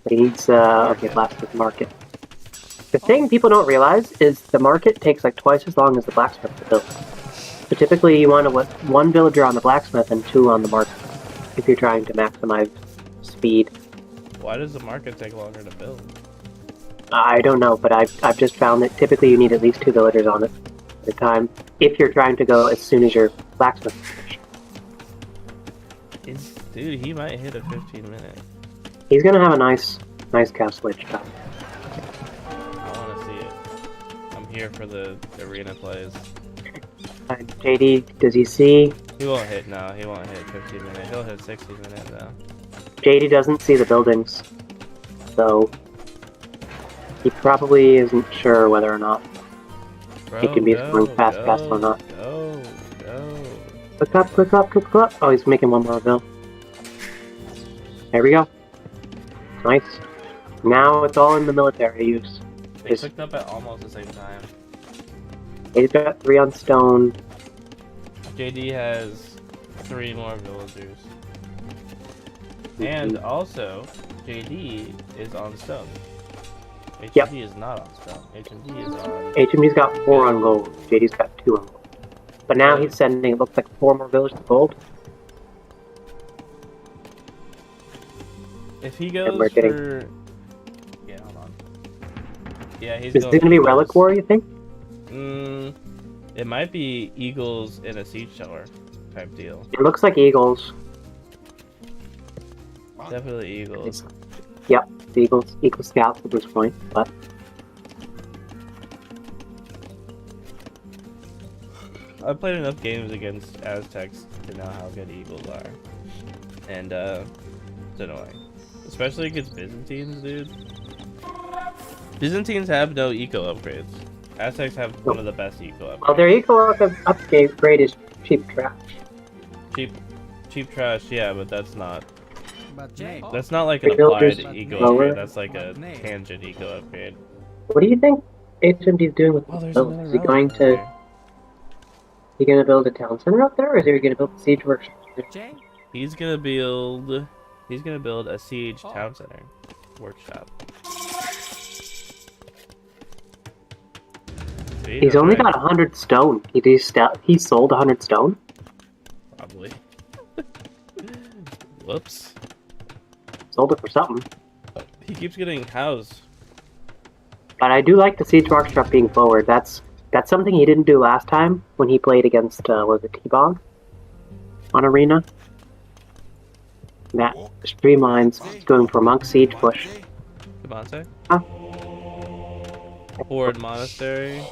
But he needs, okay, blacksmith market. The thing people don't realize is the market takes like twice as long as the blacksmith to build. So typically you want to put 1 villager on the blacksmith and 2 on the market if you're trying to maximize speed.
Why does the market take longer to build?
I don't know, but I've just found that typically you need at least 2 villagers on it at a time if you're trying to go as soon as your blacksmith is finished.
Dude, he might hit a 15-minute.
He's gonna have a nice castle age time.
I want to see it. I'm here for the arena plays.
JD, does he see?
He won't hit, no, he won't hit 15 minutes. He'll hit 60 minutes though.
JD doesn't see the buildings, so he probably isn't sure whether or not he can be going fast or not.
Go.
Click up. Oh, he's making one more bill. There we go. Nice. Now it's all in the military use.
They clicked up at almost the same time.
He's got 3 on stone.
JD has 3 more villagers. And also, JD is on stone. HMD is not on stone. HMD is on...
HMD's got 4 on gold. JD's got 2 on gold. But now he's sending, it looks like 4 more villagers to gold.
If he goes for... Yeah, hold on. Yeah, he's
Is it going to be Relic War, you think?
It might be Eagles in a siege tower type deal.
It looks like Eagles.
Definitely Eagles.
Yep, the Eagle Scouts at this point, but...
I've played enough games against Aztecs to know how good Eagles are. And, it's annoying. Especially against Byzantines, dude. Byzantines have no eco upgrades. Aztecs have one of the best eco upgrades.
Well, their eco upgrade is cheap trash.
Cheap trash, yeah, but that's not like an
Villagers
applied eco
lower.
upgrade. That's like a tangent eco upgrade.
What do you think HMD is doing with
Oh, there's
this
another
build? Is he going to...
relic
Is he going to build a town center up there, or is he going to build a siege workshop?
He's gonna build a siege town center workshop. See,
He's only
alright.
got 100 stone. He sold 100 stone?
Probably. Whoops.
Sold it for something.
He keeps getting housed.
But I do like the siege workshop being forward. That's something he didn't do last time when he played against, was it T-Bog? On Arena? That streamlines going for Monk Siege push.
Devontae?
Huh?
Horde Monastery.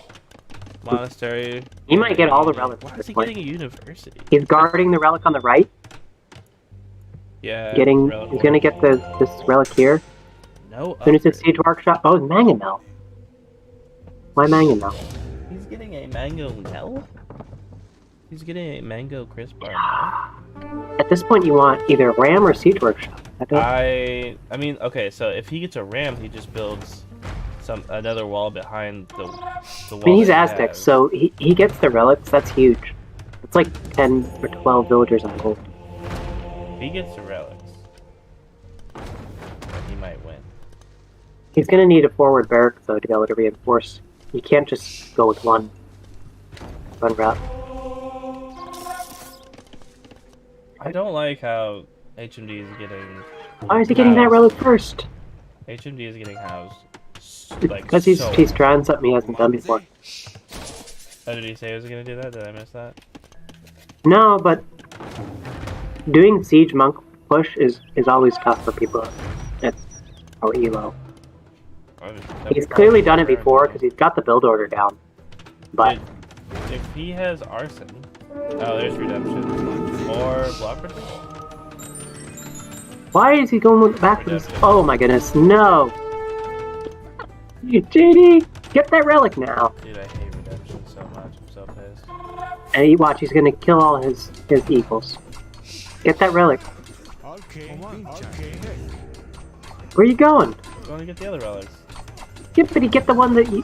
Monastery.
He might get all the relics
Why
at
is
this
he
point.
getting a university?
He's guarding the relic on the right.
Yeah.
He's gonna get this relic here.
No.
As soon as it's
upgrade.
siege workshop. Oh, it's Mangonel. Why Mangonel?
He's getting a mango Nell? He's getting a mango crisp bar.
At this point, you want either Ram or siege workshop.
I mean, okay, so if he gets a ram, he just builds another wall behind the wall.
I mean, he's
that he
Aztec,
has.
so he gets the relics. That's huge. It's like 10 or 12 villagers on gold.
If he gets the relics, he might win.
He's gonna need a forward barrack though to be able to reinforce. You can't just go with one route.
I don't like how HMD is getting.
Why is he getting that relic first?
HMD is getting housed. Like,
Because he's
so...
trying something he hasn't done before.
Oh, did he say he was gonna do that? Did I miss that?
No, but doing siege monk push is always tough for people at our elo. He's clearly done it before because he's got the build order down. But
if he has arson, oh, there's redemption or block protection.
why is he going back to this? Oh my goodness, no! JD, get that relic now!
Dude, I hate redemption so much. I'm so pissed.
And you watch, he's gonna kill all his equals. Get that relic.
Okay.
Where are you going?
I'm going to get the other relics.
Get the one that you...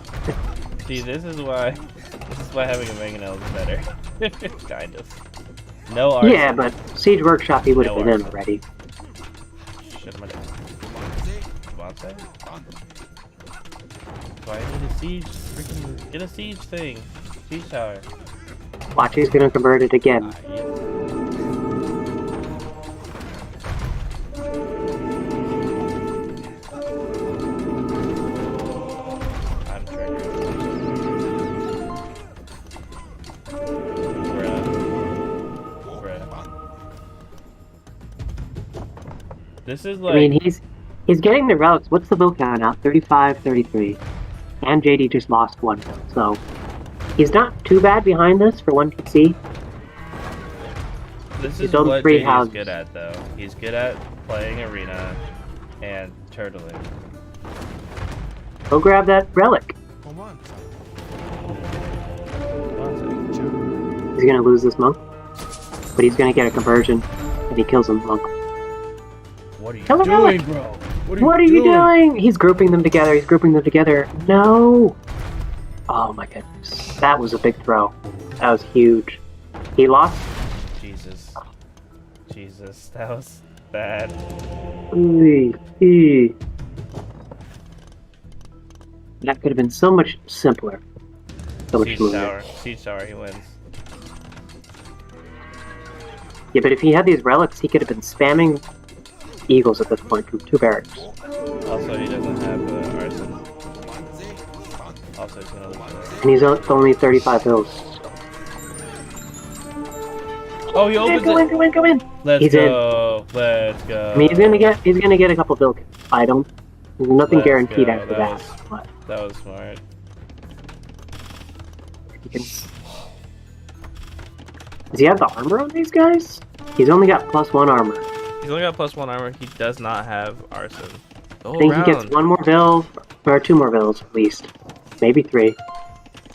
See, this is why This is why having a mangonel is better. Kind of. No arson.
Yeah, but Siege Workshop, he would have
No
been in
arson.
already.
Shit, my Devontae? Do I need a siege? Freaking get a siege thing. Siege tower.
Watch, he's gonna convert it again.
Yeah. I'm triggered. Bruh. This is like...
I mean, he's getting the relics. What's the bill count out? 35, 33. And JD just lost one bill, so he's not too bad behind this for one can see.
This
He's
is
on
what
3
JD's
houses.
good at, though. He's good at playing arena and turtling.
Go grab that relic. He's gonna lose this monk, but he's gonna get a conversion, and he kills him, monk.
What are you
Kill the
doing,
relic!
bro?
What are you doing? He's grouping them together. He's grouping them together. No! Oh my goodness. That was a big throw. That was huge. He lost.
Jesus. Jesus, that was bad.
Ooh, ooh. That could have been so much simpler. So much
Siege
smoother.
tower. Siege tower, he wins.
Yeah, but if he had these relics, he could have been spamming eagles at this point from 2 barracks.
Also, he doesn't have arson. Also, he's gonna lose this.
And he's only 35 hills.
Oh, he opens
Go in,
it!
go in, go in!
Let's
He's
go! Let's go!
I mean, he's gonna get a couple bill fight him. There's nothing
Let's
guaranteed
go,
after
that
that. But
That was smart.
he can... Does he have the armor on these guys? He's only got +1 armor.
He's only got +1 armor. He does not have arson. Go
I think he gets
around.
1 more bill, or 2 more bills at least. Maybe 3.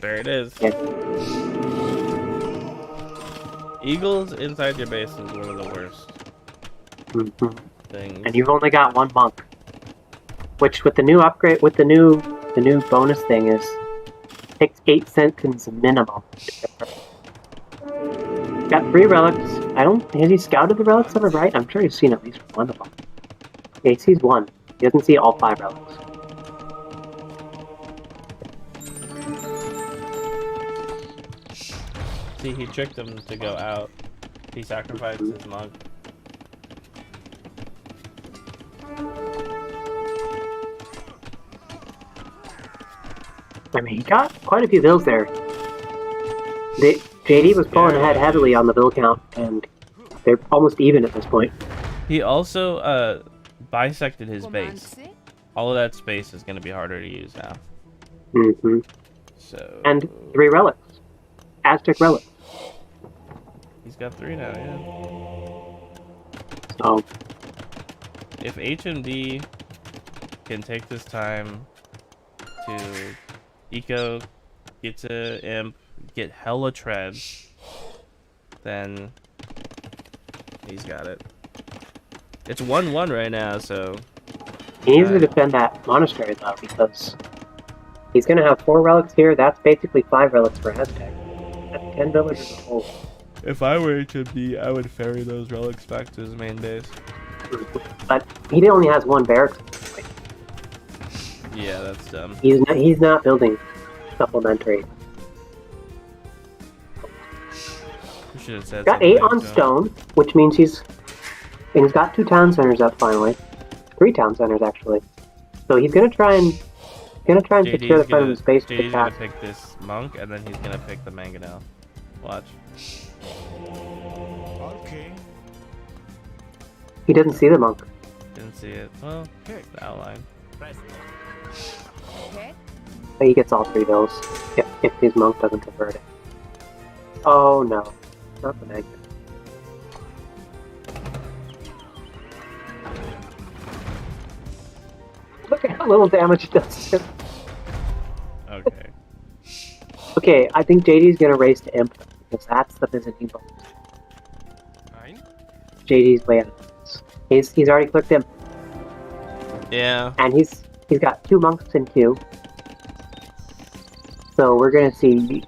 There it is.
Yeah.
Eagles inside your base is one of the worst
Mhm.
things.
And you've only got 1 monk. Which with the new upgrade, with the new bonus thing is, takes 8 seconds minimum. Got 3 relics. Has he scouted the relics on the right? I'm sure he's seen at least 1 of them. Yeah, he sees 1. He doesn't see all 5 relics.
See, he tricked him to go out. He sacrificed his monk.
I mean, he got quite a few bills there. JD was pulling ahead heavily on the bill count, and they're almost even at this point.
He also bisected his base. All of that space is going to be harder to use now.
Mm-hmm.
So
And 3 relics. Aztec relics.
he's got 3 now, yeah.
So,
If HMD can take this time to eco, get to imp, get hella treads, then he's got it. It's 1-1 right now, so
he needs to defend that monastery, though, because he's going to have 4 relics here. That's basically 5 relics for Aztec. That's 10 villagers a whole.
if I were HMD, I would ferry those relics back to his main base.
But he only has 1 barracks.
Yeah, that's dumb.
He's not building supplementary.
We should have said
Got
something
8 on
to him.
stone, which means he's got 2 town centers up finally. 3 town centers actually. So he's gonna try and secure the front of the space with the
JD's gonna
cast.
pick this monk, and then he's gonna pick the mangonel. Watch.
Okay.
He doesn't see the monk.
Didn't see it. Well, the outline.
But he gets all 3 bills if his monk doesn't convert it. Oh no, not the magnet. Look at how little damage it does.
Okay.
Okay, I think JD's gonna race to imp because that's the Byzantine bonus.
Nine.
JD's way out of this. He's already clicked imp,
Yeah.
and he's got 2 monks in queue. So we're gonna see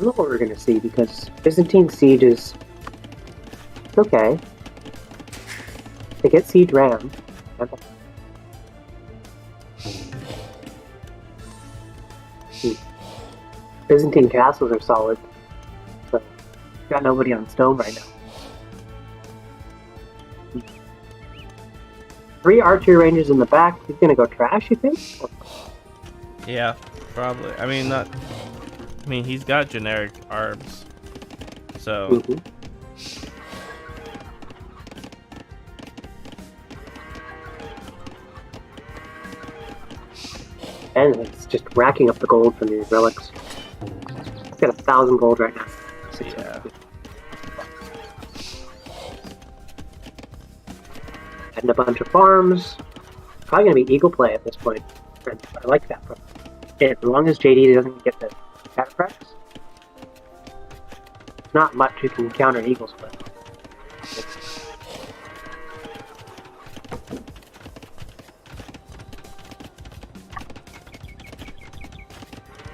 don't know what we're gonna see because Byzantine Siege is it's okay. They get Siege Ram. Byzantine castles are solid. So got nobody on stone right now. 3 archery ranges in the back. He's gonna go trash, you think? Or
Yeah, probably. I mean, not. I mean, he's got generic arbs, so.
Mhm. And it's just racking up the gold from these relics. He's got 1,000 gold right now. 650. And a bunch of farms. Probably gonna be eagle play at this point. And I like that. As long as JD doesn't get the cataphracts, not much you can counter eagles with.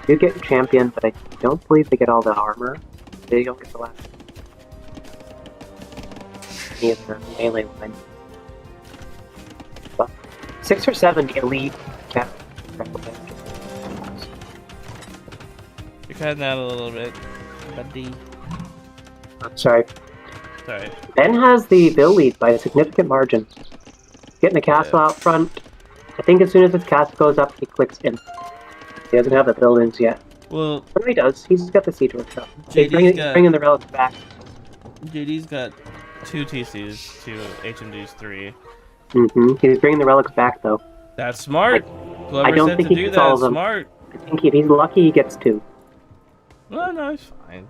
You get champion, but I don't believe they get all the armor. They don't get the last. He has the melee line. But 6 or 7 elite cat.
You're cutting out a little bit, buddy.
I'm sorry.
Sorry.
Ben has the bill lead by a significant margin. Getting the castle out front. I think as soon as his castle goes up, he clicks in. He doesn't have the buildings yet.
Well,
But he does. He's got the siege workshop.
JD's
Bringing the relics back.
JD's got 2 TCs to HMD's 3.
He's bringing the relics back, though.
That's smart.
I
Whoever
don't
said
think
to
he
do
gets all
that
of
is
them.
smart.
I think if he's lucky, he gets 2.
Well, no, it's fine.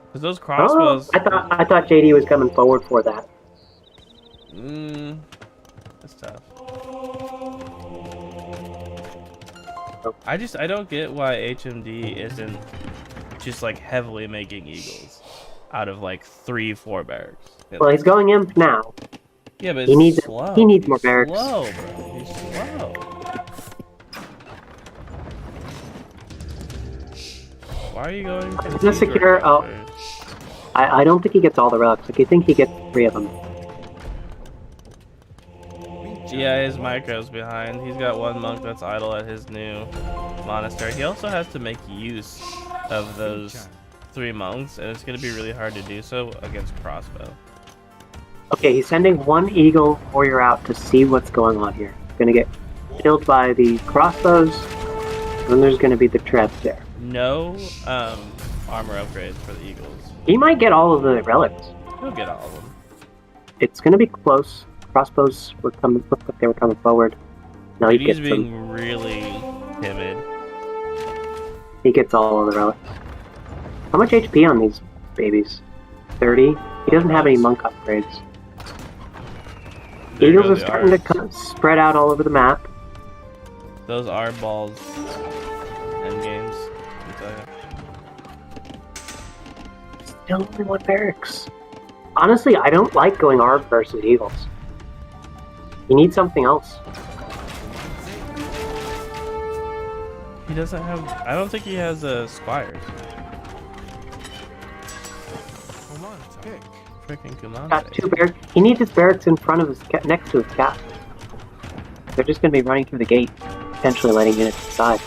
Because those
Oh,
crossbows.
I thought JD was coming forward for that.
That's tough. I don't get why HMD isn't just like heavily making eagles out of like 3-4 barracks.
Well, he's going imp now.
Yeah, but
he
it's
needs
slow.
he needs
He's
more barracks.
Slow, bro. He's slow. Why are you going to the
Let's
siege
secure-
workshop
oh.
first?
I don't think he gets all the relics. Like, I think he gets 3 of them.
Yeah, his micro's behind. He's got 1 monk that's idle at his new monastery. He also has to make use of those 3 monks, and it's going to be really hard to do so against crossbow.
Okay, he's sending 1 eagle warrior out to see what's going on here. He's gonna get killed by the crossbows, and then there's gonna be the trebs there.
No armor upgrades for the eagles.
He might get all of the relics.
He'll get all of them.
It's gonna be close. Crossbows were coming. Looked like they were coming forward. No, he
He's
gets them.
being really timid.
He gets all of the relics. How much HP on these babies? 30. He doesn't have any monk upgrades.
There
Eagles
go
are
the
starting to
arbs.
kind of spread out all over the map.
Those are balls. End games. I'll tell you.
Still only 1 barracks. Honestly, I don't like going Arb versus Eagles. You need something else.
He doesn't have. I don't think he has squires.
Come on, pick.
Freaking Kumante.
Got 2 barracks. He needs his barracks in front of his next to his castle. They're just going to be running through the gate, potentially letting units inside.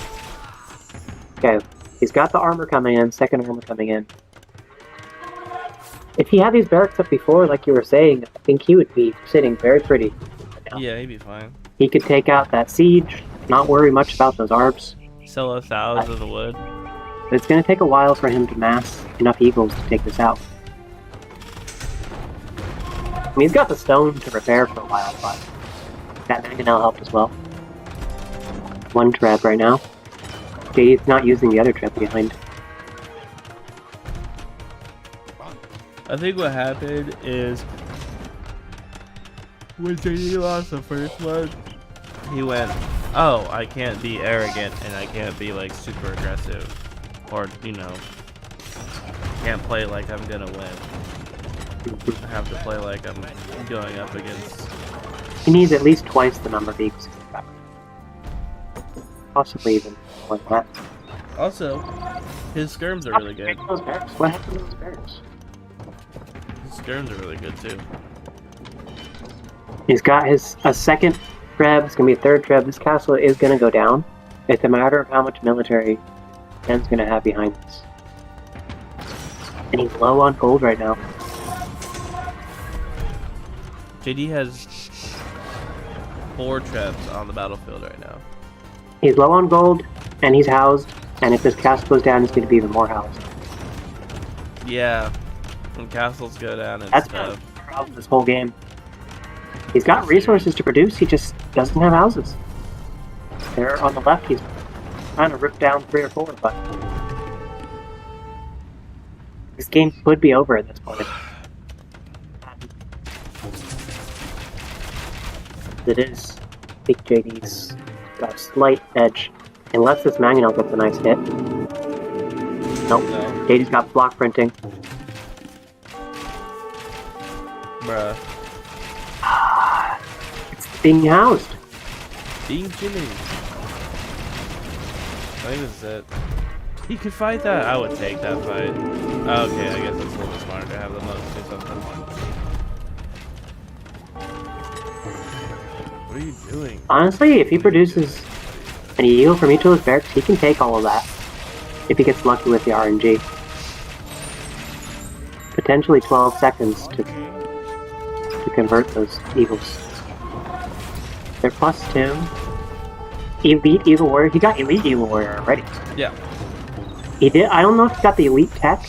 Okay, he's got the armor coming in, 2nd armor coming in. If he had these barracks up before, like you were saying, I think he would be sitting very pretty. Right now.
Yeah, he'd be fine.
He could take out that siege, not worry much about those arbs.
Sell 1,000 of the wood.
But it's going to take a while for him to mass enough eagles to take this out. I mean, he's got the stone to repair for a while, but that mangonel helped as well. 1 trap right now. JD's not using the other trap behind.
I think what happened is when JD lost the first one, he went, "Oh, I can't be arrogant and I can't be like super aggressive, or can't play like I'm gonna win. I have to play like I'm going up against."
He needs at least twice the number of eagles. Possibly even more than that.
Also, his skirms are really good.
Those barracks. What happened to those barracks?
His skirms are really good too.
He's got a second treb. It's gonna be a third treb. This castle is gonna go down. It's a matter of how much military Ben's gonna have behind this. And he's low on gold right now.
JD has 4 trebs on the battlefield right now.
He's low on gold, and he's housed. And if this castle goes down, he's gonna be even more housed.
Yeah, when castles go down, it's
That's
tough.
the problem this whole game. He's got resources to produce, he just doesn't have houses. There on the left, he's trying to rip down 3 or 4, but this game could be over at this point. It is. I think JD's got a slight edge. Unless this Mangonel gets a nice hit. Nope.
No.
JD's got block printing.
Bruh.
It's being housed.
Being Jimmy. I think this is it. He could fight that. I would take that fight. Okay, I guess it's a little bit smarter to have the most do something. What are you doing?
Honestly, if he produces an eagle from each of those barracks, he can take all of that. If he gets lucky with the RNG. Potentially 12 seconds to convert those eagles. They're +2. Elite Eagle Warrior. He got Elite Eagle Warrior already.
Yeah.
He did. I don't know if he got the Elite Tech.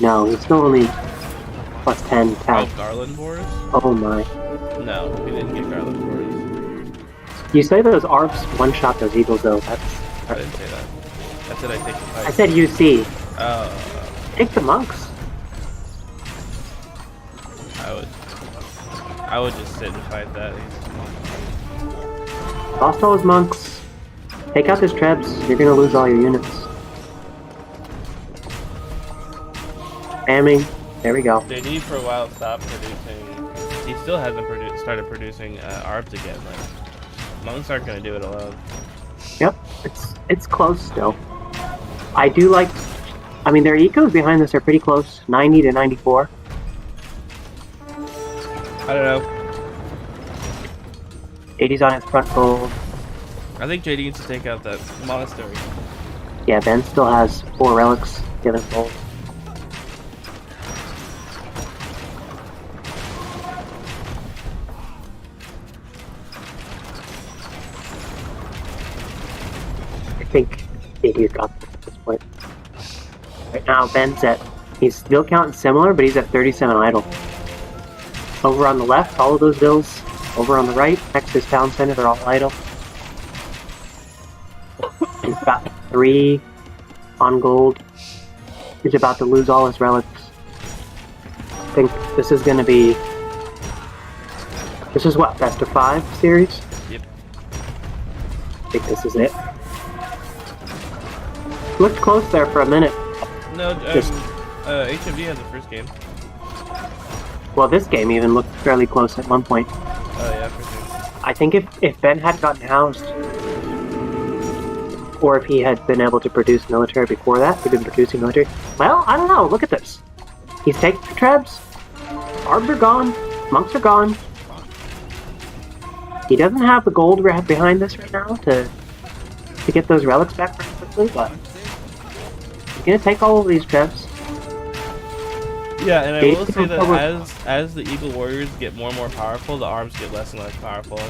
No, he's still only +10
Oh,
tech.
Garland Wars?
Oh my.
No, he didn't get Garland Wars.
You say those ARBs one-shot those eagles though.
I didn't say that. I said I take the fight.
I said UC.
Oh,
Take the monks.
I would just sit and fight that.
Lost all his monks. Take out his trebs. You're gonna lose all your units. Spamming. There we go.
JD for a while stopped producing. He still hasn't started producing ARBs again. Like, monks aren't gonna do it alone.
Yep. It's close still. I do like. I mean, their ecos behind this are pretty close. 90 to 94.
I don't know.
80's on his front gold.
I think JD needs to take out that monastery.
Yeah, Ben still has 4 relics. Give him gold. I think 80's got this at this point. Right now, Ben's at. He's still counting similar, but he's at 37 idle. Over on the left, all of those villas. Over on the right, next to his town center, they're all idle. He's got 3 on gold. He's about to lose all his relics. I think this is gonna be. This is what, best of 5 series?
Yep.
I think this is it. Looked close there for a minute.
No,
Just-
HMD had the first game.
Well, this game even looked fairly close at one point.
Oh yeah, for sure.
I think if Ben had gotten housed, or if he had been able to produce military before that, he'd been producing military. Well, I don't know. Look at this. He's taking the trebs. Arbs are gone. Monks are gone. He doesn't have the gold behind this right now to get those relics back pretty quickly, but he's gonna take all of these trebs.
Yeah, and I
They
will say
can
that
cover-
as the Eagle Warriors get more and more powerful, the arms get less and less powerful.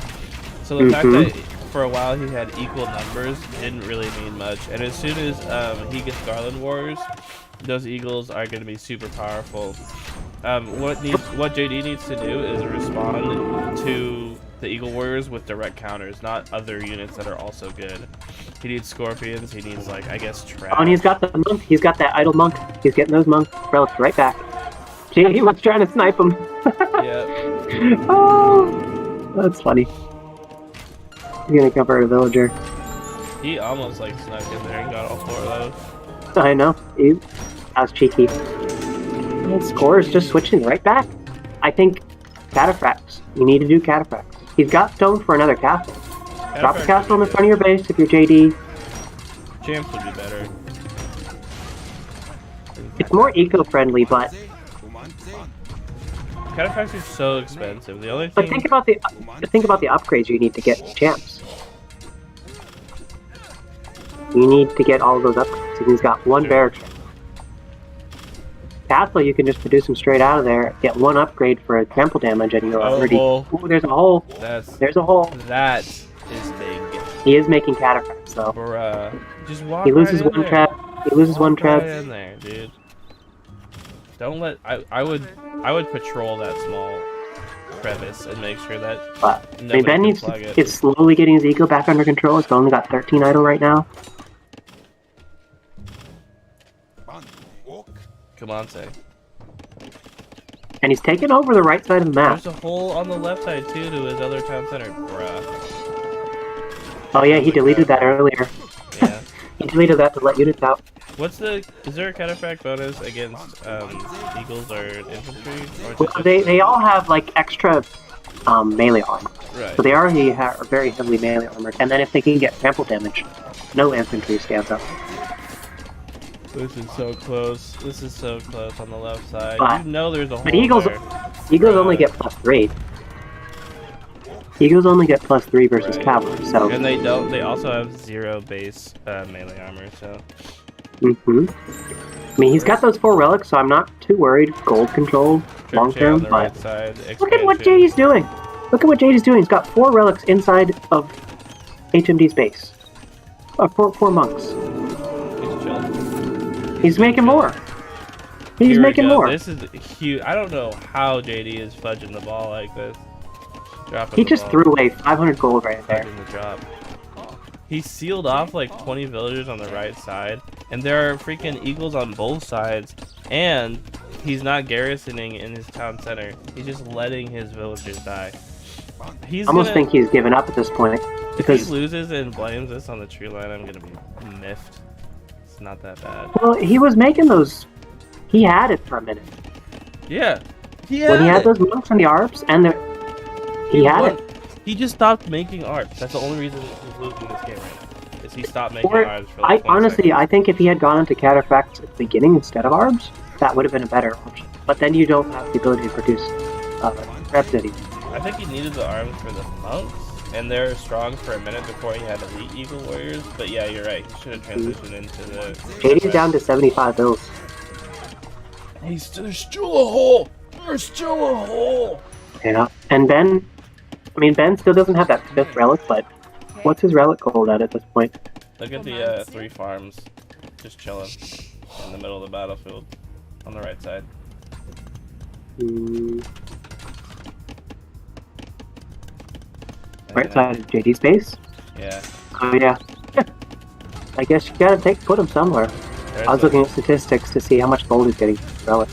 So the fact that for a while he had equal numbers didn't really mean much. And as soon as he gets Garland Warriors, those Eagles are going to be super powerful. What JD needs to do is respond to the Eagle Warriors with direct counters, not other units that are also good. He needs Scorpions, he needs, like, I guess, traps.
Oh, and he's got the monk. He's got that idle monk. He's getting those monk relics right back. JD was trying to snipe him.
Yeah.
Oh, that's funny. He's gonna convert a villager.
He almost, like, snuck in there and got all 4 of those.
I know. That was cheeky. And score is just switching right back. I think cataphracts. You need to do cataphracts. He's got stone for another castle. Drop the castle in the front of your base if you're JD.
Champs would be better.
It's more eco-friendly, but
Cataphracts are so expensive. The only
but
thing.
think about the upgrades you need to get champs. You need to get all those upgrades. And he's got one barrack. Castle, you can just produce him straight out of there, get one upgrade for trample damage, and you're already.
Hole.
Ooh, there's a hole. There's a hole.
That is big.
He is making cataphracts, though.
Bruh. Just walk
He loses
right in
one
there.
trap. He loses one
Walk
trap.
right in there, dude. Don't let. I would patrol that small crevice and make sure that.
But I mean,
nobody
Ben
can
needs
plug it.
is slowly getting his eco back under control. He's only got 13 idle right now.
Come on, say.
And he's taken over the right side of the map.
There's a hole on the left side too to his other town center, bruh.
Oh yeah, he deleted that earlier.
Yeah.
He deleted that to let units out.
What's the? Is there a cataphract bonus against eagles or infantry? Or
Well,
just
they all have like extra melee armor.
right.
So they already are very heavily melee armored. And then if they can get trample damage, no infantry stands up.
This is so close. This is so close on the left side.
But-
You know there's a hole
But Eagles
there.
only get +3. Eagles only get +3 versus
Right.
cavalry. So.
And they don't. They also have 0 base melee armor. So
I mean, he's got those 4 relics, so I'm not too worried. Gold control, long
Churchill on
term,
the
but
right side.
look at what
expansion.
JD's doing. Look at what JD's doing. He's got 4 relics inside of HMD's base. 4 monks.
He's chilling.
He's making more. He's
Here we
making
go.
more.
This is huge. I don't know how JD is fudging the ball like this. Dropping
He
the
just
ball.
threw away 500 gold right there.
Fudging the drop. He sealed off like 20 villagers on the right side, and there are freaking eagles on both sides, and he's not garrisoning in his town center. He's just letting his villagers die. He's
I almost
gonna,
think he's given up at this point.
if
Because,
he loses and blames us on the tree line, I'm gonna be miffed. It's not that bad.
well, he was making those. He had it for a minute.
Yeah.
When he had those monks and the arbs, and he had it.
He just stopped making ARPs. That's the only reason he's losing this game right now. Is he stopped making
Or,
ARPs for like 20
honestly,
seconds.
I think if he had gone into cataphracts at the beginning instead of arbs, that would have been a better option. But then you don't have the ability to produce reps anymore.
I think he needed the arms for the monks, and they're strong for a minute before he had elite eagle warriors. But yeah, you're right. He should have transitioned into the.
JD's down to 75 bills.
There's still a hole. There's still a hole.
Yeah. And Ben, I mean, Ben still doesn't have that 5th relic, but what's his relic gold at this point?
Look at the 3 farms, just chilling in the middle of the battlefield, on the right side.
Right side of JD's base?
Yeah.
Oh, yeah. I guess you gotta put him somewhere.
There's
I was looking at statistics to see how much gold he's getting for relics.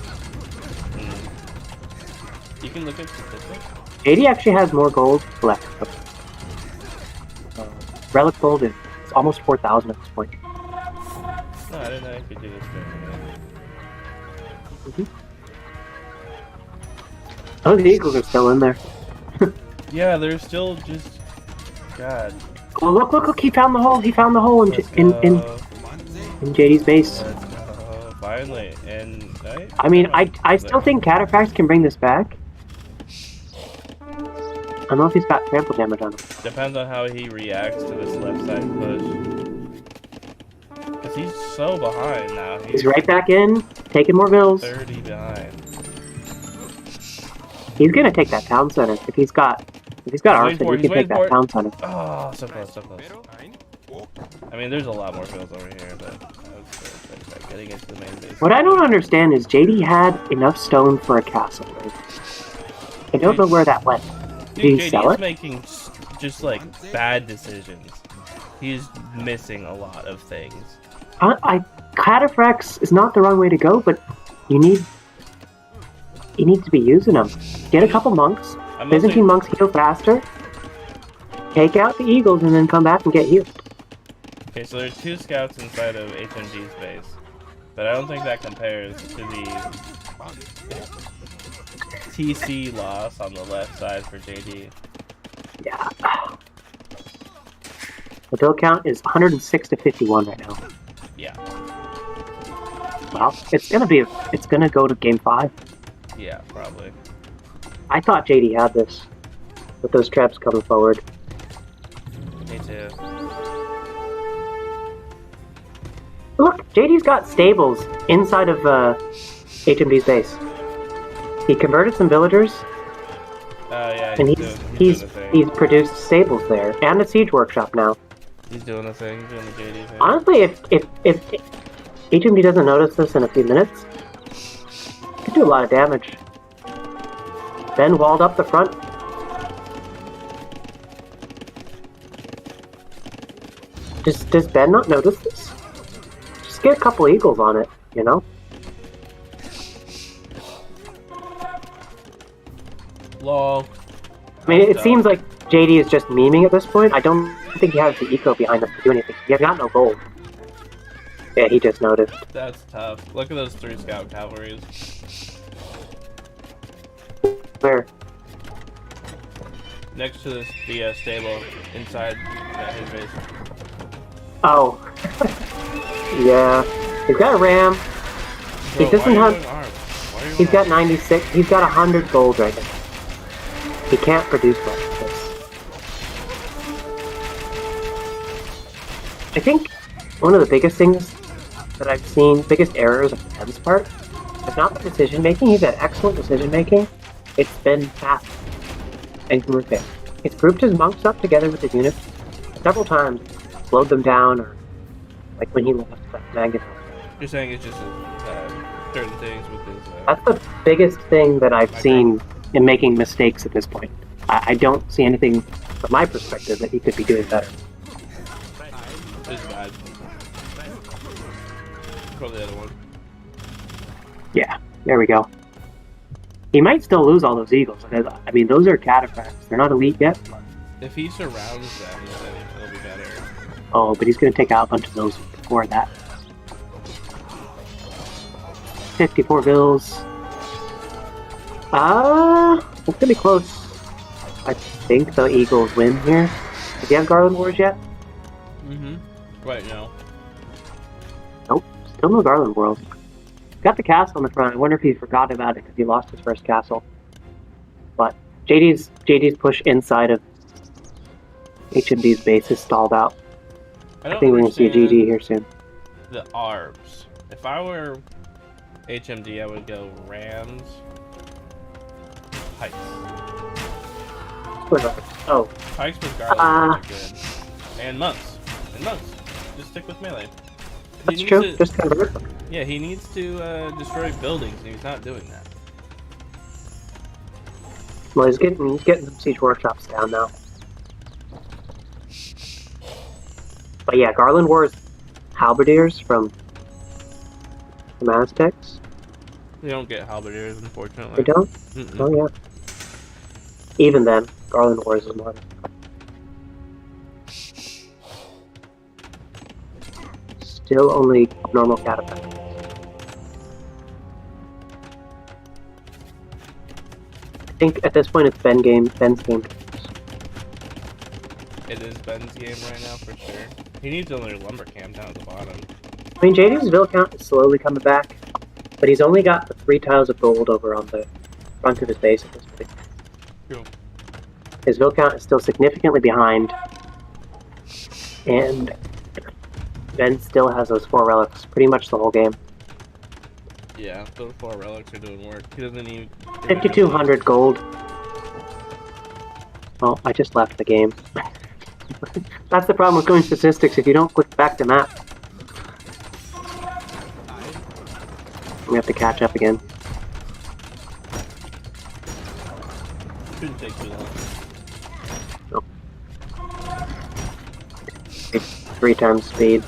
You can look at statistics.
JD actually has more gold left. Relic gold is almost 4,000 at this point.
No, I didn't know you could do this thing.
Oh, the eagles are still in there.
Yeah, they're still just. God.
Oh, look, he found the hole. He found the hole in
Let's
in
go.
JD's base.
Let's go. Finally. And
I mean, I still think Cataphracts can bring this back. I don't know if he's got trample damage on him.
Depends on how he reacts to this left side push. Because he's so behind now.
He's right back in, taking more bills.
30 behind.
He's gonna take that town center. If he's got arson,
for it,
he
he's
can take
waiting for
that
it.
town center.
Oh, so close, so close. I mean, there's a lot more fields over here, but I was like, getting into the main base.
What I don't understand is JD had enough stone for a castle. Right? I don't know where that went. Did
Dude,
he
JD
sell
is
it?
making just like bad decisions. He's missing a lot of things.
Cataphracts is not the wrong way to go, but you need to be using them. Get a couple monks.
I'm
Byzantine
mostly,
monks heal faster. Take out the eagles and then come back and get healed.
okay, so there's 2 scouts inside of HMD's base, but I don't think that compares to the TC loss on the left side for JD.
Yeah. The bill count is 106 to 51 right now.
Yeah.
Well, it's gonna go to game 5.
Yeah, probably.
I thought JD had this with those traps coming forward.
Me too.
Look, JD's got stables inside of HMD's base. He converted some villagers,
Oh yeah,
and
doing
he's
the thing.
he's produced stables there and a siege workshop now.
He's doing the thing. He's doing the JD thing.
Honestly, if HMD doesn't notice this in a few minutes, it could do a lot of damage. Ben walled up the front. Does Ben not notice this? Just get a couple eagles on it, you know?
Lol.
I mean, it seems like JD is just memeing at this point. I don't think he has the eco behind him to do anything. He has got no gold. Yeah, he just noticed.
That's tough. Look at those 3 scout cavalries.
Where?
Next to the stable inside his base.
Oh. Yeah. He's got a ram. He
Bro,
doesn't
why are you
have...
going armed? Why are you
He's
going
got 96. He's got 100 gold right now. He can't produce much of this. I think one of the biggest things that I've seen, biggest errors of Ben's part, is not the decision making. He's had excellent decision making. It's been fast and grouping. He's grouped his monks up together with his units several times, slowed them down, or like when he lost that magnet.
You're saying it's just certain things with his.
That's the biggest thing that I've seen in making mistakes at this point. I don't see anything from my perspective that he could be doing better.
It's bad. Probably the other one.
Yeah, there we go. He might still lose all those eagles. I mean, those are cataphracts. They're not elite yet. But...
If he surrounds them, then it'll be better.
Oh, but he's going to take out a bunch of those before that. 54 bills. It's going to be close. I think the Eagles win here. Does he have Garland Wars yet?
Mm-hmm. Right now.
Nope, still no Garland Wars. Got the castle in the front. I wonder if he forgot about it because he lost his first castle. But JD's push inside of HMD's base is stalled out. I think we're going to see a GG here soon.
The ARBs. If I were HMD, I would go Rams, Pikes.
Oh.
Pikes with Garland are good. And Monks. Just stick with melee.
That's true. Just convert them.
Yeah, he needs to destroy buildings, and he's not doing that.
Well, he's getting some siege workshops down now. But yeah, Garland Wars halberdiers from Aztecs.
They don't get halberdiers, unfortunately.
They don't?
Mm-mm.
Oh yeah. Even then, Garland Wars is more. Still only normal catapult. I think at this point it's Ben's game.
It is Ben's game right now, for sure. He needs another lumber camp down at the bottom.
I mean, JD's bill count is slowly coming back, but he's only got the 3 tiles of gold over on the front of his base at this point.
Cool.
His bill count is still significantly behind, and Ben still has those 4 relics pretty much the whole game.
Yeah, those 4 relics are doing work. He doesn't even...
5,200 gold. Oh, I just left the game. That's the problem with going statistics. If you don't click back to map, we have to catch up again.
Shouldn't take too long.
Nope. 3 times speed.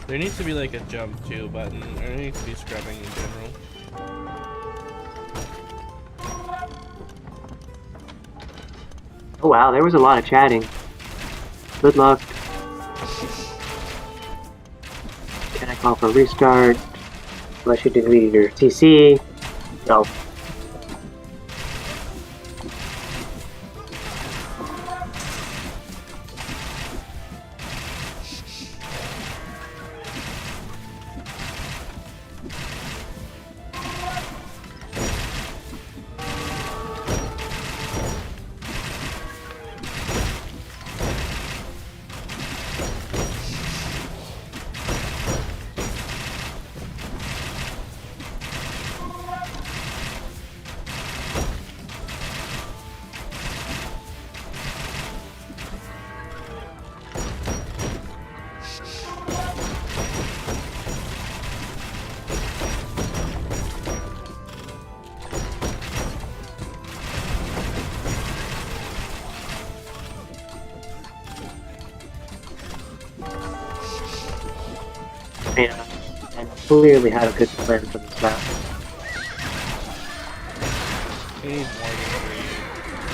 There needs to be like a jump to button. There needs to be scrubbing in general.
Oh wow, there was a lot of chatting. Good luck. Can I call for a restart? Unless you deleted your TC. No. And clearly had a good plan for this map.
He needs more than 3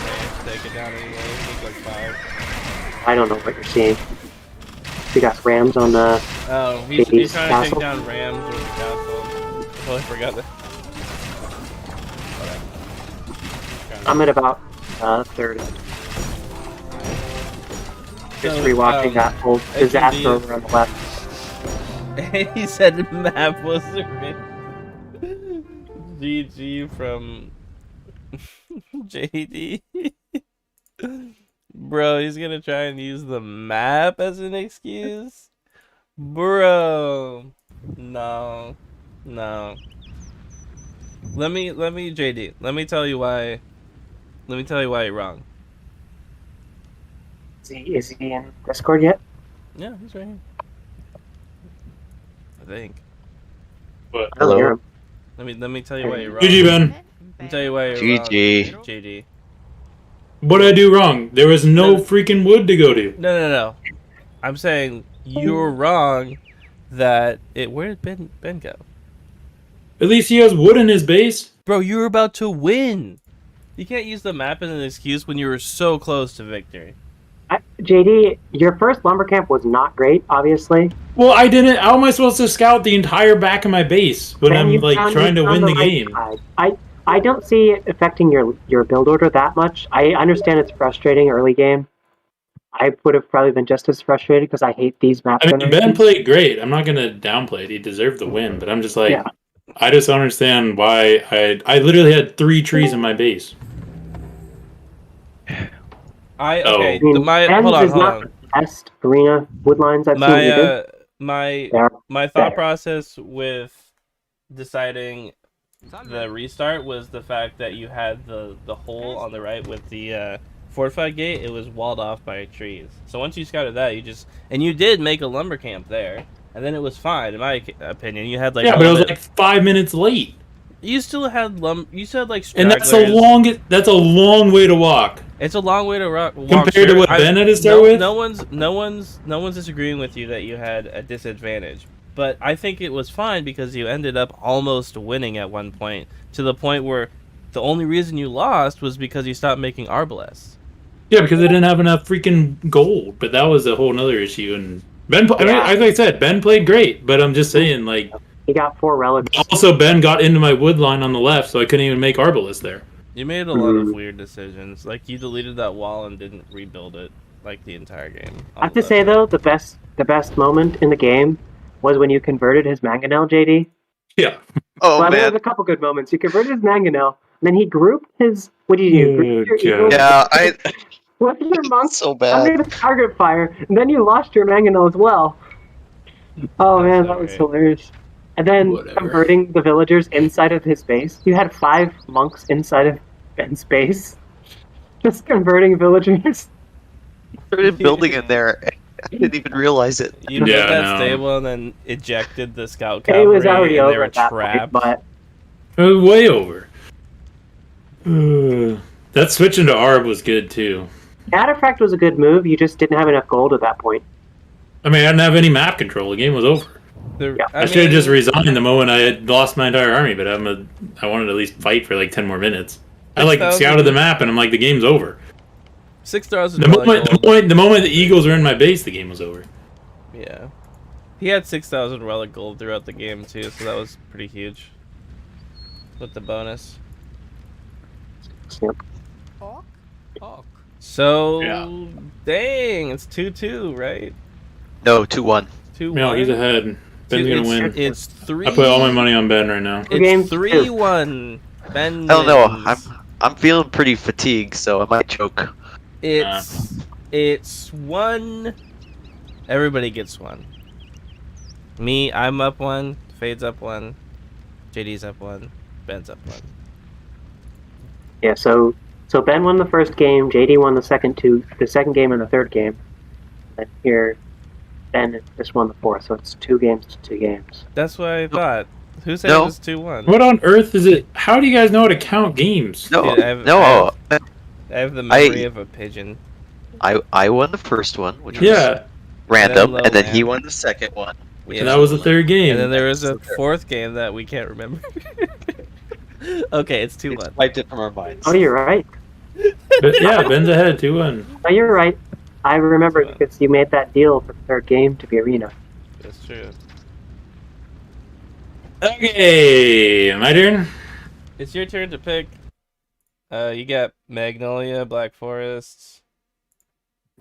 ramps to take it down anyway. He needs like 5.
I don't know what you're seeing. We got Rams on the.
Oh, he's
Baby's
trying to
castle.
take down Rams with the castle. Oh, I forgot that.
I'm at about third. Just rewatching that whole
HMD
disaster over on the left.
He said map was the GG from JD. Bro, he's gonna try and use the map as an excuse? Bro. No. Let me JD. Let me tell you why you're wrong.
Is he in Discord yet?
Yeah, he's right here. I think.
But
I don't hear him.
Let me tell you why you're wrong.
GG, Ben.
Let me tell you why you're
GG.
wrong. JD.
What did I do wrong? There was no freaking wood to go to.
No. I'm saying you're wrong that it. Where did Ben go?
At least he has wood in his base.
Bro, you were about to win. You can't use the map as an excuse when you were so close to victory.
JD, your first lumber camp was not great, obviously.
Well, I didn't. How am I supposed to scout the entire back of my base when
Then
I'm
you
like
found-
trying to
you found
win the
right
game?
side. I don't see it affecting your build order that much. I understand it's frustrating early game. I would have probably been just as frustrated because I hate these map
I mean, Ben
generations.
played great. I'm not gonna downplay it. He deserved the win, but I'm just like,
Yeah.
I just don't understand why I literally had 3 trees in my base.
Okay.
I mean,
My
Ben's
hold on.
is not the best arena woodlines I've seen either.
My thought
better.
process with deciding the restart was the fact that you had the hole on the right with the fortified gate. It was walled off by trees. So once you scouted that, you did make a lumber camp there, and then it was fine in my opinion. You had like
Yeah, but it was like 5 minutes late,
you still had like
and that's
stragglers.
that's a long way to walk
It's a long way to walk
compared to what Ben had to start with.
No one's disagreeing with you that you had a disadvantage, but I think it was fine because you ended up almost winning at one point, to the point where the only reason you lost was because you stopped making arbalests.
Yeah, because they didn't have enough freaking gold, but that was a whole nother issue. And Ben, I mean,
Yeah.
like I said, Ben played great, but I'm just saying, like,
He got 4 relics.
also Ben got into my wood line on the left, so I couldn't even make Arbalest there.
You made a lot of weird decisions, like you deleted that wall and didn't rebuild it like the entire game.
I have to say though, the best moment in the game was when you converted his mangonel, JD.
Yeah.
Oh
Well, there was
man.
a couple good moments. You converted his mangonel, and then he grouped his. What did you do? Grouped your
Okay.
eagles,
Yeah,
what your monks
so bad.
under the target fire, and then you lost your mangonel as well. Oh man, that was
alright.
hilarious. And then
Whatever.
converting the villagers inside of his base. You had 5 monks inside of Ben's base. Just converting villagers.
Started building in there. I didn't even realize it.
You built
Yeah,
that
no.
stable and then ejected the scout
It
cavalry,
was already
and they
over
were
at that
trapped.
point, but
It was way over. That switch into Arb was good too.
Cataphract was a good move. You just didn't have enough gold at that point.
I mean, I didn't have any map control. The game was over.
Yeah.
I should have just resigned the moment I had lost my entire army, but I wanted to at least fight for like 10 more minutes. I like
6,000.
scouted the map, and I'm like, the game's over.
6,000.
The moment the Eagles were in my base, the game was over.
Yeah. He had 6,000 relic gold throughout the game too, so that was pretty huge. With the bonus.
Yep.
So,
Yeah.
dang, it's 2-2, right?
No, 2-1.
2-1.
No, he's ahead. Ben's gonna win.
It's 3.
I put all my money on Ben right now.
Games
It's 3-1. Ben.
I don't know.
wins.
I'm feeling pretty fatigued, so I might choke.
It's 1. Everybody gets 1. Me, I'm up 1. Fade's up 1. JD's up 1. Ben's up 1.
Yeah, so Ben won the first game, JD won the second game and the third game. And here, Ben just won the fourth, so it's 2 games to 2 games.
That's what I thought. Who said
No.
it was 2-1?
What on earth is it? How do you guys know how to count games?
No,
Dude, I
no.
have the memory of a pigeon.
I won the first one, which was
Yeah.
random,
Then
and then he
low
won the second one.
Yeah.
And that was the third game.
And then there was a fourth game that we can't remember. Okay, it's 2-1.
Wiped it from our minds.
Oh, you're right.
But yeah, Ben's ahead 2-1.
Oh, you're right. I remember because you made that deal for the third game to be arena.
That's true.
Okay, my turn.
It's your turn to pick. You got Magnolia, Black Forest,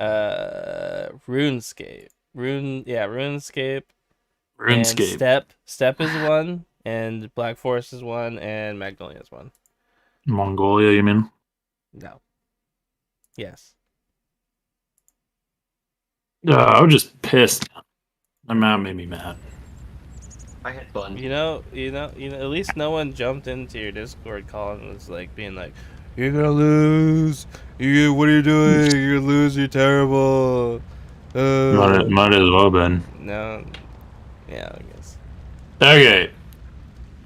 RuneScape. RuneScape. And
RuneScape.
Step is one, and Black Forest is one, and Magnolia is one.
Mongolia, you mean?
No. Yes.
I was just pissed. My mom made me mad.
I had fun.
You know, at least no one jumped into your Discord call and was like being like, "You're gonna lose. What are you doing? You're gonna lose. You're terrible."
Might as well been.
No. Yeah, I guess.
Okay.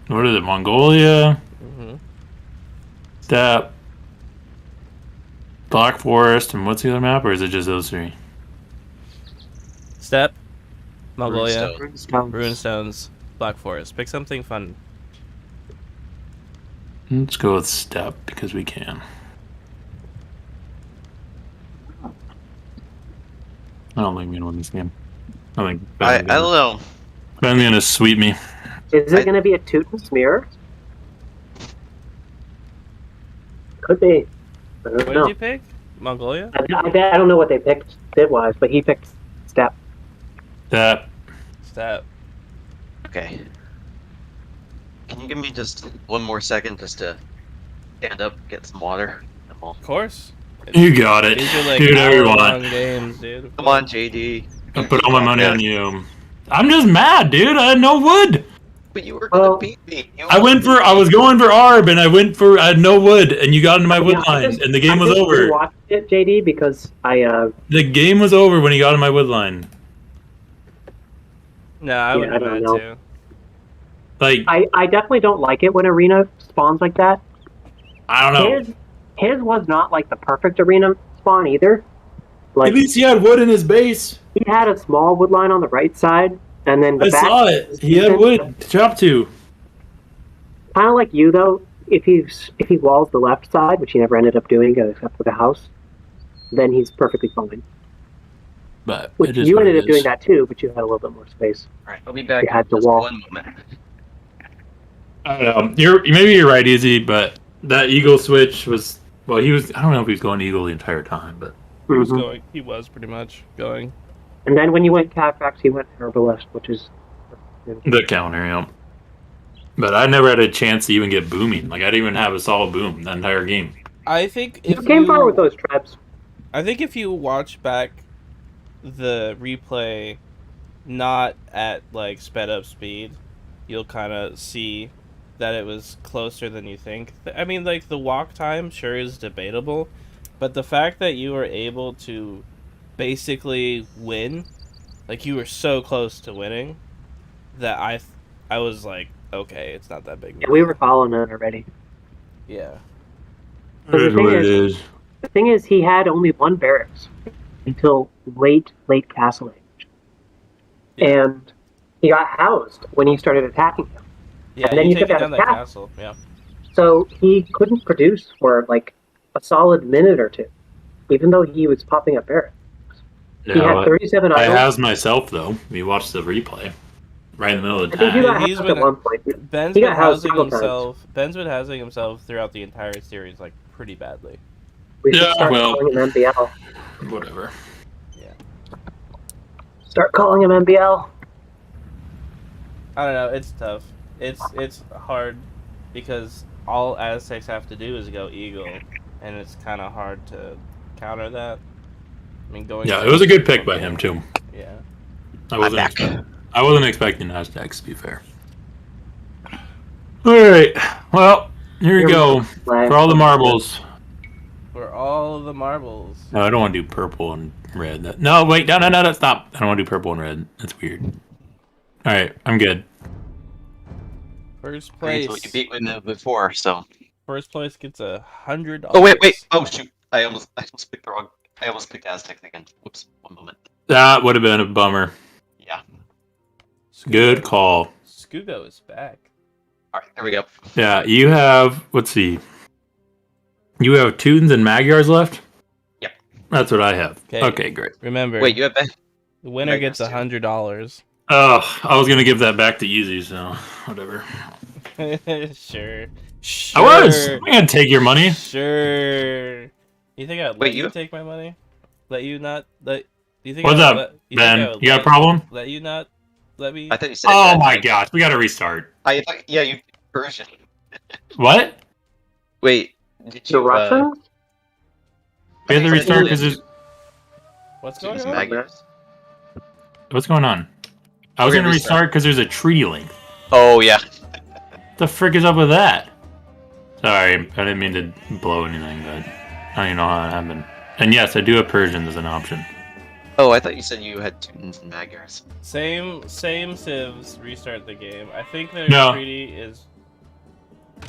What is it? Mongolia,
Mm-hmm.
Steppe, Black Forest, and what's the other map? Or is it just those three?
Step, Mongolia,
Runestone.
Runestones, Black Forest. Pick something fun.
Let's go with Steppe because we can. I don't think we can win this game. I think
I don't know.
Ben's gonna sweep me.
Is it going to be a toot and smear? Could be. I don't
What
know.
did you pick? Mongolia?
I don't know what they picked bid-wise, but he picked Step.
That
Step.
Okay. Can you give me just one more second just to stand up, get some water?
Of course.
you got it,
These are like
dude.
hour-long
Everyone,
games, dude.
Come on, JD.
I put all my money on you. I'm just mad, dude. I had no wood.
But you were gonna
Well,
beat me.
I was going for Arb, and I had no wood, and you got into my wood
Yeah, I
line,
just-
and the game
I
was
just
over.
rewatched it, JD, because
The game was over when he got in my wood line.
No, I
Yeah,
would
I
have
don't
had
know.
to.
Like,
I definitely don't like it when arena spawns like that.
I don't know.
His was not like the perfect arena spawn either. Like
At least he had wood in his base.
he had a small wood line on the right side, and then the
I
back.
saw it. He had wood to chop to.
Kind of like you though. If he walls the left side, which he never ended up doing, except for the house, then he's perfectly fine.
But
Which
it is
you
what
ended
it
up doing
is.
that too, but you had a little bit more space.
Alright, I'll be back
You
in
had the
just
wall.
one moment.
I don't know. Maybe you're right, Izzy. But that eagle switch was. Well, he was. I don't know if he was going eagle the entire time, but
He was
Mhm.
going. He was pretty much going.
And then when you went Catafax, he went Herbalist, which is
the counter, you know. But I never had a chance to even get booming. Like I didn't even have a solid boom that entire game.
I think
you
if
came far with those traps.
I think if you watch back the replay, not at like sped up speed, you'll kind of see that it was closer than you think. I mean, like the walk time sure is debatable, but the fact that you were able to basically win, like you were so close to winning, that I was like, okay, it's not that big. of a
Yeah, we
deal.
were following it already.
Yeah.
So the
It is
thing
what it
is-
is.
The thing is, he had only one barracks until late Castle Age,
Yeah.
and he got housed when he started attacking him.
Yeah,
And then
you
you
take
took
it
out
down
a
that
cat.
castle. Yeah.
So he couldn't produce for like a solid minute or two, even though he was popping up barracks. He
Yeah,
had 37
I
idols.
housed myself though. We watched the replay right in the middle of the
I think he
time.
got
He's
housed
been-
at one point.
Ben's
He
been
got housed
housing
several times.
himself. Ben's been housing himself throughout the entire series, like pretty badly.
We should
Yeah,
start
well-
calling him MBL.
Whatever.
Start calling him MBL.
I don't know. It's tough. It's hard because all Aztecs have to do is go eagle, and it's kind of hard to counter that. I mean, going.
Yeah, it was a good pick by him too.
Yeah.
I wasn't.
back.
I wasn't expecting Aztecs to be fair. All right. Well, here we go for all the marbles.
For all of the marbles.
No, I don't want to do purple and red. No, wait, no, stop. I don't want to do purple and red. That's weird. All right, I'm good.
First
Great,
place.
so you beat me before, so.
First place gets $100.
Oh wait! Oh shoot! I almost picked the wrong. I almost picked Aztecs again. Whoops! One moment.
That would have been a bummer.
Yeah.
Good call.
Skugo is back.
All right, there we go.
Yeah, you have. Let's see. You have Teutons and Magyars left.
Yep.
That's what I have.
Okay.
Okay, great.
Remember,
Wait, you have
the winner
Magyars
gets
too.
$100.
Oh, I was gonna give that back to Easy, so whatever.
Sure.
I was. I'm gonna take your money.
Sure. You think I'd let
Wait,
you
you-
take my money? Let you not let? You think?
What's
I
up,
would let, you
Ben?
think I would
You got a
let-
problem?
Let you not? Let me?
I thought you said.
Oh
that,
my
like,
gosh, we gotta restart.
Yeah, you Persian.
What?
Wait, did
The
you?
Russians?
We have to
I think
restart
you
because
did.
there's.
What's
Use
going on?
Magyars.
What's going on? I was
We're
gonna
gonna
restart because there's a treaty link.
Oh yeah.
What the frick is up with that? Sorry, I didn't mean to blow anything, but I don't even know how it happened. And yes, I do have Persians as an option.
Oh, I thought you said you had Teutons and Magyars.
Same civs restart the game. I think their
No.
treaty is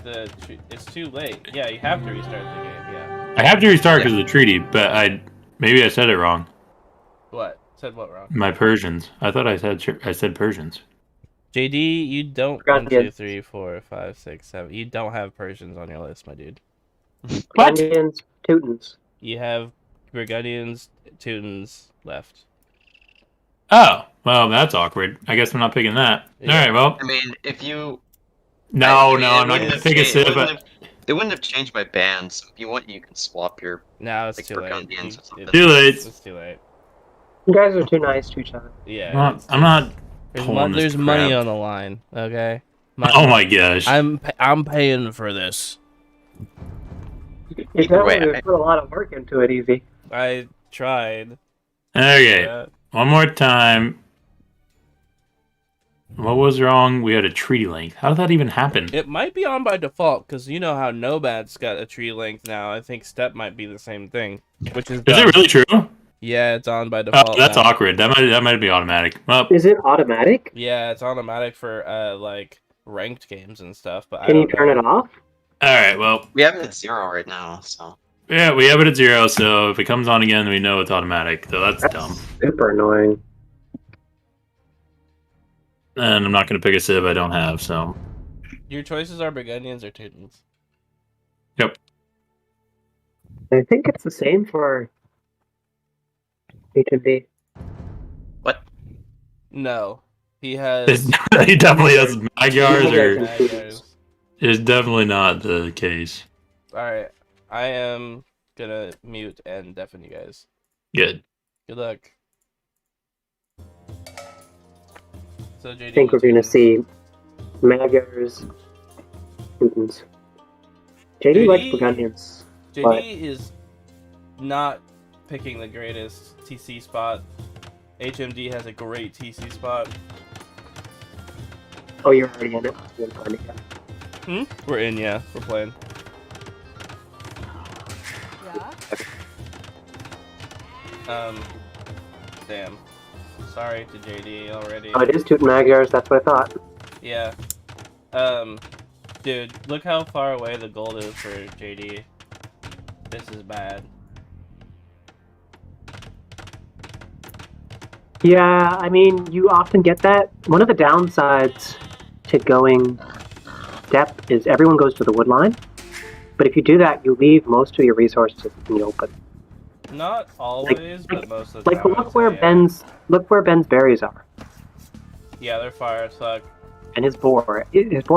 it's too late. Yeah, you have to restart the game. Yeah.
I have to restart because of the treaty, but maybe I said it wrong.
What? Said what wrong?
My Persians. I thought I said Persians.
JD, you don't
Forgot
1,
the-
2, 3, 4, 5, 6, 7. You don't have Persians on your list, my dude.
What?
Indians, Teutons.
You have Burgundians, Teutons left.
Oh, well, that's awkward. I guess I'm not picking that.
Yeah.
All right, well,
I mean, if you.
no,
I mean,
no,
it
I'm not
wouldn't
gonna
have
pick a
changed-
civ. But
It wouldn't have changed my band, so if you want, you can swap your.
Now it's
Like
too late.
Burgundians or something.
Too late.
It's too late.
You guys are too nice to each other.
Yeah.
I'm not.
There's,
pulling this
there's money
crap.
on the line. Okay.
Oh my gosh.
I'm paying for this.
You
Either way,
definitely put a lot of work into it, Easy.
I tried.
Okay,
Yeah.
one more time. What was wrong? We had a treaty link. How did that even happen?
It might be on by default because you know how Nomad's got a tree length now. I think Step might be the same thing, which is.
Is
dumb.
it really true?
Yeah, it's on by
Oh,
default.
that's
now.
awkward. That might be automatic. Well,
Is it automatic?
Yeah, it's automatic for like ranked games and stuff. But
Can
I
you
don't
turn
know.
it off?
all right. Well,
We have it at 0 right now, so.
yeah, we have it at 0. So if it comes on again, we know it's automatic. So that's dumb.
Super annoying.
And I'm not going to pick a civ I don't have. So
Your choices are Burgundians or Teutons.
I think it's the same for HMD.
What?
No, he has.
he definitely has Magyars, or
Magyars.
it's definitely not the case.
All right, I am gonna mute and deafen you guys.
Good.
Good luck. So JD,
I think we're going to see Magyars, Teutons. JD likes
JD
Burgundians.
JD is not picking the greatest TC spot. HMD has a great TC spot.
Oh, you're already in it? You're fine again.
We're in, yeah. We're playing. Damn. Sorry to JD already.
Oh, it is Teuton Magyars, that's what I thought.
Yeah. Dude, look how far away the gold is for JD. This is bad.
Yeah, I mean, you often get that. One of the downsides to going depth is everyone goes to the wood line. But if you do that, you leave most of your resources in the open.
Not always, but most of the
Like,
time.
look where Ben's berries are,
Yeah, they're fire as fuck.
and his boar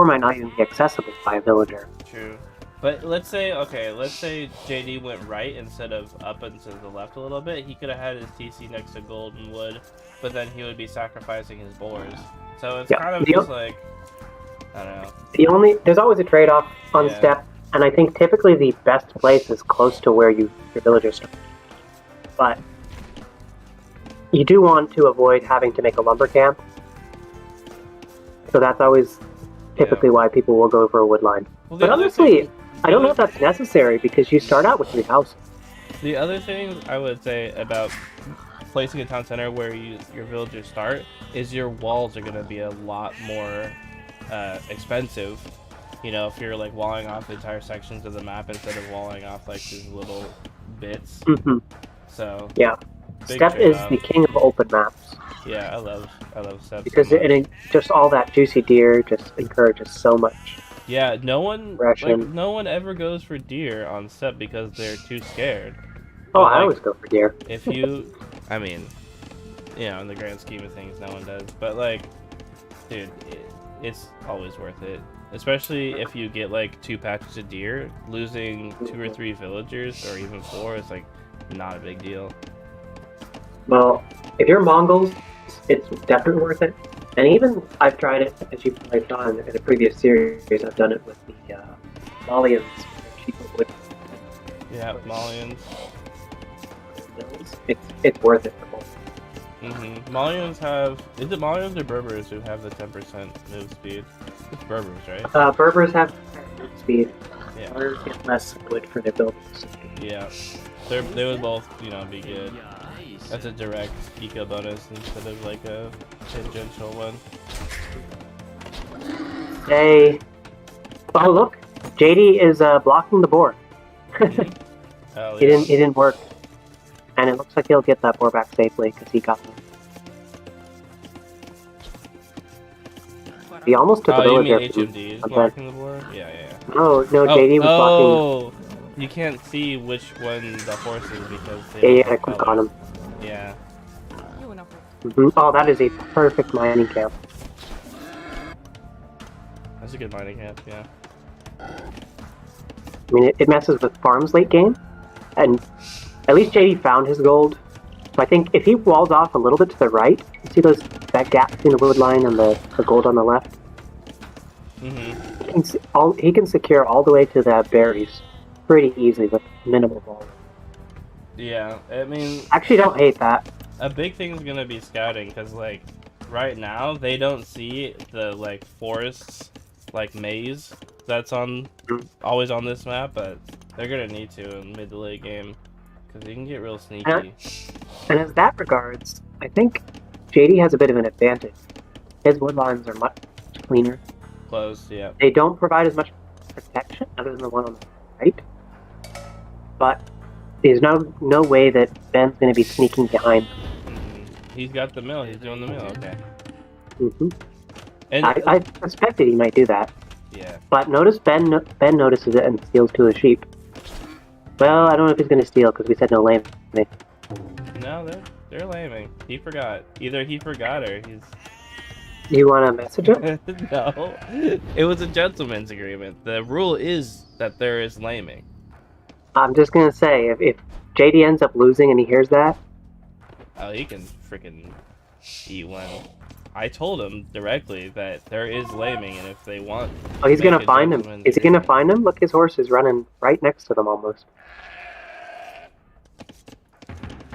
might not even be accessible by a villager.
True. But let's say JD went right instead of up and to the left a little bit. He could have had his TC next to golden wood, but then he would be sacrificing his boars. So it's
Yeah,
kind of
the-
just like, I don't know.
There's always a trade-off on
Yeah.
step, and I think typically the best place is close to where your villagers start. But you do want to avoid having to make a lumber camp. So that's always typically why people will go for a wood line.
Well, the
But
other
honestly,
thing-
I don't know if that's necessary because you start out with 3 houses.
The other thing I would say about placing a town center where your villagers start is your walls are going to be a lot more expensive. You know, if you're like walling off entire sections of the map instead of walling off like these little bits.
Hmm.
So
Yeah.
big
Step is
trade-off.
the king of open maps.
Yeah, I love steppe
because
so much.
just all that juicy deer just encourages so much
Yeah, no one
aggression.
no one ever goes for deer on steppe because they're too scared.
Oh,
But
I
like,
always go for deer.
if you, I mean, you know, in the grand scheme of things, no one does. But like, dude, it's always worth it. Especially if you get like 2 patches of deer, losing 2 or 3 villagers or even 4 is like not a big deal.
Well, if you're Mongols, it's definitely worth it. And even I've tried it, as you've like done in a previous series. I've done it with the Malians, cheaper wood
Yeah, Malians.
mills. It's worth it for both.
Malians have, is it Malians or Berbers who have the 10% move speed? It's Berbers, right?
Berbers have move speed.
Yeah.
Others get less wood for their buildings.
Yeah. They would both, you know, be good. That's a direct eco bonus instead of like a tangential one.
Hey. Oh look, JD is blocking the boar.
Oh,
He didn't work, and it looks like he'll get that boar back safely because he got them. He almost took a
Oh, you
villager.
mean
from
HMD is
something.
blocking the board? Yeah.
No, JD was blocking.
You can't see which one the horse is because they
Yeah,
don't have
click on
colors.
him.
Yeah.
Oh, that is a perfect mining camp.
That's a good mining camp, yeah.
I mean, it messes with farms late game, and at least JD found his gold. So I think if he walls off a little bit to the right, you see that gap between the wood line and the gold on the left? He can secure all the way to the berries pretty easily with minimal volume.
Yeah, I mean,
Actually, don't hate that.
a big thing is gonna be scouting, because like right now they don't see the like forests like maze that's always on this map, but they're gonna need to in mid to late game because you can get real sneaky.
And as that regards, I think JD has a bit of an advantage. His wood lines are much cleaner.
Close, yeah.
They don't provide as much protection other than the one on the right, but there's no way that Ben's going to be sneaking behind them.
He's got the mill. He's doing the mill. Okay.
And
And
I suspected he might do that.
yeah.
But notice Ben notices it and steals 2 of the sheep. Well, I don't know if he's going to steal because we said no lambing.
No, they're laming. He forgot. Either he forgot or he's.
You want to message him?
No, it was a gentleman's agreement. The rule is that there is laming.
I'm just going to say, if JD ends up losing and he hears that,
Oh, he can freaking eat one. I told him directly that there is laming, and if they want,
oh, he's
make
going to
a
find him.
gentleman's
Is he going to
agreement.
find him? Look, his horse is running right next to them almost.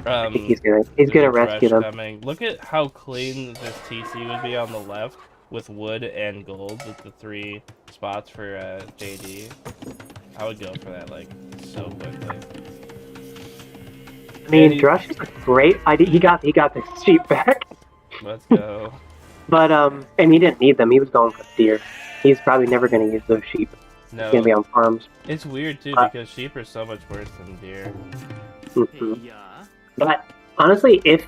I think he's gonna
There's a
rescue
rush
them.
coming. Look at how clean this TC would be on the left with wood and gold with the 3 spots for JD. I would go for that like so quickly.
I mean,
And he-
Drush is a great idea. He got the sheep back,
Let's go.
but and he didn't need them. He was going for deer. He's probably never gonna use those sheep.
No,
He's gonna be on farms.
it's weird too because sheep are so much worse than deer.
Mhm. But honestly, if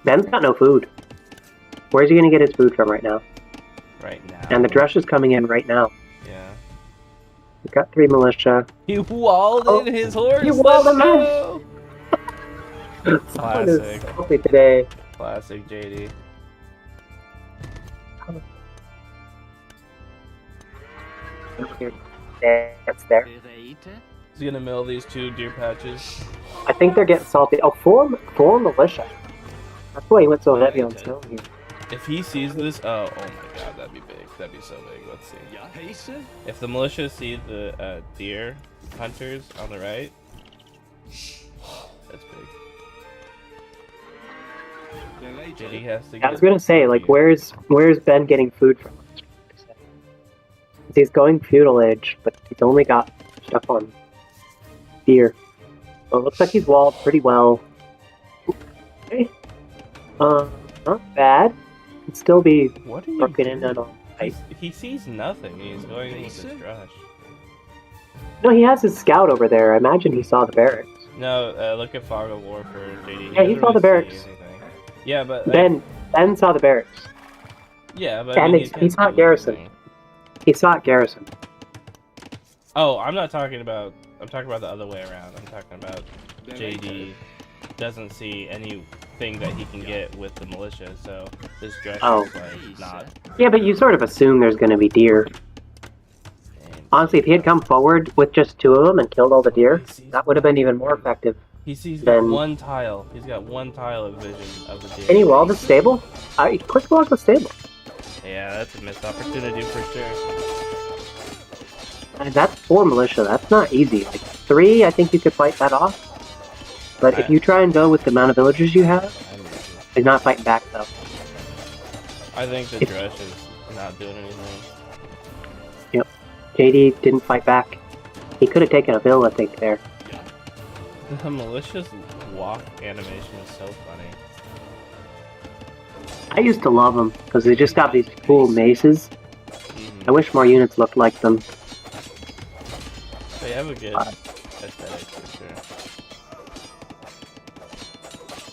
Ben's got no food, where's he gonna get his food from right now?
Right now.
And the Drush is coming in right now.
Yeah.
We've got 3 militia.
He walled
Oh,
in his horse.
he walled him in.
in.
Someone is
Classic.
salty today.
Classic JD.
That's there.
He's gonna mill these 2 deer patches.
I think they're getting salty. Oh, four militia. That's why he went so heavy on snow here.
If he sees this, oh my god, that'd be big. That'd be so big. Let's see. If the militia see the deer hunters on the right, that's big. JD has to
I
get.
was gonna say, like, where's Ben getting food from? He's going feudal age, but he's only got stuff on deer. Well, it looks like he's walled pretty well. Okay. Not bad. Could still be
What are you
broken in
doing?
and all right.
He sees nothing. He's going with his rush.
No, he has his scout over there. I imagine he saw the barracks.
No, look at Fog of War for JD.
Yeah, he
doesn't
saw the
really see
barracks.
anything. Yeah, but like,
Ben saw the barracks.
yeah, but
And
I mean,
he's not
do
garrison.
anything.
He saw it garrison.
Oh, I'm talking about the other way around. I'm talking about JD doesn't see anything that he can get with the militia, so this dress
Oh.
is like not.
Yeah, but you sort of assume there's going to be deer.
And
Honestly, if he had come forward with just 2 of them and killed all the deer, that would have been even more effective.
he sees
then-
one tile. He's got one tile of vision of the deer.
Can he wall the stable? Quick wall the stable.
Yeah, that's a missed opportunity for sure.
That's 4 militia. That's not easy. Like 3, I think you could fight that off. But if you try and go with the amount of villagers you have, he's not fighting back though.
I think the dress is not doing anything.
JD didn't fight back. He could have taken a bill, I think, there.
The malicious walk animation is so funny.
I used to love them because they just got these cool maces.
Mhm.
I wish more units looked like them.
They have a good aesthetic for sure.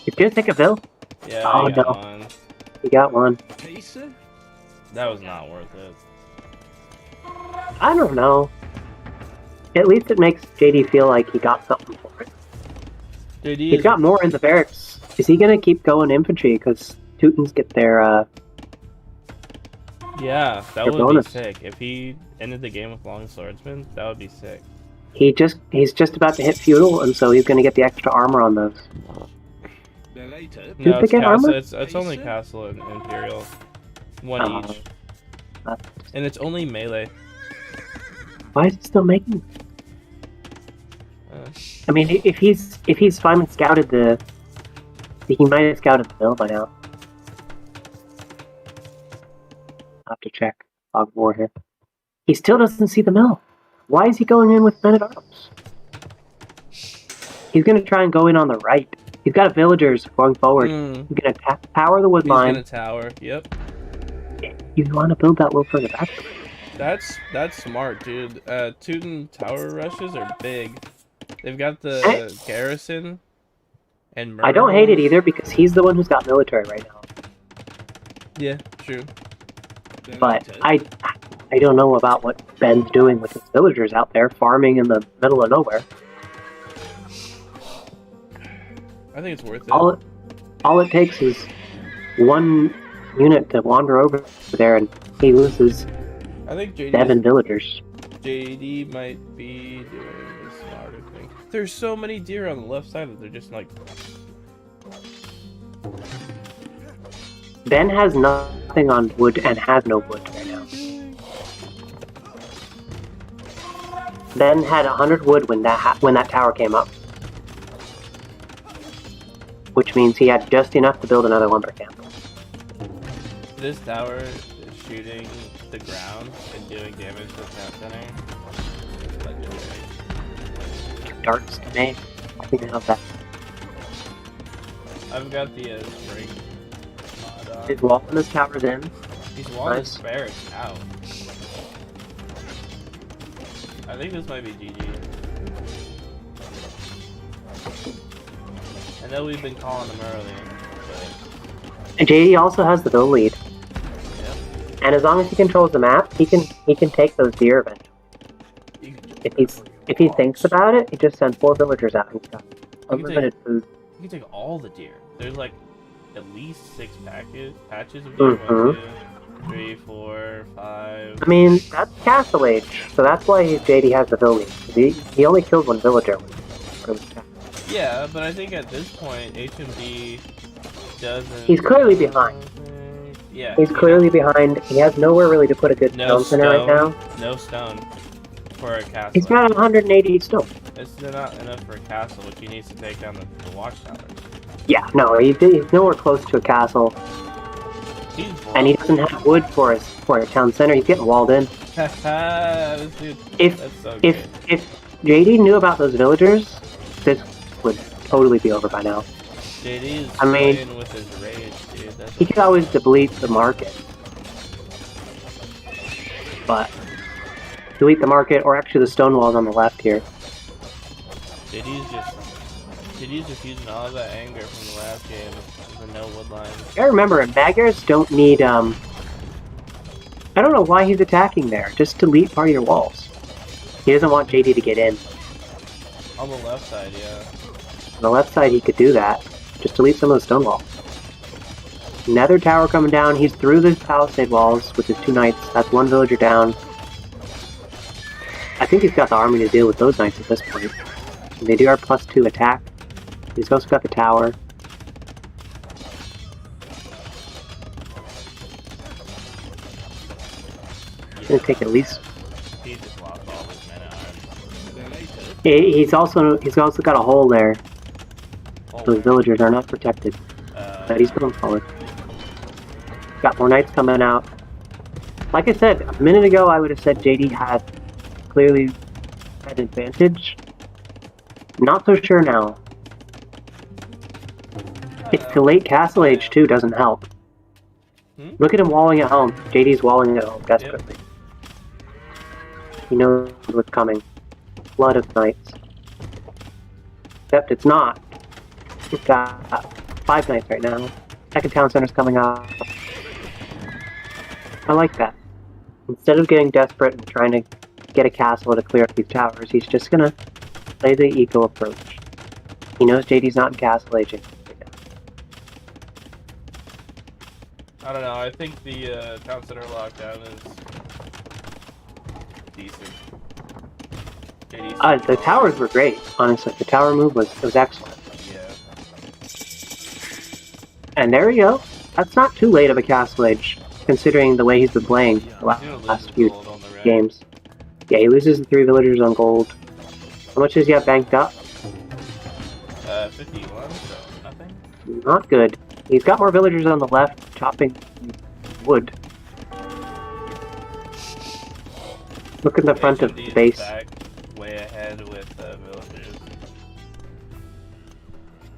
Did you take a bill?
Yeah,
Oh,
I got
no.
one.
You got one.
That was not worth it.
I don't know. At least it makes JD feel like he got something for it.
JD
He's got more in the barracks. Is he gonna keep going infantry? Because Teutons get their,
yeah, that
Your
would
bonus.
be sick. If he ended the game with long swordsman, that would be sick.
he's just about to hit feudal, and so he's gonna get the extra armor on those.
No,
they
it's
get
castle.
armor?
It's only castle and imperial, one each, and it's only melee.
Why is he still making? I mean, if he's finally scouted he might have scouted the mill by now. I'll have to check log of war here. He still doesn't see the mill. Why is he going in with men at arms? He's gonna try and go in on the right. He's got villagers going forward. He's gonna power the wood
He's
line.
gonna tower. Yep.
You want to build that little further back.
That's smart, dude. Teuton tower rushes are big. They've got the garrison and
I don't hate it
murderers.
either because he's the one who's got military right now.
Yeah, true.
But I don't know about what Ben's doing with his villagers out there farming in the middle of nowhere.
I think it's worth it.
All it takes is one unit to wander over there and he loses
I think
7 villagers.
JD might be doing the smarter thing. There's so many deer on the left side that they're just like.
Ben has nothing on wood and has no wood right now. Ben had 100 wood when that tower came up, which means he had just enough to build another lumber camp.
This tower is shooting the ground and doing damage to the town center. Legendary.
Darts to me. I think I have that.
I've got the spring mod on.
He's walking his towers in.
He's walking
Nice.
his barracks out. I think this might be GG. I know we've been calling him early, but
And JD also has the build lead.
yeah.
And as long as he controls the map, he can take those deer eventually. If he thinks about it, he just sends 4 villagers out and he's got unlimited food.
You can take all the deer. There's like at least 6 patches of deer.
Mhm.
1, 2, 3, 4, 5.
I mean, that's Castle Age, so that's why JD has the build lead. He only killed 1 villager.
Yeah, but I think at this point HMD doesn't.
He's clearly behind.
Yeah.
He's clearly behind. He has nowhere really to put a good
no
stone center right now.
No stone for a castle.
He's got 180 stone.
It's not enough for a castle, which he needs to take down the watchtowers.
Yeah, no, he's nowhere close to a castle,
He's
and he doesn't have wood for a town center. He's getting walled in.
This dude,
If
that's so
if
good.
if JD knew about those villagers, this would totally be over by now.
JD is
I mean,
playing with his rage, dude. That's
he could always deplete the market, but delete the market or actually the stone walls on the left here.
JD's just JD's just using all of that anger from the last game with the no wood line.
I remember, Magyars don't need, I don't know why he's attacking there. Just delete part of your walls. He doesn't want JD to get in.
On the left side, yeah.
On the left side, he could do that. Just delete some of the stone walls. Another tower coming down. He's through the palisade walls with his 2 knights. That's 1 villager down. I think he's got the army to deal with those knights at this point. And they do our +2 attack. He's also got the tower. It's gonna take at least.
He just lost all his mana arms.
He's also got a hole there.
Oh,
Those villagers are not protected. But he's going forward. Got more knights coming out. Like I said, a minute ago I would have said JD had clearly had advantage. Not so sure now. It's the late castle age too, doesn't help. Look at him walling at home. JD's walling at home desperately. He knows what's coming. Flood of knights. Except it's not. We've got 5 knights right now. Second town center's coming up. I like that. Instead of getting desperate and trying to get a castle to clear up these towers, he's just gonna play the eco approach. He knows JD's not in castle aging.
I don't know, I think the town center lockdown is decent.
The towers were great, honestly. The tower move was excellent.
Yeah.
And there we go. That's not too late of a castle age, considering the way he's been playing the last few games. Yeah, he loses the 3 villagers on gold. How much does he have banked up?
51, so nothing.
Not good. He's got more villagers on the left, chopping wood. Look at the front of the
HMD is
base.
back way ahead with villagers.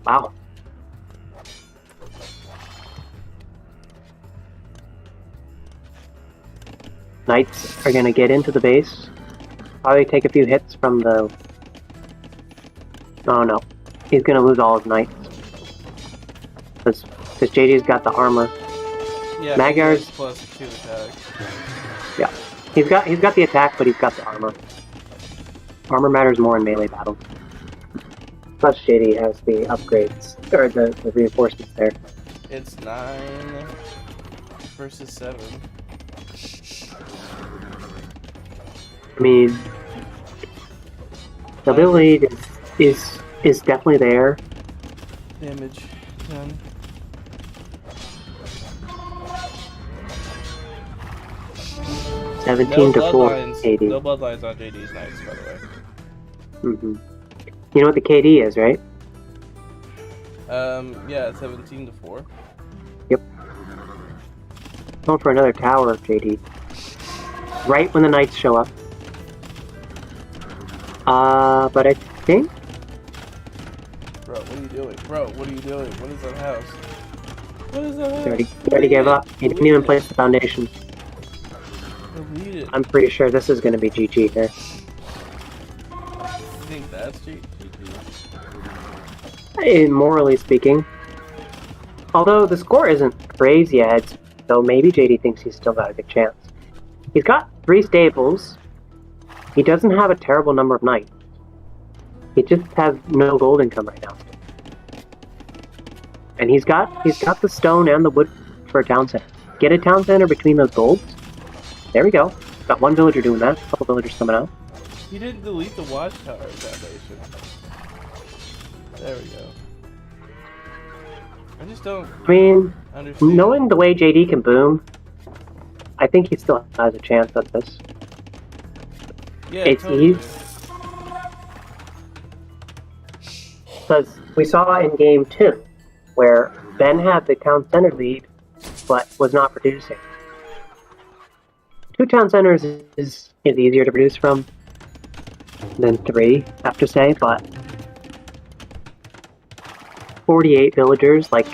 Wow. Knights are gonna get into the base. Probably take a few hits from the... Oh no. He's gonna lose all his knights. Because JD's got the armor.
Yeah,
Magyars
+2 attack.
Yeah. He's got the attack, but he's got the armor. Armor matters more in melee battles. Plus JD has the upgrades, or the reinforcements there.
It's 9 versus 7.
I mean, the ability is definitely there.
Damage 10. No
17 to 4
bloodlines.
KD.
No bloodlines on JD's knights, by the way.
You know what the KD is, right?
Yeah, 17 to 4.
Yep. Going for another tower, JD. Right when the knights show up. But I think...
Bro, what are you doing? Bro, what are you doing? What is that house? What is that house?
He already gave up. He didn't even place the foundation.
Delete it.
I'm pretty sure this is going to be GG here.
You think that's GG?
Morally speaking. Although the score isn't crazy yet, so maybe JD thinks he's still got a good chance. He's got 3 stables. He doesn't have a terrible number of knights. He just has no gold income right now. And he's got the stone and the wood for a town center. Get a town center between those golds. There we go. Got 1 villager doing that. A couple villagers coming out.
He didn't delete the watchtower foundation. There we go. I just don't
I mean,
understand.
knowing the way JD can boom, I think he still has a chance at this.
Yeah,
it's
totally.
Because we saw in game 2, where Ben had the town center lead, but was not producing. 2 town centers is easier to produce from than 3, I have to say, but 48 villagers, like,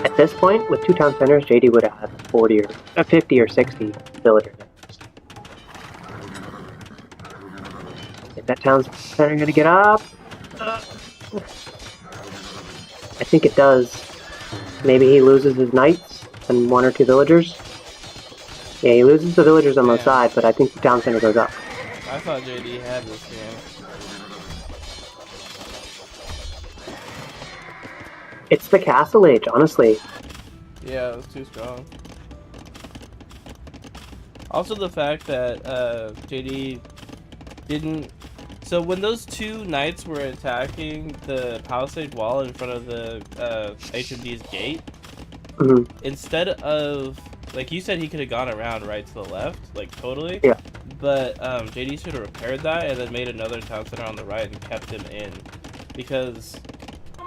at this point, with 2 town centers, JD would have had 40 or 50 or 60 villagers. Is that town center gonna get up? I think it does. Maybe he loses his knights and 1 or 2 villagers. Yeah, he loses the villagers on the
Damn.
side, but I think the town center goes up.
I thought JD had this game.
It's the Castle Age, honestly.
Yeah, it was too strong. Also, the fact that JD didn't. So when those 2 knights were attacking the palisade wall in front of the HMD's gate,
Hmm.
instead of, like, you said he could have gone around right to the left, like, totally.
Yeah.
But JD should have repaired that and then made another town center on the right and kept him in, because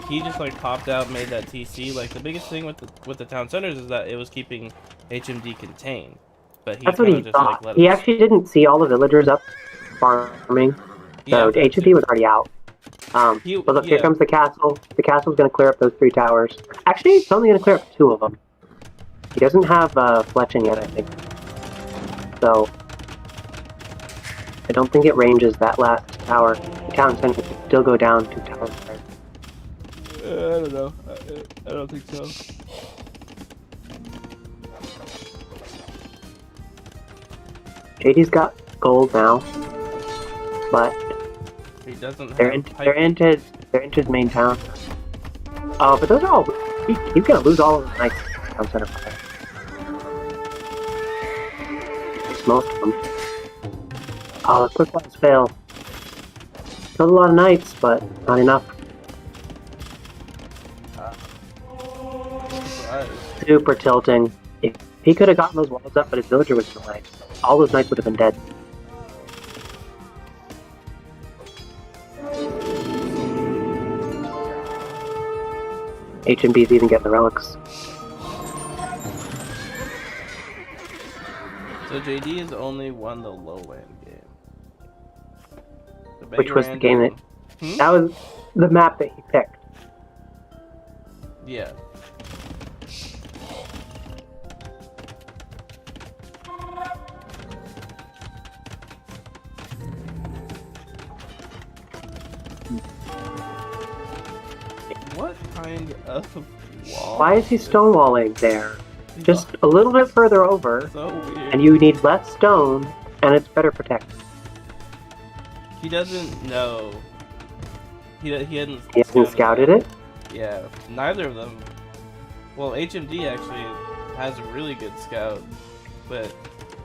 he just like popped out, made that TC. Like, the biggest thing with the town centers is that it was keeping HMD contained. But he
That's what
kind
he
of just
thought.
like let
He
him.
actually didn't see all the villagers up farming,
Yeah,
so
that
HMD
too.
was already out. But look, here
yeah.
comes the castle. The castle's going to clear up those 3 towers. Actually, it's only going to clear up 2 of them. He doesn't have fletching yet, I think. So, I don't think it ranges that last tower. The town center can still go down 2 towers.
I don't know. I don't think so.
JD's got gold now, but
He doesn't
they're
have
into his main town. Oh, but those are all. He's gonna lose all of his nice town center fire. Just most of them. Oh, the quick ones fail. Killed a lot of knights, but not enough.
surprised.
Super tilting. If he could have gotten those walls up, but his villager was in the way, all those knights would have been dead. HMD's even getting the relics.
So JD has only won the low end game.
Which was the game that...
Hmm?
That was the map that he picked.
Yeah. What kind of wall?
Why is he stonewalling there? Just a little bit further over,
So weird.
and you need less stone, and it's better protected.
He doesn't know. He hadn't.
He hasn't scouted it?
Yeah, neither of them. Well, HMD actually has a really good scout, but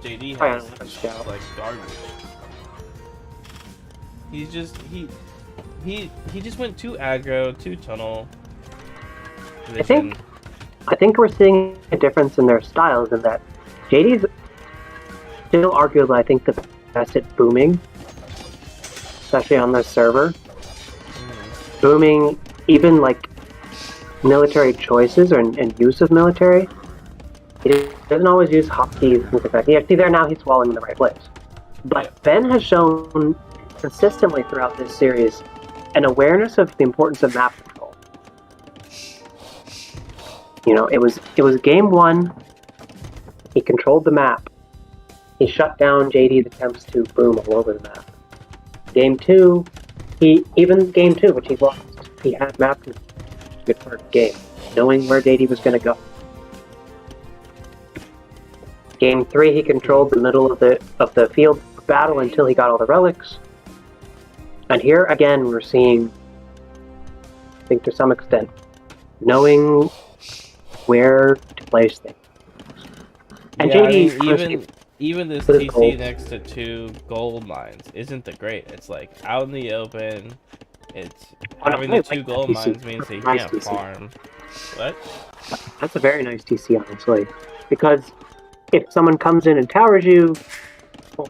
JD
Oh, yeah,
has
a scout.
like garbage. He's just he just went too aggro, too tunnel.
I think we're seeing a difference in their styles in that JD's still arguably, I think, the best at booming, especially on this server. Booming, even like military choices and use of military. He doesn't always use hotkeys and things like that. Actually, there now he's walling in the right place. But Ben has shown consistently throughout this series an awareness of the importance of map control. You know, it was game 1. He controlled the map. He shut down JD's attempts to boom all over the map. Game 2, game 2, which he lost, he had map control. Good part of the game, knowing where JD was going to go. Game 3, he controlled the middle of the field of battle until he got all the relics. And here again, we're seeing, I think to some extent, knowing where to place things. And
yeah,
JD,
I mean, even this
with his
TC
gold.
next to 2 gold mines isn't the great. It's like out in the open. It's
Oh, no,
having
I
the
like
2
that
gold
TC.
mines means that you
Nice
can't
TC.
farm. What?
That's a very nice TC, honestly. Because if someone comes in and towers you, or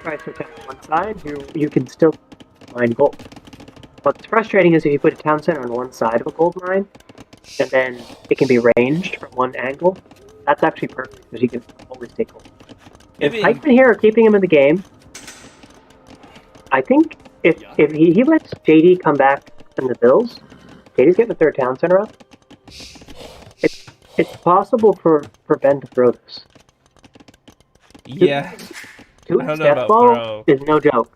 tries to attack one side, you can still mine gold. What's frustrating is if you put a town center on one side of a gold mine, and then it can be ranged from one angle, that's actually perfect, because you can always take gold. If
Maybe-
Pikemen here are keeping him in the game, I think if he lets JD come back in the Bills, JD's getting the 3rd town center up, it's possible for Ben to throw this.
Yeah.
2
I don't know
death
about
ball
throw.
is no joke.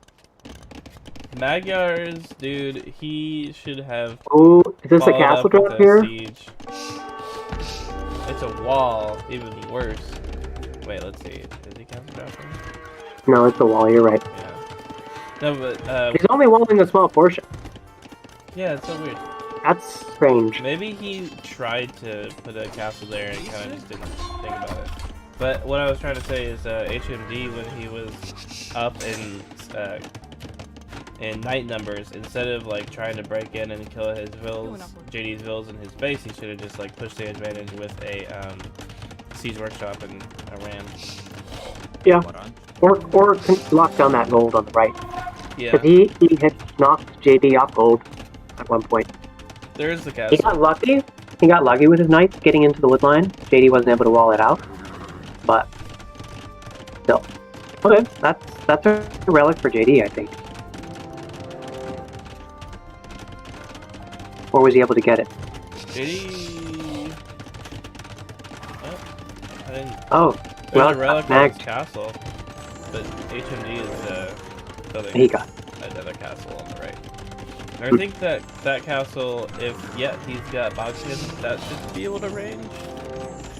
Magyar's, dude, he should have
Oh, is this a
followed
castle
up with
drop
a
here?
siege. It's a wall, even worse. Wait, let's see. Is he castle dropping?
No, it's a wall. You're right.
Yeah. No, but
He's only walling a small portion.
yeah, it's so weird.
That's strange.
Maybe he tried to put a castle there and kind of just didn't think about it. But what I was trying to say is HMD, when he was up in night numbers, instead of like trying to break in and kill his vills, JD's vills in his base, he should have just like pushed the advantage with a siege workshop and a ram.
Yeah. Or lock down that gold on the right.
Yeah,
Because he had knocked JD off gold at one point.
there's the
He
castle.
got lucky. He got lucky with his knights getting into the wood line. JD wasn't able to wall it out. But still. Okay, that's a relic for JD, I think. Or was he able to get it?
JD. Oh, I didn't.
Oh,
There's
well,
a relic on
snagged.
his castle, but HMD is building
He got.
another castle on the right. And I think that castle, if he's got boxes, that should be able to range.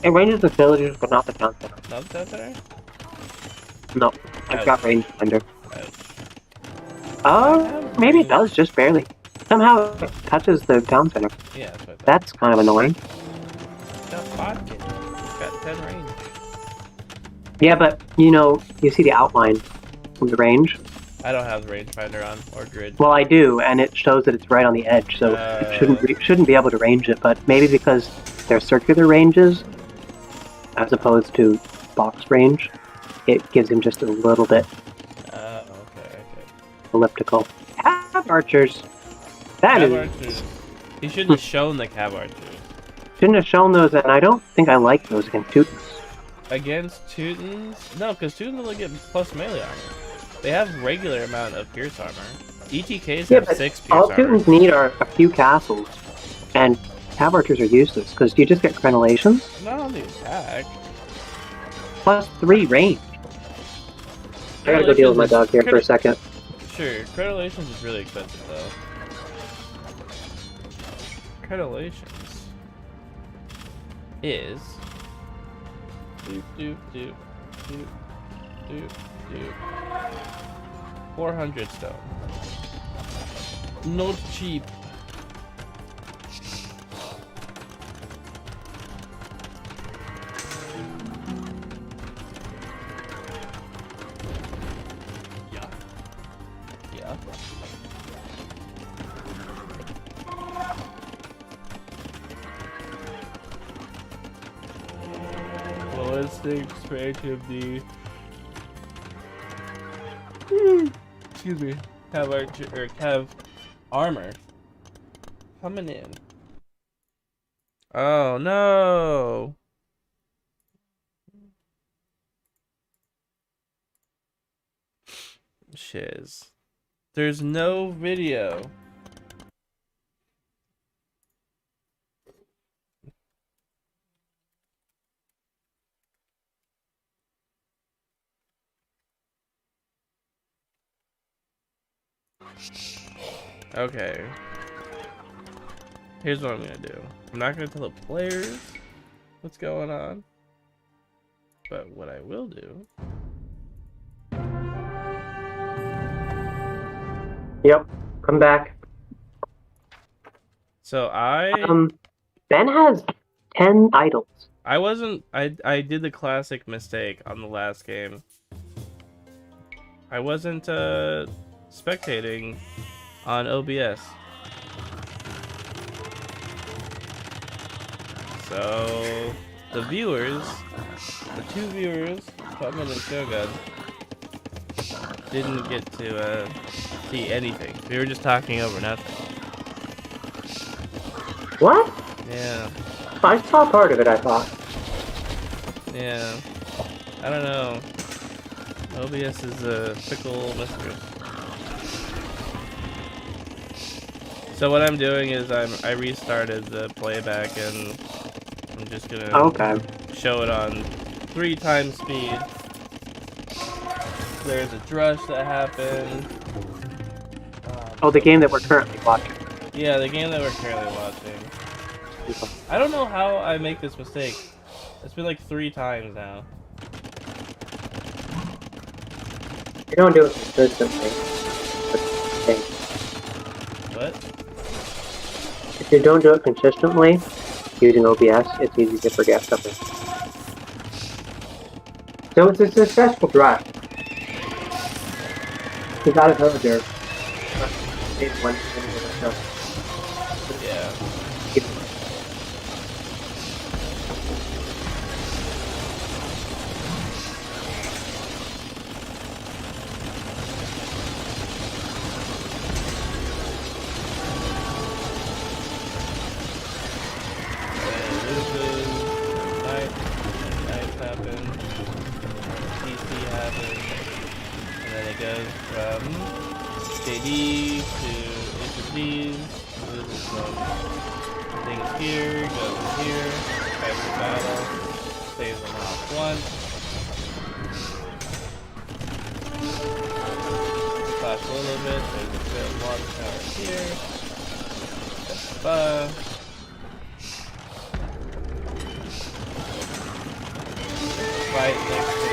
It ranges the villagers, but not the town center.
Not that there.
No, I've got range under.
Ouch.
Maybe it does, just barely. Somehow it touches the town center.
Yeah, that's what I thought.
That's kind of annoying.
It's got vodka. It's got 10 range.
Yeah, but you know, you see the outline from the range.
I don't have the rangefinder on or grid.
Well, I do, and it shows that it's right on the edge, so it shouldn't be able to range it. But maybe because they're circular ranges, as opposed to box range, it gives him just a little bit
Okay.
elliptical. Cav archers. That
Cav
is
archers. He shouldn't have shown the cav archers.
shouldn't have shown those, and I don't think I like those against Teutons.
Against Teutons? No, because Teutons only get plus melee armor. They have regular amount of pierce armor. ETKs
Yeah,
have
but
6 pierce
all
armor.
Teutons need are a few castles, and Cav archers are useless because you just get crenellations
Not on the attack.
plus 3 range. I gotta go deal with my dog here for a second.
Sure, crenellations is really expensive though. Crenellations is doop, 400 stone. Not cheap. Yeah. Well, let's think for HMD. Excuse me. Have armor coming in. Oh no! Shiz. There's no video. Okay. Here's what I'm gonna do. I'm not gonna tell the players what's going on. But what I will do.
Yep, I'm back.
So
Ben has 10 idols.
I did the classic mistake on the last game. I wasn't spectating on OBS. So the viewers, the 2 viewers, Putman and Shogun, didn't get to see anything. We were just talking over nothing.
What?
Yeah.
I saw part of it, I thought.
Yeah. I don't know. OBS is a fickle mistress. So what I'm doing is I restarted the playback and I'm just gonna show it on 3 times speed. There's a drush that happened.
Oh, the game that we're currently watching.
Yeah, the game that we're currently watching. I don't know how I make this mistake. It's been like 3 times now.
You don't do it consistently. Okay.
What?
If you don't do it consistently, using OBS, it's easy to forget something. So it's a successful drive. You got a villager.
Yeah. JD to HMDs, loses some things here, goes here, fights the battle, saves them off once. Flash a little bit, there's a bit of water tower here. Fight next to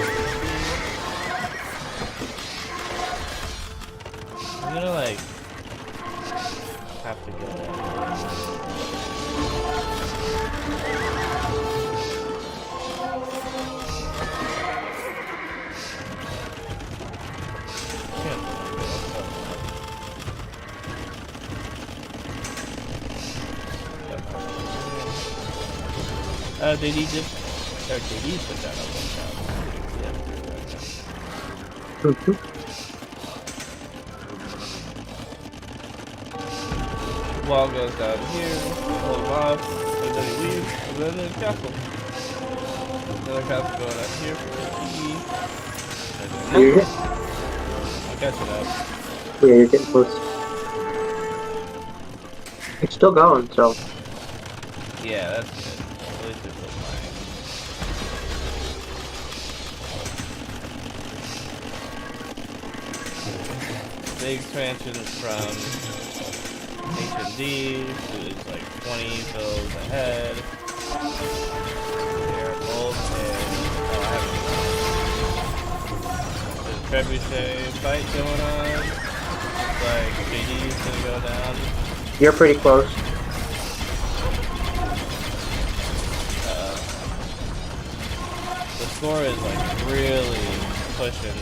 I'm gonna like have to go. JD did, or JD put that up on top. Yeah. Wall goes down here, hold him off, and then he leaves, and then there's castle. Another castle going up here for the I'll catch it up.
Yeah, you're getting close. It's still going, so.
Yeah, that's good. At least it's still flying. Big expansions from HMD, who's like 20 bills ahead. They're both in. Oh, I haven't. There's a trebuchet fight going on. Looks like JD's gonna go down.
You're pretty close.
The score is like really pushing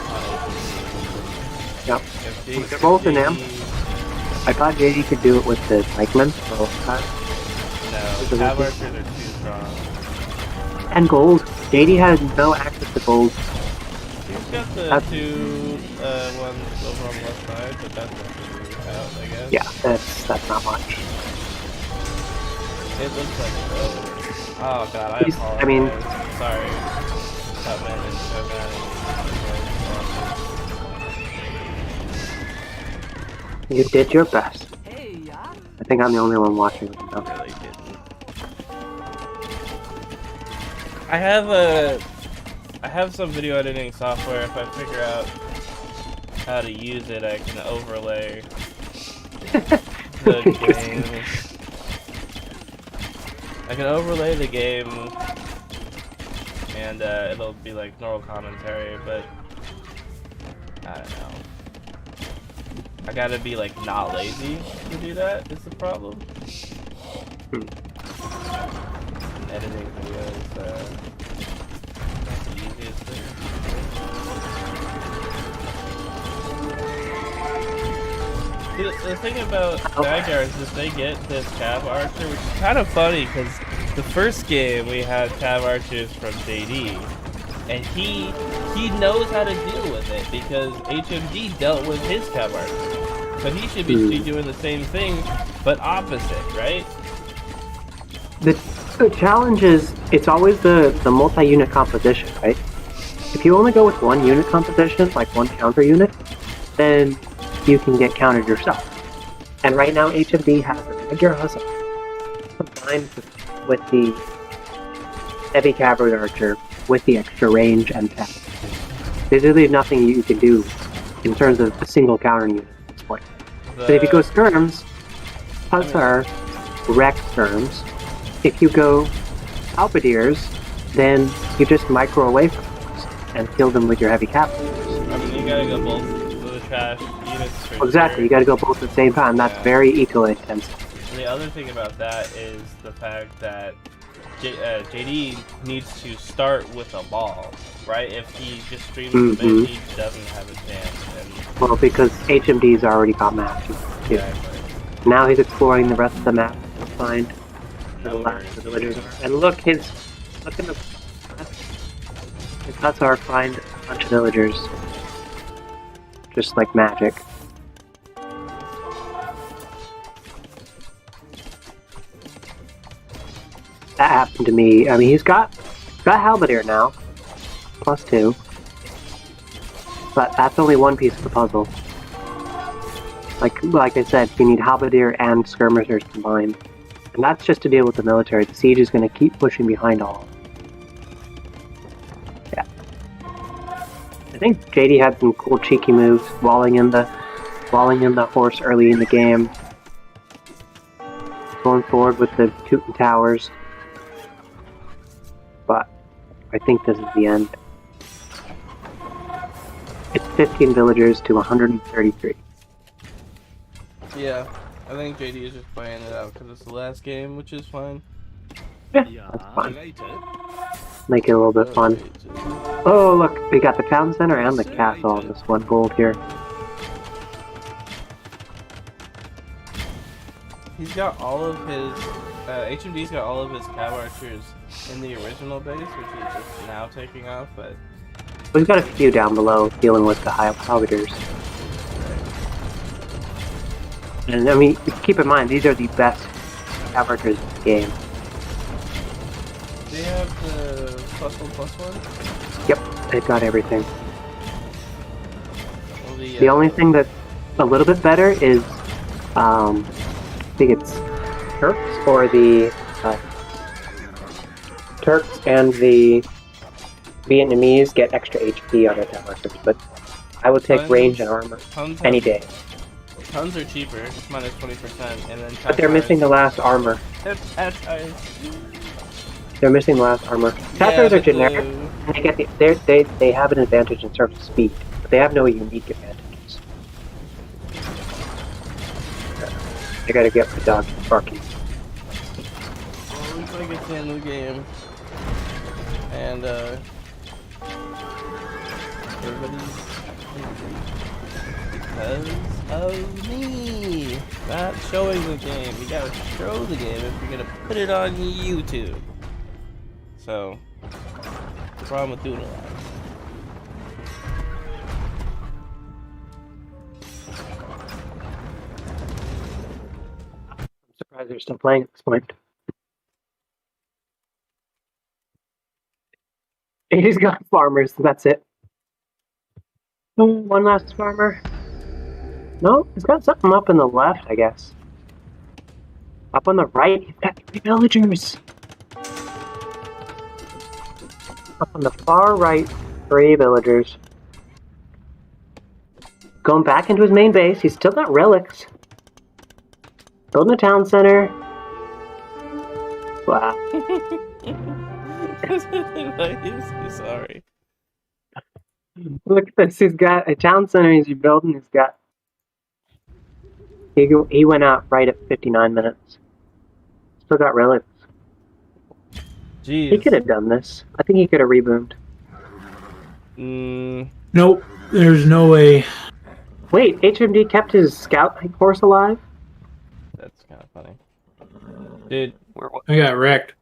on HMD.
Yep.
If
They're both in them. I thought JD could do it with the cycling. So,
no, Cav archers are too strong.
and gold. JD has no access to gold.
He's got the two ones over on the left side, but that's not really out, I guess.
Yeah, that's not much.
It looks like it's over. Oh god, I apologize.
I mean,
sorry. That man is so bad.
you did your best. I think I'm the only one watching it now.
Really didn't. I have some video editing software. If I figure out how to use it, I can overlay the game. I can overlay the game, and it'll be like normal commentary, but I don't know. I gotta be like not lazy to do that, is the problem. And editing videos, not the easiest thing. The thing about Vanguards is they get this Cav Archer, which is kind of funny because the first game we had Cav Archers from JD, and he knows how to deal with it because HMD dealt with his Cav Archer. So he should be doing the same thing, but opposite, right?
The challenge is, it's always the multi-unit composition, right? If you only go with one unit composition, like one counter unit, then you can get countered yourself. And right now, HMD has a bigger hustle combined with the heavy cavalry archer with the extra range and tech. There's really nothing you can do in terms of a single counter unit at this point. But if you go skirms, huts are wreck skirms. If you go halberdiers, then you just micro away from them and kill them with your heavy cavalry.
I mean, you gotta go both with the trash units for
Exactly,
sure.
you gotta go both at the same time. That's
Yeah.
very eco-intensive.
And the other thing about that is the fact that JD needs to start with a ball, right? If he just streams them in, he doesn't have a chance. And
Well, because HMD's already got maps. too.
exactly.
Now he's exploring the rest of the map to find where the last of the villagers are. And look in the his huts are find a bunch of villagers. Just like magic. That happened to me. I mean, he's got halberdier now, +2. But that's only one piece of the puzzle. Like I said, you need halberdier and skirmishers combined. And that's just to deal with the military. The siege is going to keep pushing behind all. Yeah. I think JD had some cool cheeky moves, walling in the horse early in the game. Going forward with the Tootin' Towers. But I think this is the end. It's 15 villagers to 133.
Yeah, I think JD is just playing it out because it's the last game, which is fine.
Yeah, that's fine. Make it a little bit fun. Oh, look, we got the town center and the castle on this one gold here.
He's got all of his HMD's got all of his cav archers in the original base, which is just now taking off, but
We've got a few down below dealing with the halberdiers. And I mean, keep in mind, these are the best halberdiers in the game.
they have the +1/+1.
Yep, they've got everything.
Well,
The only thing that's a little bit better is, I think it's Turks or the Turks and the Vietnamese get extra HP on their halberdiers, but I would take range and armor
tons
any day.
Tons are cheaper, -20%, and then
But they're missing the last armor. They're missing the last armor. Tatars are generic. They get they have an advantage in terms of speed, but they have no unique advantages. I gotta get the dog barking.
Well, looks like it's the end of the game, and everybody's because of me not showing the game. You gotta show the game if you're gonna put it on YouTube. So, the problem with doing it live.
I'm surprised they're still playing at this point. He's got farmers, that's it. Oh, one last farmer. No, he's got something up on the left, I guess. Up on the right, he's got 3 villagers. Up on the far right, 3 villagers. Going back into his main base, he's still got relics. Building a town center. Wow.
He's sorry.
Look at this, he's got a town center he's building, he's got... He went out right at 59 minutes. Still got relics.
Jeez.
He could have done this. I think he could have reboomed.
Nope, there's no way.
Wait, HMD kept his scout horse alive?
That's kind of funny. Dude,
I got wrecked.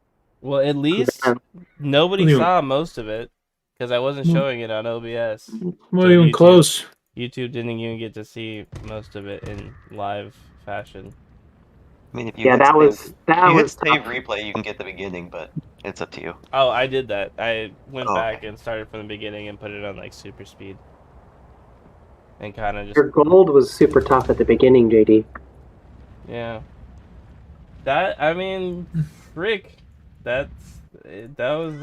well, at least nobody
Anyway.
saw most of it because I wasn't showing it on OBS.
Not
So
even
YouTube-
close.
YouTube didn't even get to see most of it in live fashion.
I mean, if you
Yeah,
hit
that
save-
was
if you hit
tough.
save replay, you can get the beginning, but it's up to you.
Oh, I did that. I went
Oh,
back
okay.
and started from the beginning and put it on like super speed. And kind of just
Your gold was super tough at the beginning, JD.
yeah. That I mean, frick. That was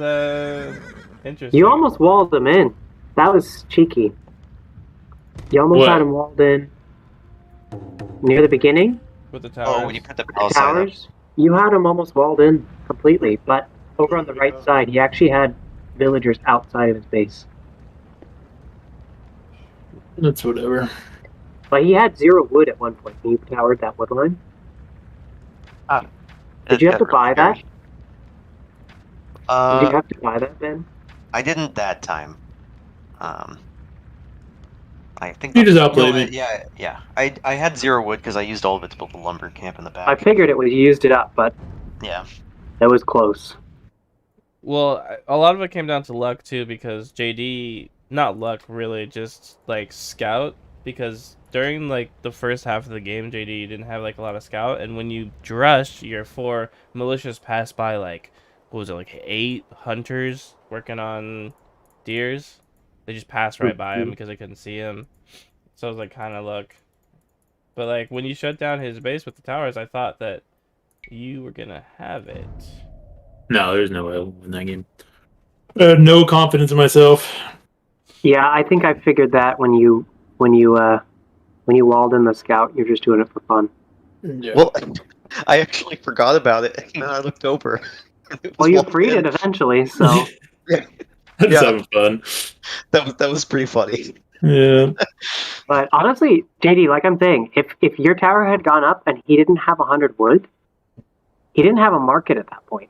interesting.
You almost walled him in. That was cheeky. You almost
What?
had him walled in. near the beginning,
with the towers.
Oh, when you put the
the
palace sign up.
towers, you had him almost walled in completely, but over on the right side, he actually had villagers outside of his base.
That's whatever.
But he had 0 wood at one point when you towered that wood line. Did you have to buy that? Did you have to buy that, Ben?
I didn't that time. I think
You just outplayed me.
Yeah. I had 0 wood because I used all of it to build the lumber camp in the back.
I figured it was you used it up, but
Yeah.
that was close.
Well, a lot of it came down to luck too, because JD, not luck really, just like scout. Because during like the first half of the game, JD didn't have like a lot of scout, and when you drush your 4 militias passed by like, what was it, like 8 hunters working on deers. They just passed right by him because they couldn't see him. So it was like kind of luck. But like when you shut down his base with the towers, I thought that you were gonna have it.
No, there's no way I'll win that game. I had no confidence in myself.
Yeah, I think I figured that when you walled in the scout, you're just doing it for fun.
Yeah.
Well, I actually forgot about it, and then I looked over.
Well, you freed it eventually, so
That's
Yeah.
having fun.
That was pretty funny.
Yeah.
But honestly, JD, like I'm saying, if your tower had gone up and he didn't have 100 wood, he didn't have a market at that point.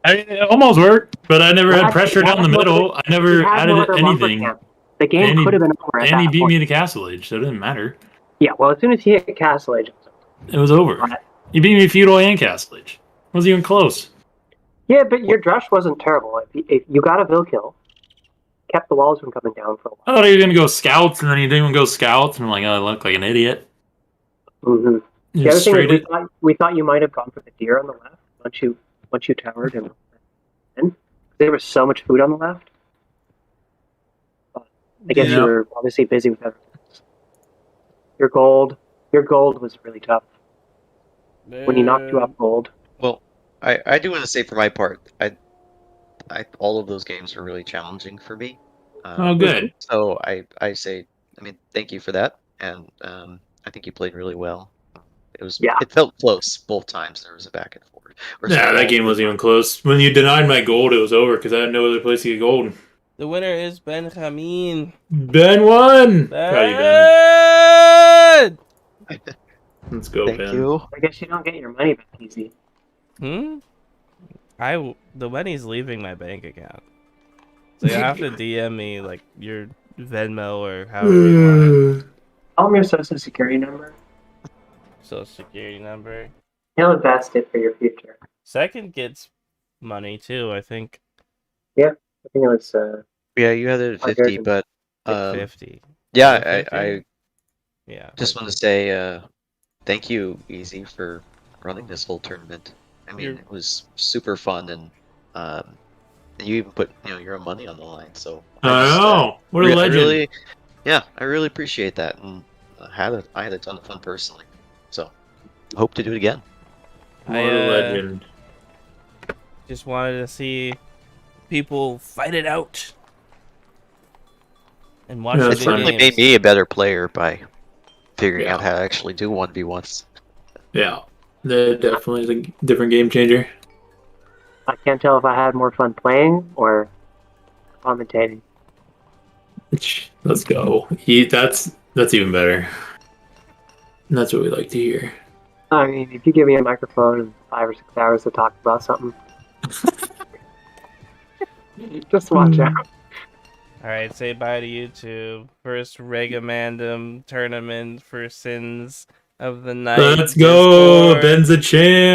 I mean, it almost worked, but I never
Well,
had pressure down the middle. I
He
never
had
added
no other lumber
anything.
camp. The game
And he-
could have been over at
And he
that
beat
point.
me to Castle Age, so it didn't matter.
Yeah, well, as soon as he hit Castle Age,
It was over.
Right.
He beat me Feudal and Castle Age. Wasn't even close.
yeah, but your drush wasn't terrible. If you got a Vil kill, kept the walls from coming down for a
I thought he was going to go scouts, and then he didn't even go scouts, and I'm like, oh, I look like an idiot.
while. Mm-hmm. The
Just
other thing
straight
is we thought you might have gone for the deer on the left once you towered and there was so much food on the left. But I guess
Yeah.
you were obviously busy with everything. Your gold was really tough when he knocked you off gold.
Well, I do want to say for my part, I all of those games were really challenging for me.
Oh, good.
So I say, I mean, thank you for that, and I think you played really well. It felt close both times. There was a back and forth.
Yeah, that game wasn't even close. When you denied my gold, it was over because I had no other place to get gold.
The winner is Benjamin.
Ben won! Proud of you, Ben. Let's go,
Thank
Ben.
you.
I guess you don't get your money back easy.
The money's leaving my bank account, so you have to DM me like your Venmo or however you want it.
Tell him your social security number.
Social security number.
He'll invest it for your future.
Second gets money too, I think.
I think it was
Yeah, you had it at 50, but
50.
yeah,
50?
I
Yeah.
just want to say thank you, Easy, for running this whole tournament. I mean, it was super fun, and you even put your own money on the line. So
I know. What a legend.
I really appreciate that, and I had a ton of fun personally. So hope to do it again.
What a legend.
Just wanted to see people fight it out and watch
Yeah,
It
the
that's fun.
certainly
games.
made me a better player by figuring
Yeah.
out how to actually do 1v1s.
Yeah. That definitely is a different game changer.
I can't tell if I had more fun playing or commentating.
Let's go. That's even better. That's what we like to hear.
I mean, if you give me a microphone and 5 or 6 hours to talk about something, just watch out.
Alright, say bye to YouTube. First Regamandom tournament for Sins of the Night.
Let's go.
Discord.
Ben's a champ.